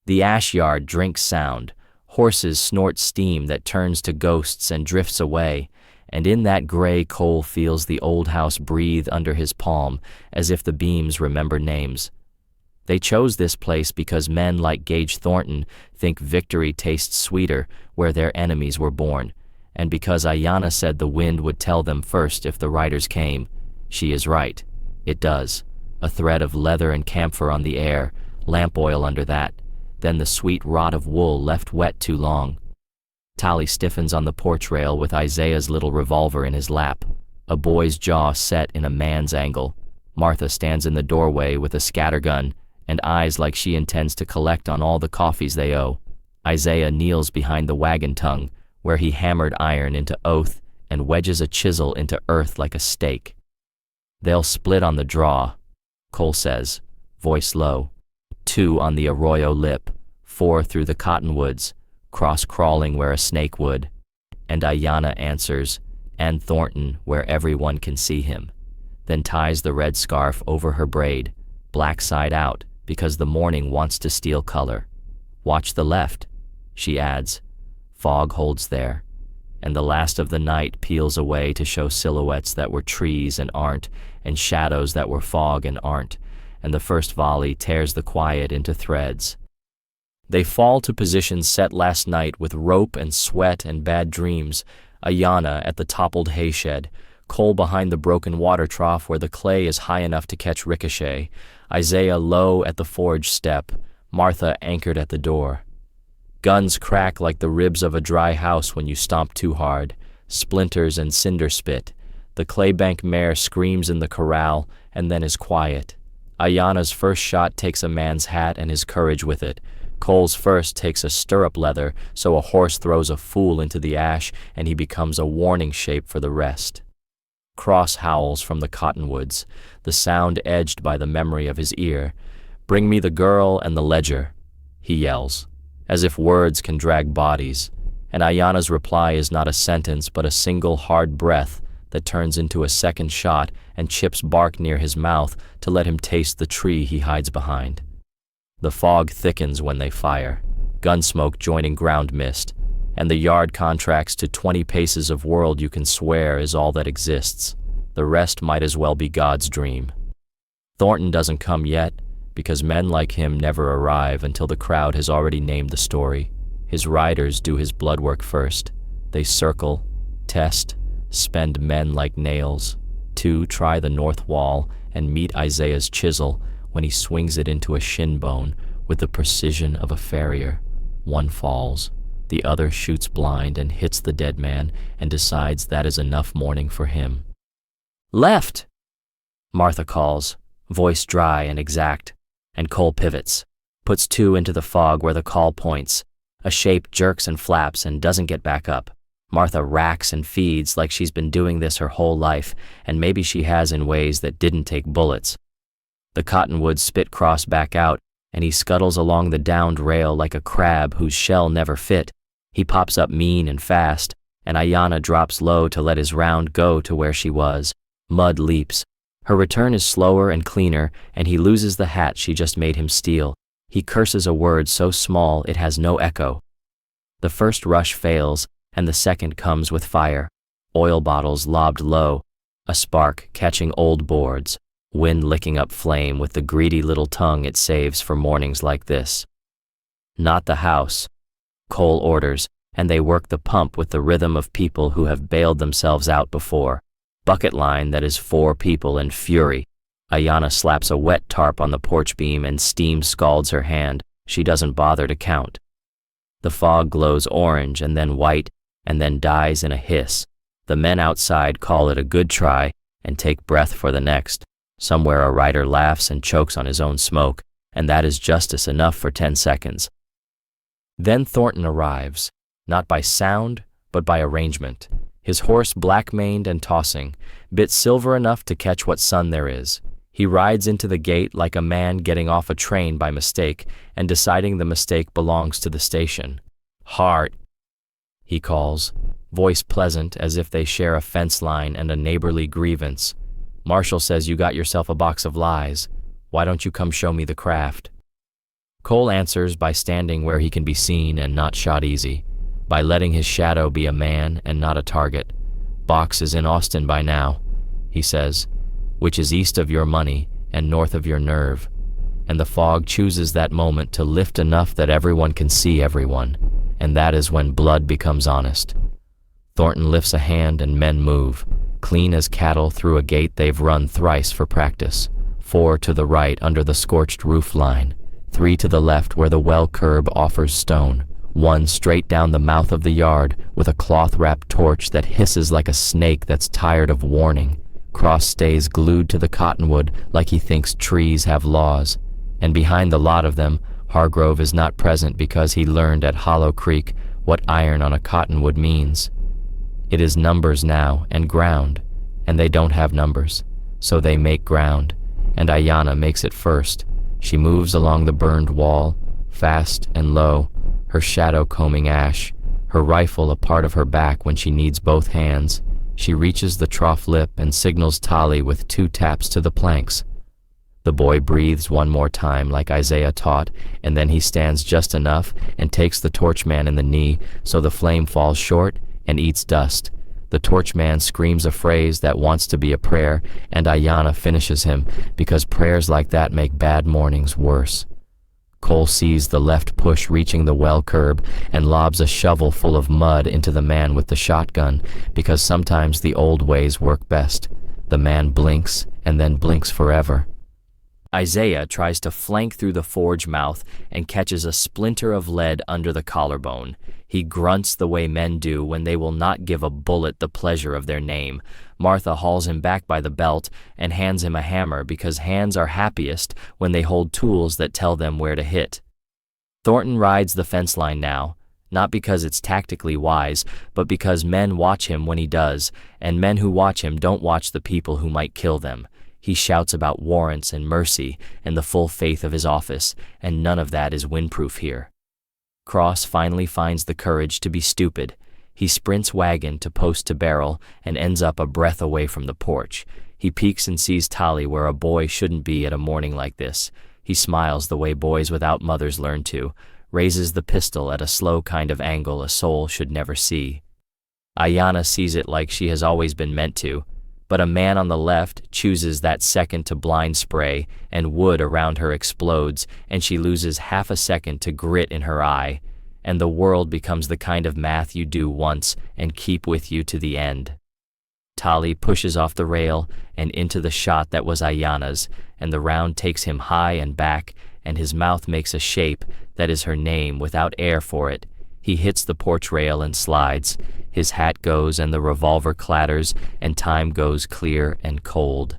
The ash yard drinks sound. Horses snort steam that turns to ghosts and drifts away, and in that gray Cole feels the old house breathe under his palm as if the beams remember names. They chose this place because men like Gage Thornton think victory tastes sweeter where their enemies were born, and because Ayanna said the wind would tell them first if the riders came. She is right. It does. A thread of leather and camphor on the air, lamp oil under that, then the sweet rot of wool left wet too long. Tali stiffens on the porch rail with Isaiah's little revolver in his lap, a boy's jaw set in a man's angle. Martha stands in the doorway with a scattergun and eyes like she intends to collect on all the coffees they owe. Isaiah kneels behind the wagon tongue, where he hammered iron into oath and wedges a chisel into earth like a stake. They'll split on the draw, Cole says, voice low. 2 on the arroyo lip, 4 through the cottonwoods, cross-crawling where a snake would. And Ayanna answers, and Thornton where everyone can see him, then ties the red scarf over her braid, black side out, because the morning wants to steal color. Watch the left, she adds. Fog holds there, and the last of the night peels away to show silhouettes that were trees and aren't, and shadows that were fog and aren't, and the first volley tears the quiet into threads. They fall to positions set last night with rope and sweat and bad dreams, Ayanna at the toppled hayshed, Cole behind the broken water trough where the clay is high enough to catch ricochet, Isaiah low at the forge step, Martha anchored at the door. Guns crack like the ribs of a dry house when you stomp too hard, splinters and cinder spit. The claybank mare screams in the corral and then is quiet. Ayanna's first shot takes a man's hat and his courage with it. Cole's first takes a stirrup leather, so a horse throws a fool into the ash and he becomes a warning shape for the rest. Cross howls from the cottonwoods, the sound edged by the memory of his ear. "Bring me the girl and the ledger," he yells, as if words can drag bodies, and Ayanna's reply is not a sentence but a single hard breath that turns into a second shot and chips bark near his mouth to let him taste the tree he hides behind. The fog thickens when they fire, gun smoke joining ground mist, and the yard contracts to 20 paces of world you can swear is all that exists. The rest might as well be God's dream. Thornton doesn't come yet, because men like him never arrive until the crowd has already named the story. His riders do his blood work first. They circle, test, spend men like nails. 2 try the north wall and meet Isaiah's chisel when he swings it into a shin bone with the precision of a farrier. 1 falls. The other shoots blind and hits the dead man and decides that is enough mourning for him. "Left!" Martha calls, voice dry and exact, and Cole pivots, puts 2 into the fog where the call points. A shape jerks and flaps and doesn't get back up. Martha racks and feeds like she's been doing this her whole life, and maybe she has in ways that didn't take bullets. The cottonwoods spit cross back out, and he scuttles along the downed rail like a crab whose shell never fit. He pops up mean and fast, and Ayanna drops low to let his round go to where she was. Mud leaps. Her return is slower and cleaner, and he loses the hat she just made him steal. He curses a word so small it has no echo. The first rush fails, and the second comes with fire. Oil bottles lobbed low, a spark catching old boards, wind licking up flame with the greedy little tongue it saves for mornings like this. "Not the house," Cole orders, and they work the pump with the rhythm of people who have bailed themselves out before. Bucket line that is 4 people in fury. Ayanna slaps a wet tarp on the porch beam and steam scalds her hand. She doesn't bother to count. The fog glows orange and then white and then dies in a hiss. The men outside call it a good try and take breath for the next. Somewhere a rider laughs and chokes on his own smoke, and that is justice enough for 10 seconds. Then Thornton arrives, not by sound, but by arrangement. His horse black-maned and tossing, bit silver enough to catch what sun there is. He rides into the gate like a man getting off a train by mistake and deciding the mistake belongs to the station. "Hart," he calls, voice pleasant as if they share a fence line and a neighborly grievance. "Marshall says you got yourself a box of lies. Why don't you come show me the craft?" Cole answers by standing where he can be seen and not shot easy, by letting his shadow be a man and not a target. "Box is in Austin by now," he says, "which is east of your money and north of your nerve." And the fog chooses that moment to lift enough that everyone can see everyone, and that is when blood becomes honest. Thornton lifts a hand and men move, clean as cattle through a gate they've run thrice for practice. 4 to the right under the scorched roof line, 3 to the left where the well curb offers stone, 1 straight down the mouth of the yard with a cloth-wrapped torch that hisses like a snake that's tired of warning. Cross stays glued to the cottonwood like he thinks trees have laws, and behind the lot of them, Hargrove is not present because he learned at Hollow Creek what iron on a cottonwood means. It is numbers now and ground, and they don't have numbers, so they make ground, and Ayanna makes it first, She moves along the burned wall, fast and low, her shadow combing ash, her rifle a part of her back when she needs both hands. She reaches the trough lip and signals Tali with 2 taps to the planks. The boy breathes one more time like Isaiah taught, and then he stands just enough and takes the torchman in the knee so the flame falls short and eats dust. The torchman screams a phrase that wants to be a prayer, and Ayanna finishes him because prayers like that make bad mornings worse. Cole sees the left push reaching the well curb and lobs a shovel full of mud into the man with the shotgun because sometimes the old ways work best. The man blinks and then blinks forever. Isaiah tries to flank through the forge mouth and catches a splinter of lead under the collarbone. He grunts the way men do when they will not give a bullet the pleasure of their name. Martha hauls him back by the belt and hands him a hammer because hands are happiest when they hold tools that tell them where to hit. Thornton rides the fence line now, not because it's tactically wise, but because men watch him when he does, and men who watch him don't watch the people who might kill them. He shouts about warrants and mercy and the full faith of his office, and none of that is windproof here. Cross finally finds the courage to be stupid. He sprints wagon to post to barrel and ends up a breath away from the porch. He peeks and sees Tali where a boy shouldn't be at a morning like this. He smiles the way boys without mothers learn to, raises the pistol at a slow kind of angle a soul should never see. Ayanna sees it like she has always been meant to, but a man on the left chooses that second to blind spray, and wood around her explodes, and she loses half a second to grit in her eye, and the world becomes the kind of math you do once and keep with you to the end. Tali pushes off the rail and into the shot that was Ayanna's, and the round takes him high and back, and his mouth makes a shape that is her name without air for it. He hits the porch rail and slides. His hat goes and the revolver clatters, and time goes clear and cold.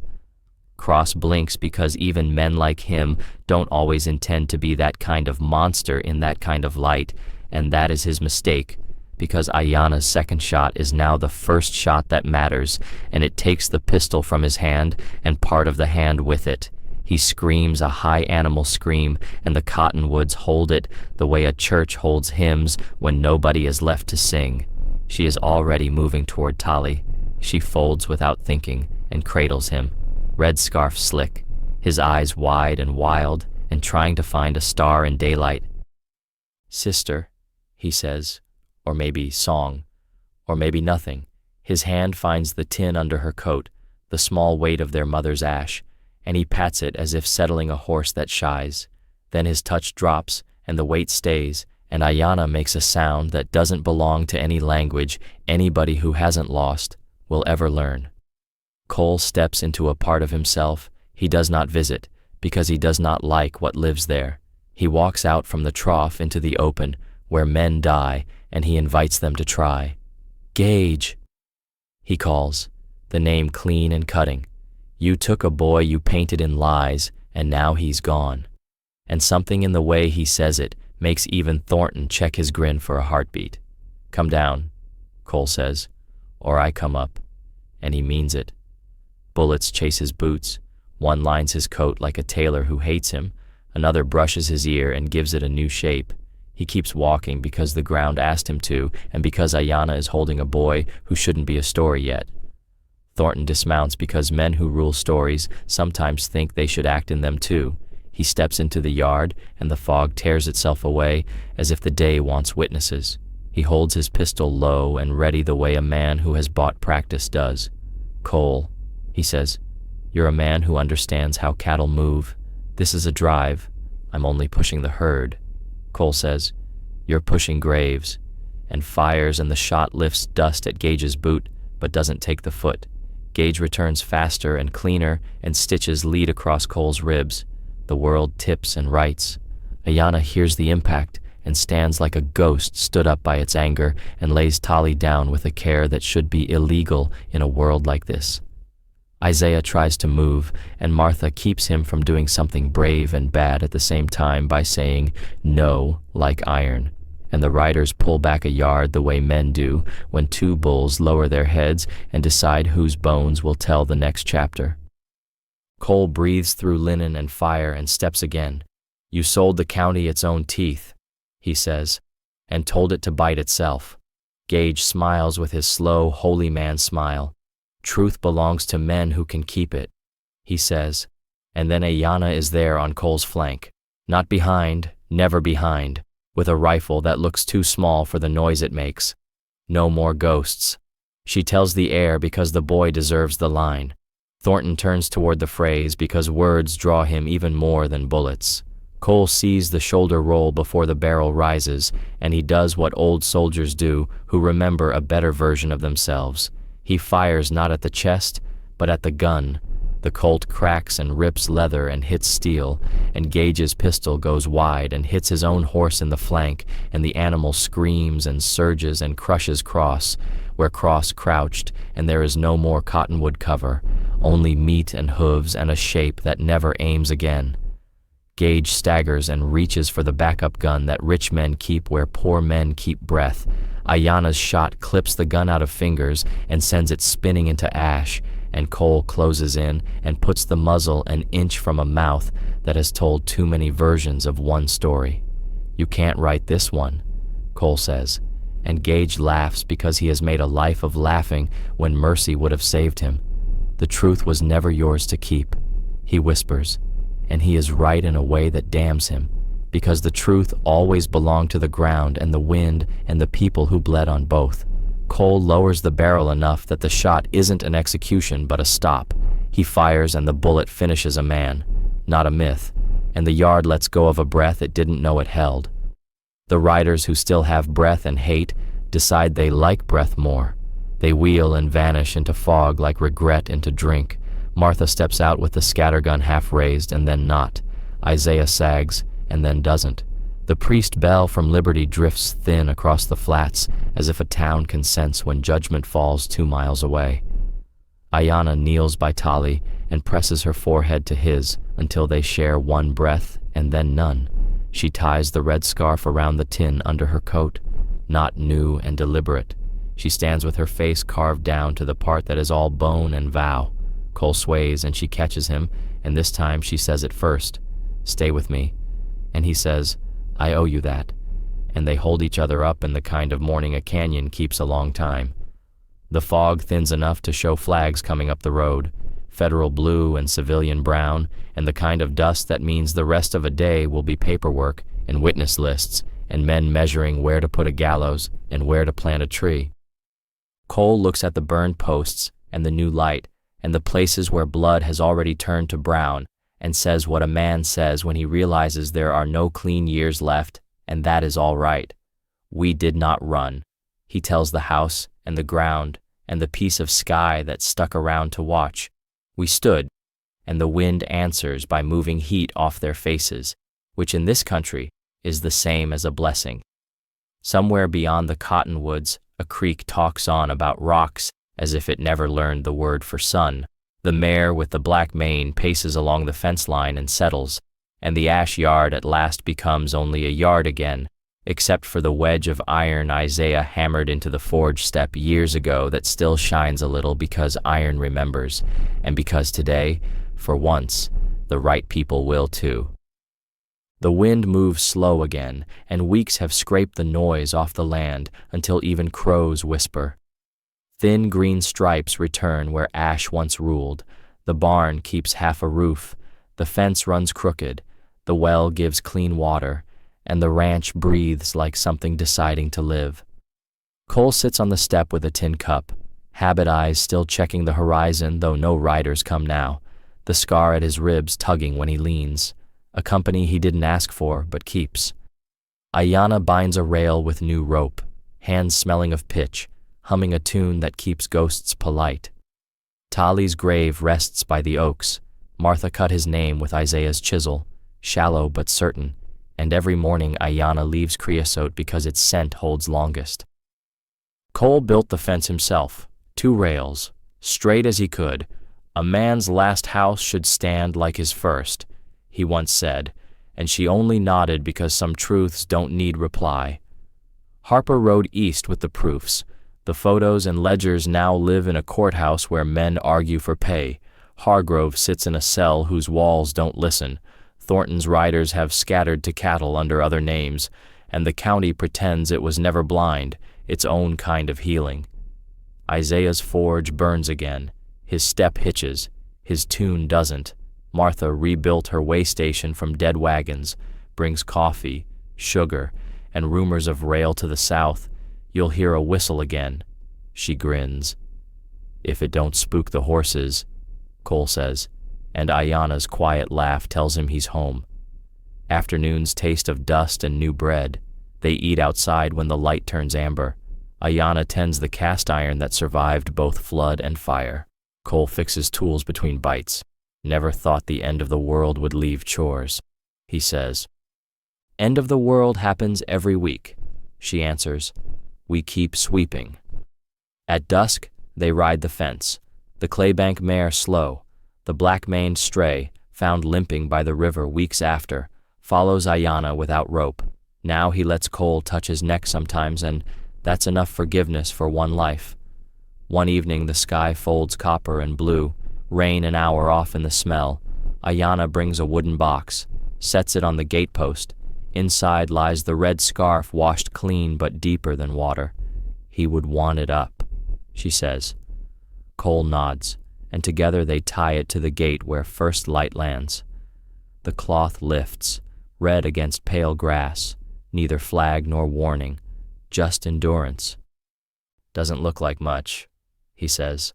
Cross blinks because even men like him don't always intend to be that kind of monster in that kind of light, and that is his mistake, because Ayanna's second shot is now the first shot that matters, and it takes the pistol from his hand and part of the hand with it. He screams a high animal scream, and the cottonwoods hold it the way a church holds hymns when nobody is left to sing. She is already moving toward Tali. She folds without thinking and cradles him, red scarf slick, his eyes wide and wild and trying to find a star in daylight. "Sister," he says, or maybe song, or maybe nothing. His hand finds the tin under her coat, the small weight of their mother's ash, and he pats it as if settling a horse that shies. Then his touch drops and the weight stays, and Ayanna makes a sound that doesn't belong to any language anybody who hasn't lost will ever learn. Cole steps into a part of himself he does not visit because he does not like what lives there. He walks out from the trough into the open where men die, and he invites them to try. "Gage," he calls, the name clean and cutting. "You took a boy you painted in lies, and now he's gone." And something in the way he says it makes even Thornton check his grin for a heartbeat. "Come down," Cole says, "or I come up." And he means it. Bullets chase his boots. One lines his coat like a tailor who hates him. Another brushes his ear and gives it a new shape. He keeps walking because the ground asked him to, and because Ayanna is holding a boy who shouldn't be a story yet. Thornton dismounts because men who rule stories sometimes think they should act in them too. He steps into the yard, and the fog tears itself away as if the day wants witnesses. He holds his pistol low and ready the way a man who has bought practice does. "Cole," he says, "you're a man who understands how cattle move. This is a drive. I'm only pushing the herd." Cole says, "You're pushing graves," and fires, and the shot lifts dust at Gage's boot, but doesn't take the foot. Gage returns faster and cleaner, and stitches lead across Cole's ribs. The world tips and rights. Ayanna hears the impact and stands like a ghost stood up by its anger and lays Tali down with a care that should be illegal in a world like this. Isaiah tries to move, and Martha keeps him from doing something brave and bad at the same time by saying no like iron. And the riders pull back a yard the way men do when two bulls lower their heads and decide whose bones will tell the next chapter. Cole breathes through linen and fire and steps again. You sold the county its own teeth, he says, and told it to bite itself. Gage smiles with his slow, holy man smile. Truth belongs to men who can keep it, he says, and then Ayanna is there on Cole's flank. Not behind, never behind, with a rifle that looks too small for the noise it makes. No more ghosts. She tells the air because the boy deserves the line. Thornton turns toward the phrase because words draw him even more than bullets. Cole sees the shoulder roll before the barrel rises, and he does what old soldiers do who remember a better version of themselves. He fires not at the chest, but at the gun. The Colt cracks and rips leather and hits steel, and Gage's pistol goes wide and hits his own horse in the flank, and the animal screams and surges and crushes Cross, where Cross crouched, and there is no more cottonwood cover, only meat and hooves and a shape that never aims again. Gage staggers and reaches for the backup gun that rich men keep where poor men keep breath. Ayanna's shot clips the gun out of fingers and sends it spinning into ash, and Cole closes in and puts the muzzle an inch from a mouth that has told too many versions of one story. You can't write this one, Cole says, and Gage laughs because he has made a life of laughing when mercy would have saved him. The truth was never yours to keep, he whispers, and he is right in a way that damns him, because the truth always belonged to the ground and the wind and the people who bled on both. Cole lowers the barrel enough that the shot isn't an execution but a stop. He fires and the bullet finishes a man, not a myth, and the yard lets go of a breath it didn't know it held. The riders who still have breath and hate decide they like breath more. They wheel and vanish into fog like regret into drink. Martha steps out with the scattergun half raised and then not. Isaiah sags and then doesn't. The priest bell from Liberty drifts thin across the flats as if a town can sense when judgment falls 2 miles away. Ayanna kneels by Tali and presses her forehead to his until they share one breath and then none. She ties the red scarf around the tin under her coat, not new and deliberate. She stands with her face carved down to the part that is all bone and vow. Cole sways and she catches him, and this time she says it first, "Stay with me." And he says, "I owe you that." And they hold each other up in the kind of mourning a canyon keeps a long time. The fog thins enough to show flags coming up the road, federal blue and civilian brown, and the kind of dust that means the rest of a day will be paperwork and witness lists and men measuring where to put a gallows and where to plant a tree. Cole looks at the burned posts and the new light and the places where blood has already turned to brown and says what a man says when he realizes there are no clean years left, and that is all right. We did not run, he tells the house and the ground and the piece of sky that stuck around to watch. We stood, and the wind answers by moving heat off their faces, which in this country is the same as a blessing. Somewhere beyond the cottonwoods, a creek talks on about rocks as if it never learned the word for sun. The mare with the black mane paces along the fence line and settles, and the ash yard at last becomes only a yard again, except for the wedge of iron Isaiah hammered into the forge step years ago that still shines a little because iron remembers, and because today, for once, the right people will too. The wind moves slow again, and weeks have scraped the noise off the land until even crows whisper. Thin green stripes return where ash once ruled. The barn keeps half a roof. The fence runs crooked. The well gives clean water, and the ranch breathes like something deciding to live. Cole sits on the step with a tin cup, habit eyes still checking the horizon though no riders come now, the scar at his ribs tugging when he leans, a company he didn't ask for but keeps. Ayanna binds a rail with new rope, hands smelling of pitch, humming a tune that keeps ghosts polite. Tali's grave rests by the oaks. Martha cut his name with Isaiah's chisel, shallow but certain, and every morning Ayanna leaves creosote because its scent holds longest. Cole built the fence himself, 2 rails, straight as he could. A man's last house should stand like his first, he once said, and she only nodded because some truths don't need reply. Harper rode east with the proofs. The photos and ledgers now live in a courthouse where men argue for pay. Hargrove sits in a cell whose walls don't listen. Thornton's riders have scattered to cattle under other names, and the county pretends it was never blind, its own kind of healing. Isaiah's forge burns again. His step hitches. His tune doesn't. Martha rebuilt her way station from dead wagons, brings coffee, sugar, and rumors of rail to the south. You'll hear a whistle again. She grins. If it don't spook the horses, Cole says, and Ayanna's quiet laugh tells him he's home. Afternoons taste of dust and new bread. They eat outside when the light turns amber. Ayanna tends the cast iron that survived both flood and fire. Cole fixes tools between bites. Never thought the end of the world would leave chores, he says. End of the world happens every week, she answers. We keep sweeping. At dusk, they ride the fence. The claybank mare slow. The black-maned stray, found limping by the river weeks after, follows Ayanna without rope. Now he lets Cole touch his neck sometimes, and that's enough forgiveness for one life. One evening the sky folds copper and blue, rain an hour off in the smell. Ayanna brings a wooden box, sets it on the gatepost. Inside lies the red scarf washed clean but deeper than water. He would want it up, she says. Cole nods, and together they tie it to the gate where first light lands. The cloth lifts, red against pale grass, neither flag nor warning, just endurance. Doesn't look like much, he says.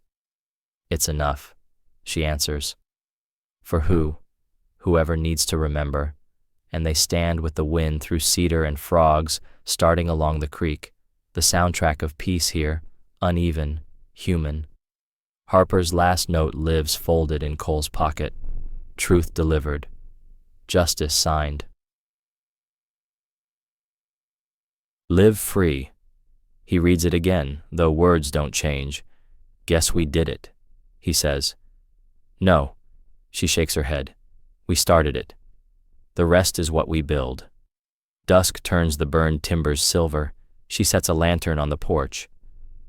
It's enough, she answers. For who? Whoever needs to remember. And they stand with the wind through cedar and frogs starting along the creek. The soundtrack of peace here, uneven, human. Harper's last note lives folded in Cole's pocket. Truth delivered. Justice signed. Live free. He reads it again, though words don't change. Guess we did it, he says. No, she shakes her head. We started it. The rest is what we build. Dusk turns the burned timbers silver. She sets a lantern on the porch.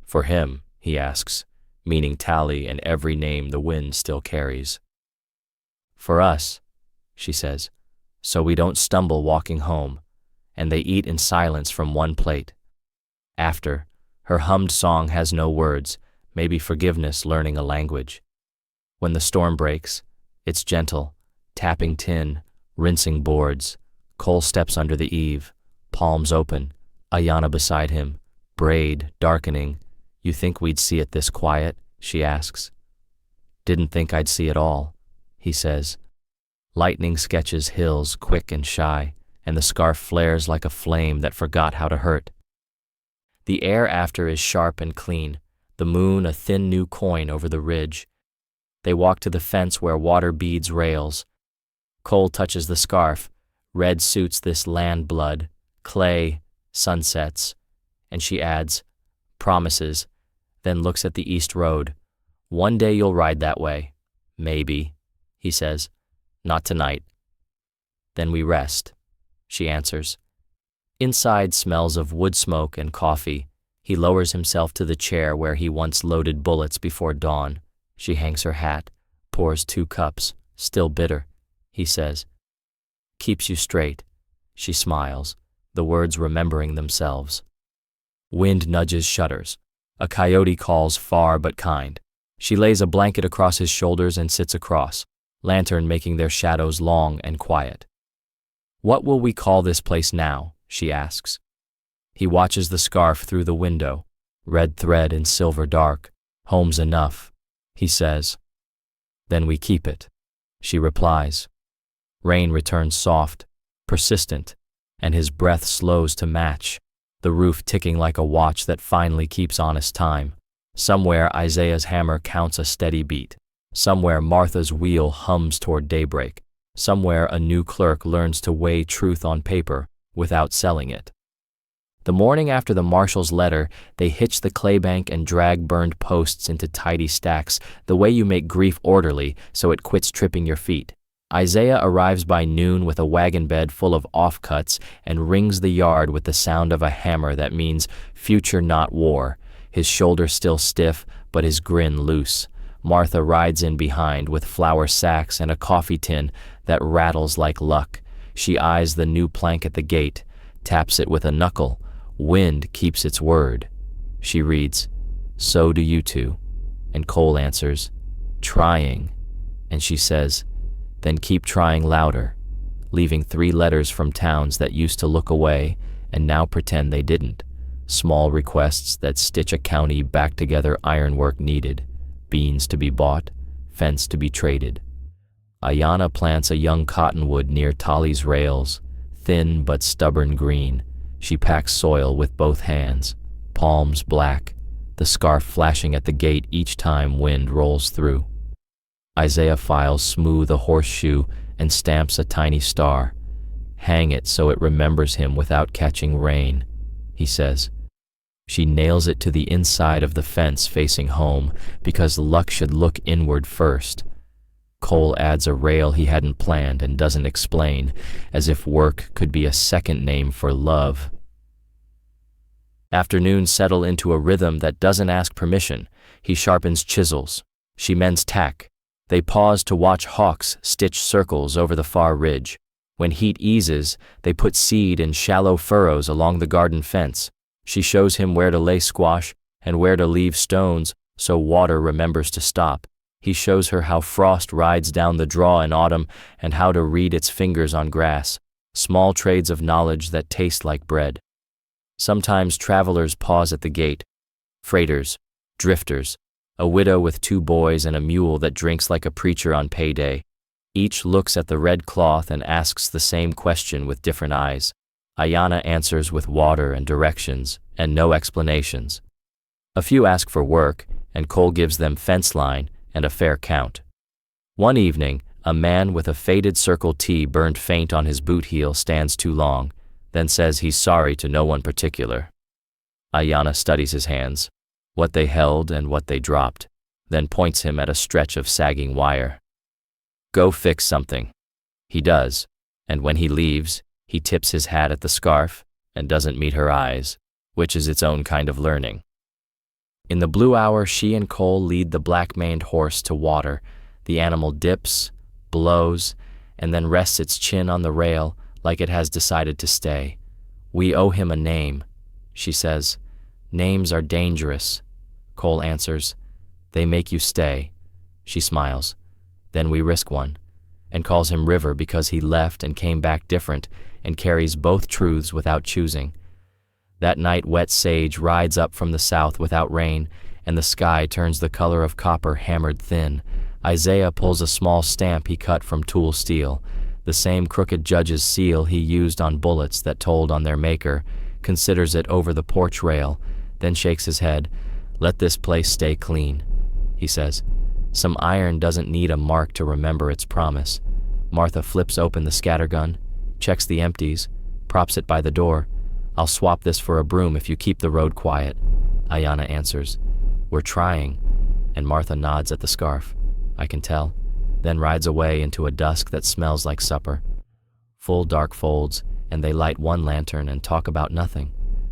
For him, he asks, meaning Tally and every name the wind still carries. For us, she says, so we don't stumble walking home, and they eat in silence from one plate. After, her hummed song has no words, maybe forgiveness learning a language. When the storm breaks, it's gentle, tapping tin, rinsing boards. Cole steps under the eave, palms open, Ayanna beside him, braid darkening. You think we'd see it this quiet? She asks. Didn't think I'd see it all, he says. Lightning sketches hills quick and shy, and the scarf flares like a flame that forgot how to hurt. The air after is sharp and clean, the moon a thin new coin over the ridge. They walk to the fence where water beads rails. Cole touches the scarf. Red suits this land blood, clay, sunsets, and she adds, promises, then looks at the east road. One day you'll ride that way. Maybe, he says. Not tonight. Then we rest, she answers. Inside smells of wood smoke and coffee. He lowers himself to the chair where he once loaded bullets before dawn. She hangs her hat, pours 2 cups, still bitter, he says. Keeps you straight, she smiles, the words remembering themselves. Wind nudges shutters. A coyote calls far but kind. She lays a blanket across his shoulders and sits across, lantern making their shadows long and quiet. What will we call this place now? She asks. He watches the scarf through the window, red thread in silver dark. Home's enough, he says. Then we keep it, she replies. Rain returns soft, persistent, and his breath slows to match, the roof ticking like a watch that finally keeps honest time. Somewhere Isaiah's hammer counts a steady beat. Somewhere Martha's wheel hums toward daybreak. Somewhere a new clerk learns to weigh truth on paper without selling it. The morning after the marshal's letter, they hitch the claybank and drag burned posts into tidy stacks, the way you make grief orderly so it quits tripping your feet. Isaiah arrives by noon with a wagon bed full of offcuts and rings the yard with the sound of a hammer that means future not war, his shoulder still stiff but his grin loose. Martha rides in behind with flour sacks and a coffee tin that rattles like luck. She eyes the new plank at the gate, taps it with a knuckle. Wind keeps its word. She reads, "So do you two." And Cole answers, "Trying." And she says, "Then keep trying louder," leaving 3 letters from towns that used to look away and now pretend they didn't. Small requests that stitch a county back together. Ironwork needed, beans to be bought, fence to be traded. Ayanna plants a young cottonwood near Tolly's rails, thin but stubborn green. She packs soil with both hands, palms black, the scarf flashing at the gate each time wind rolls through. Isaiah files smooth a horseshoe and stamps a tiny star. "Hang it so it remembers him without catching rain," he says. She nails it to the inside of the fence facing home because luck should look inward first. Cole adds a rail he hadn't planned and doesn't explain, as if work could be a second name for love. Afternoons settle into a rhythm that doesn't ask permission. He sharpens chisels. She mends tack. They pause to watch hawks stitch circles over the far ridge. When heat eases, they put seed in shallow furrows along the garden fence. She shows him where to lay squash and where to leave stones so water remembers to stop. He shows her how frost rides down the draw in autumn and how to read its fingers on grass, small trades of knowledge that taste like bread. Sometimes travelers pause at the gate, freighters, drifters, a widow with 2 boys and a mule that drinks like a preacher on payday. Each looks at the red cloth and asks the same question with different eyes. Ayanna answers with water and directions and no explanations. A few ask for work, and Cole gives them fence line and a fair count. One evening, a man with a faded Circle T burned faint on his boot heel stands too long, then says he's sorry to no one particular. Ayanna studies his hands, what they held and what they dropped, then points him at a stretch of sagging wire. "Go fix something." He does, and when he leaves, he tips his hat at the scarf and doesn't meet her eyes, which is its own kind of learning. In the blue hour, she and Cole lead the black-maned horse to water. The animal dips, blows, and then rests its chin on the rail like it has decided to stay. "We owe him a name," she says. "Names are dangerous." Cole answers, "They make you stay." She smiles. "Then we risk one," and calls him River because he left and came back different and carries both truths without choosing. That night, wet sage rides up from the south without rain, and the sky turns the color of copper hammered thin. Isaiah pulls a small stamp he cut from tool steel, the same crooked judge's seal he used on bullets that told on their maker, considers it over the porch rail, then shakes his head. "Let this place stay clean," he says. "Some iron doesn't need a mark to remember its promise." Martha flips open the scattergun, checks the empties, props it by the door. "I'll swap this for a broom if you keep the road quiet," Ayanna answers. "We're trying," and Martha nods at the scarf. "I can tell," then rides away into a dusk that smells like supper. Full dark folds, and they light one lantern and talk about nothing.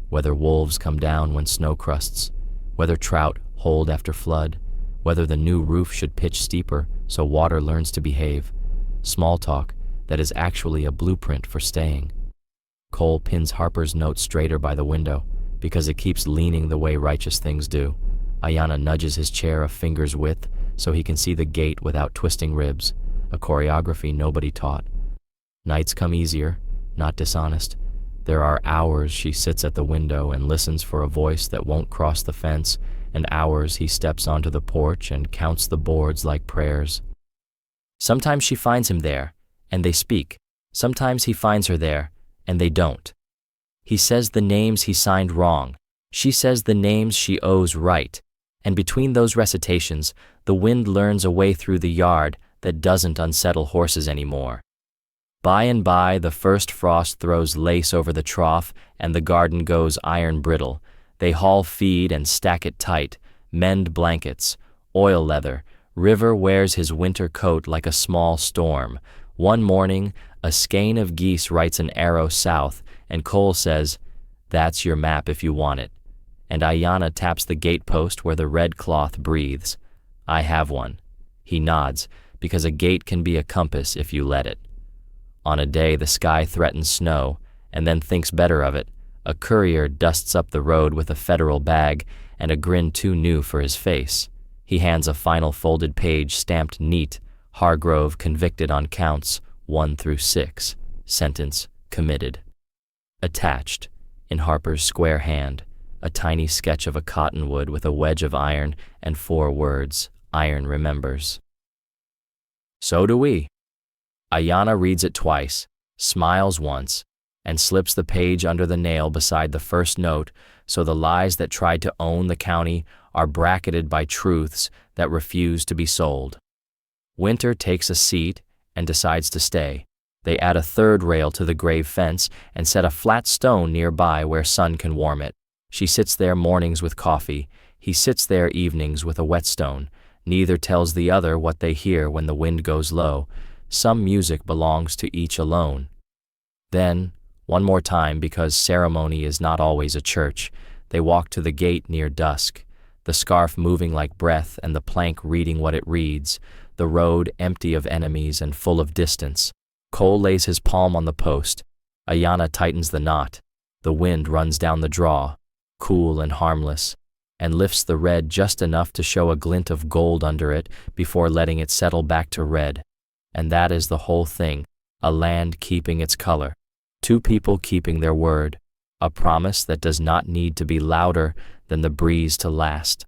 Whether wolves come down when snow crusts, whether trout hold after flood, whether the new roof should pitch steeper so water learns to behave. Small talk that is actually a blueprint for staying. Cole pins Harper's note straighter by the window because it keeps leaning the way righteous things do. Ayanna nudges his chair a finger's width so he can see the gate without twisting ribs, a choreography nobody taught. Nights come easier, not dishonest. There are hours she sits at the window and listens for a voice that won't cross the fence, and hours he steps onto the porch and counts the boards like prayers. Sometimes she finds him there, and they speak. Sometimes he finds her there, and they don't. He says the names he signed wrong. She says the names she owes right. And between those recitations, the wind learns a way through the yard that doesn't unsettle horses anymore. By and by, the first frost throws lace over the trough, and the garden goes iron brittle. They haul feed and stack it tight, mend blankets, oil leather. River wears his winter coat like a small storm. One morning, a skein of geese writes an arrow south, and Cole says, "That's your map if you want it." And Ayanna taps the gatepost where the red cloth breathes. I have one. He nods, because a gate can be a compass if you let it. On a day the sky threatens snow, and then thinks better of it, a courier dusts up the road with a federal bag and a grin too new for his face. He hands a final folded page stamped neat, Hargrove convicted on counts 1 through 6, sentence committed. Attached, in Harper's square hand, a tiny sketch of a cottonwood with a wedge of iron and 4 words, iron remembers. So do we. Ayanna reads it twice, smiles once, and slips the page under the nail beside the first note, so the lies that tried to own the county are bracketed by truths that refuse to be sold. Winter takes a seat and decides to stay. They add a 3rd rail to the grave fence and set a flat stone nearby where sun can warm it. She sits there mornings with coffee. He sits there evenings with a whetstone. Neither tells the other what they hear when the wind goes low. Some music belongs to each alone. Then, one more time, because ceremony is not always a church, they walk to the gate near dusk, the scarf moving like breath and the plank reading what it reads, the road empty of enemies and full of distance. Cole lays his palm on the post. Ayanna tightens the knot. The wind runs down the draw, cool and harmless, and lifts the red just enough to show a glint of gold under it before letting it settle back to red. And that is the whole thing, a land keeping its color, 2 people keeping their word, a promise that does not need to be louder than the breeze to last.